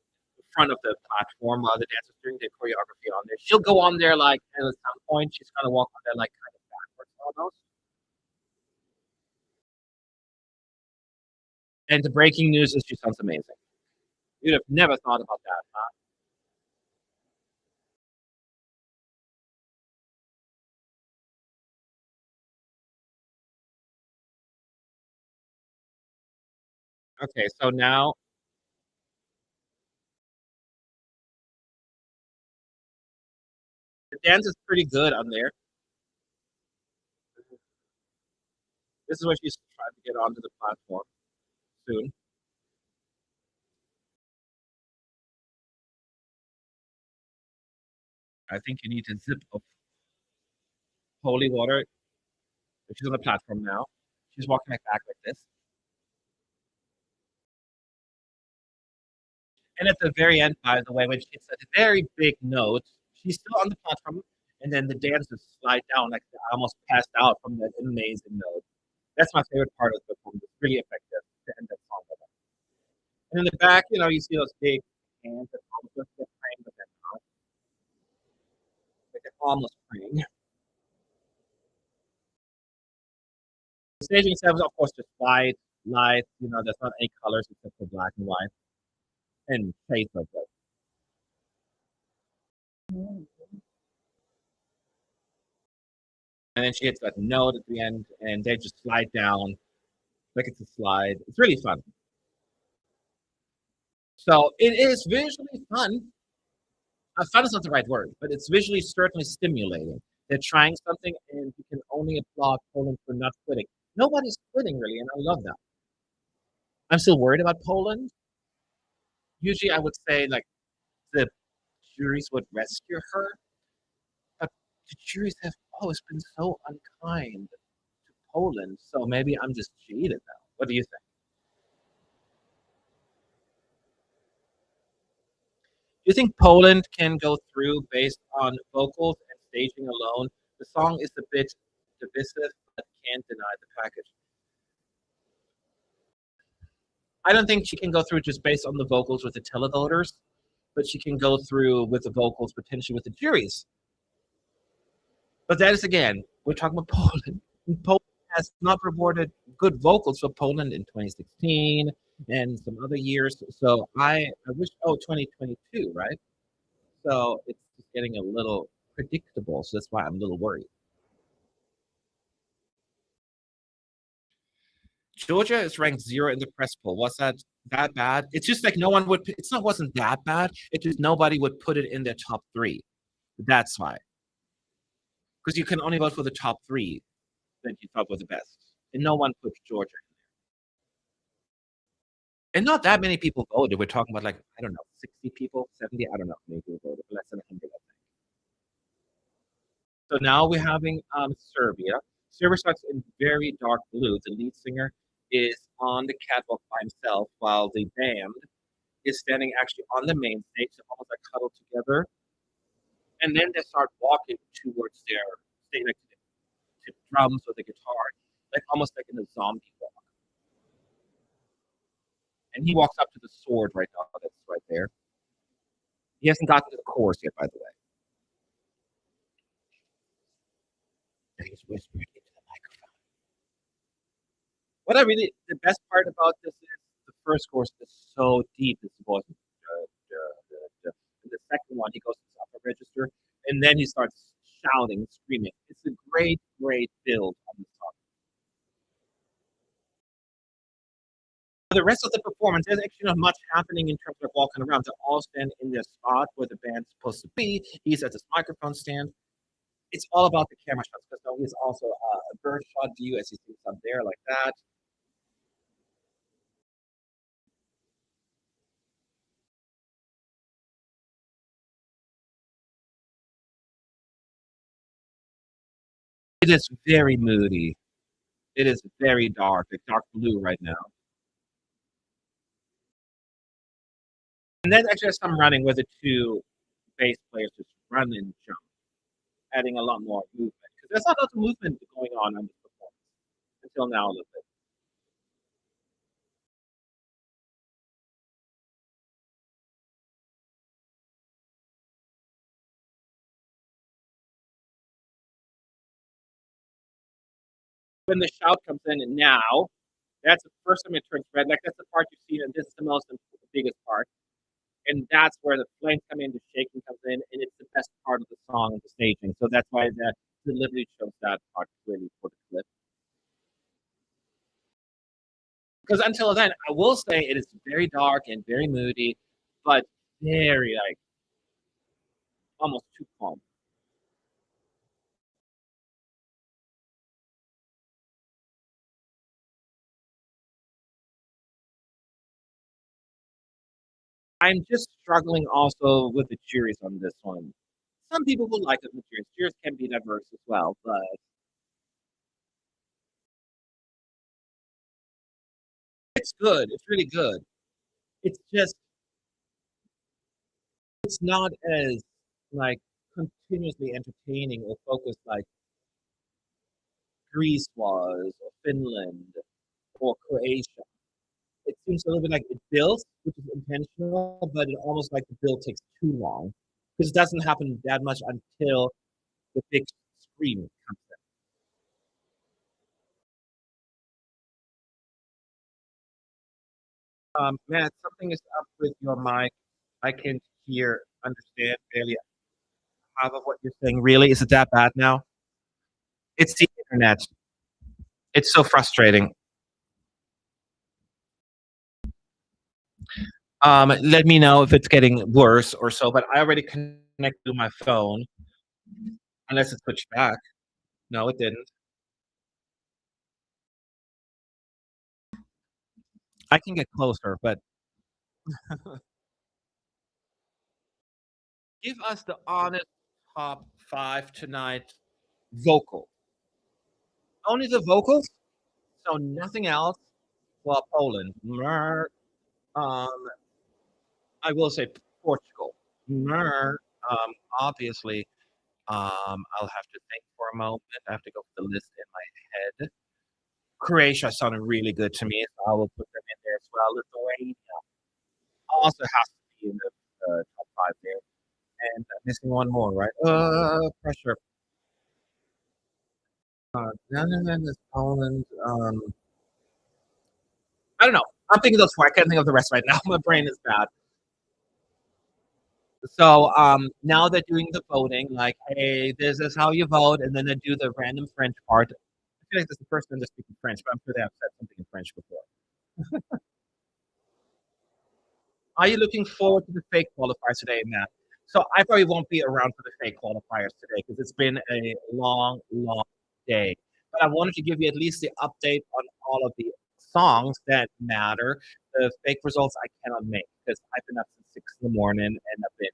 front of the platform while the dancers doing the choreography on there. She'll go on there like at some point. She's gonna walk on there like kind of backwards almost. And the breaking news is she sounds amazing. You'd have never thought about that, huh? Okay, so now the dance is pretty good on there. This is what she's trying to get onto the platform soon. I think you need a zip of holy water. She's on the platform now. She's walking like back like this. And at the very end, by the way, when she hits a very big note, she's still on the platform, and then the dancers slide down like they almost passed out from that amazing note. That's my favorite part of the performance. It's really effective to end that song with that. And in the back, you see those big hands that almost get praying, but they're not. Like they're almost praying. The staging itself is, of course, just white, light. There's not any colors except for black and white and shades like that. And then she hits that note at the end, and they just slide down like it's a slide. It's really fun. So it is visually fun. Fun is not the right word, but it's visually certainly stimulating. They're trying something, and you can only applaud Poland for not quitting. Nobody's quitting really, and I love that. I'm still worried about Poland. Usually, I would say like the juries would rescue her, but the juries have always been so unkind to Poland. So maybe I'm just jaded now. What do you think? Do you think Poland can go through based on vocals and staging alone? The song is a bit divisive, but can't deny the package. I don't think she can go through just based on the vocals with the televoters, but she can go through with the vocals potentially with the juries. But that is again, we're talking about Poland. Poland has not rewarded good vocals for Poland in 2016 and some other years. So I wish 2022, right? So it's just getting a little predictable. So that's why I'm a little worried. Georgia is ranked zero in the press poll. Was that bad? It's just like no one would. It's not wasn't that bad. It just nobody would put it in their top three. That's why, because you can only vote for the top three that you thought were the best, and no one put Georgia. And not that many people voted. We're talking about like I don't know, 60 people, 70. I don't know how many people voted, less than 100. So now we're having Serbia. Serbia starts in very dark blue. The lead singer is on the catwalk by himself, while the band is standing actually on the main stage, so almost like huddled together. And then they start walking towards their stage, like to the drums or the guitar, like almost like in a zombie walk. And he walks up to the sword right now. That's right there. He hasn't gotten to the chorus yet, by the way. And he's whispering into the microphone. What I really, the best part about this is the first chorus is so deep. It's voice. And the second one, he goes to the upper register, and then he starts shouting, screaming. It's a great, great build on the song. For the rest of the performance, there's actually not much happening in terms of walking around. They all stand in their spot where the band's supposed to be. He's at this microphone stand. It's all about the camera shots because he's also a bird shot view as he sits up there like that. It is very moody. It is very dark, like dark blue right now. And then actually has some running where the two bass players just run and jump, adding a lot more movement. Because there's not lots of movement going on this performance until now a little bit. When the shout comes in and now, that's the first time it turns red. Like that's the part you see, and this is the most the biggest part. And that's where the flames come in, the shaking comes in, and it's the best part of the song and the staging. So that's why the delivery shows that part really for the clip. Because until then, I will say it is very dark and very moody, but very like almost too calm. I'm just struggling also with the juries on this one. Some people will like it with juries. Juries can be diverse as well, but it's good. It's really good. It's just it's not as like continuously entertaining or focused like Greece was or Finland or Croatia. It seems a little bit like it builds, which is intentional, but it almost like the build takes too long because it doesn't happen that much until the big scream comes in. Matt, something is up with your mic. I can hear, understand barely half of what you're saying. Really, is it that bad now? It's the internet. It's so frustrating. Let me know if it's getting worse or so. But I already connected to my phone, unless it switched back. No, it didn't. I can get closer, but give us the honest top five tonight vocal. Only the vocals, so nothing else. Well, Poland. Um, I will say Portugal. Obviously, I'll have to think for a moment. I have to go for the list in my head. Croatia sounded really good to me, so I will put them in there as well. Lithuania also has to be in the top five there. And I'm missing one more, right? Pressure. Netherlands, Poland. I don't know. I'm thinking those four. I can't think of the rest right now. My brain is bad. So now they're doing the voting, like, hey, this is how you vote, and then they do the random French part. I feel like this is the first time they're speaking French, but I'm sure they have said something in French before. Are you looking forward to the fake qualifiers today, Matt? So I probably won't be around for the fake qualifiers today because it's been a long, long day. But I wanted to give you at least the update on all of the songs that matter. The fake results I cannot make because I've been up since 6 in the morning and I've been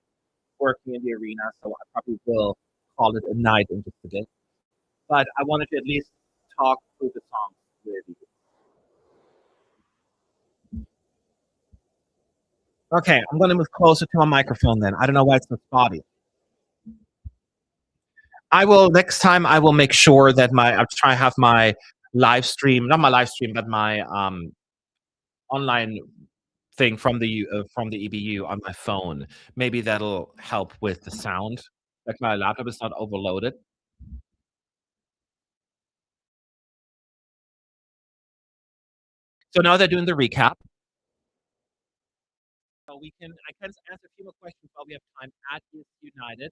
working in the arena, so I probably will call call it a night in just a bit. But I wanted to at least talk through the songs with you. Okay, I'm going to move closer to my microphone then. I don't know why it's so spotty. I will next time. I will make sure that I'll try to have my live stream, not my live stream, but my online thing from the EBU on my phone. Maybe that'll help with the sound. Like my laptop is not overloaded. So now they're doing the recap. So I can answer a few more questions while we have time at Is United.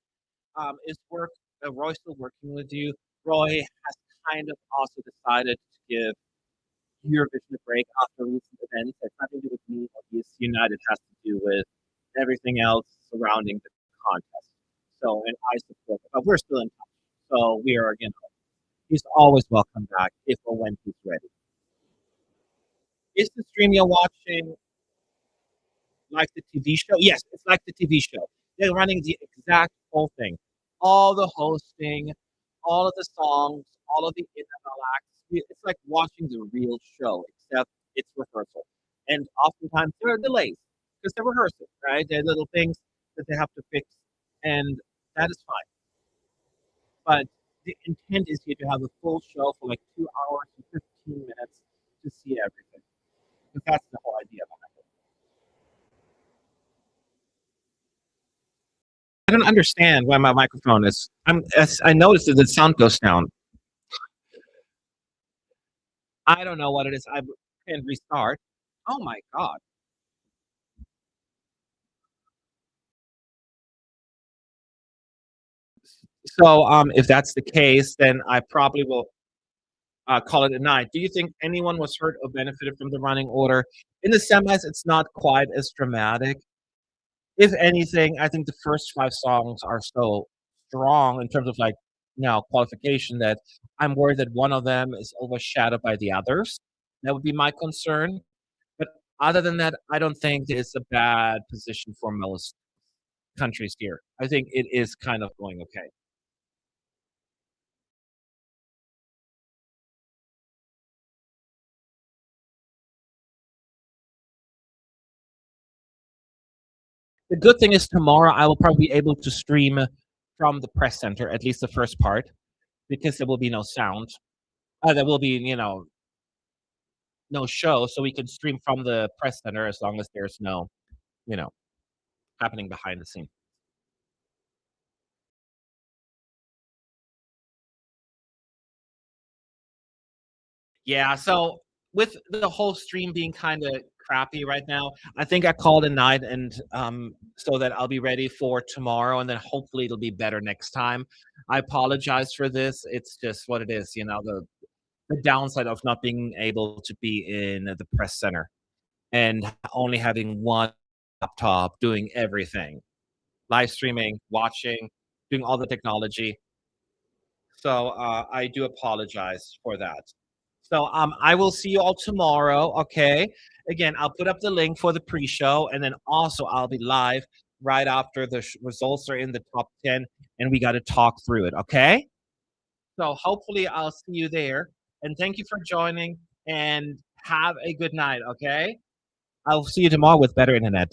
Is Roy still working with you? Roy has kind of also decided to give Eurovision a break after recent events. It's nothing to do with me or Is United. Has to do with everything else surrounding the contest. So, and I support it, but we're still in touch. So we are, he's always welcome back if or when he's ready. Is the stream you're watching like the TV show? Yes, it's like the TV show. They're running the exact whole thing. All the hosting, all of the songs, all of the in-and-out acts. It's like watching the real show, except it's rehearsal. And oftentimes there are delays because they're rehearsing, right? There are little things that they have to fix, and that is fine. But the intent is here to have a full show for like 2 hours and 15 minutes to see everything. Because that's the whole idea behind it. I don't understand why my microphone is. I noticed that the sound goes down. I don't know what it is. I can restart. Oh my god. So if that's the case, then I probably will call it a night. Do you think anyone was hurt or benefited from the running order? In the semis, it's not quite as dramatic. If anything, I think the first five songs are so strong in terms of like qualification that I'm worried that one of them is overshadowed by the others. That would be my concern. But other than that, I don't think it's a bad position for most countries here. I think it is kind of going okay. The good thing is tomorrow I will probably be able to stream from the press center, at least the first part, because there will be no sound. There will be, no show, so we can stream from the press center as long as there's no, you know, happening behind the scene. Yeah, so with the whole stream being kind of crappy right now, I think I called a night and so that I'll be ready for tomorrow and then hopefully it'll be better next time. I apologize for this. It's just what it is, the downside of not being able to be in the press center and only having one laptop doing everything, live streaming, watching, doing all the technology. So I do apologize for that. So I will see you all tomorrow. Okay. Again, I'll put up the link for the pre-show, and then also I'll be live right after the results are in the top 10, and we got to talk through it. Okay. So hopefully I'll see you there. And thank you for joining. And have a good night. Okay. I'll see you tomorrow with better internet.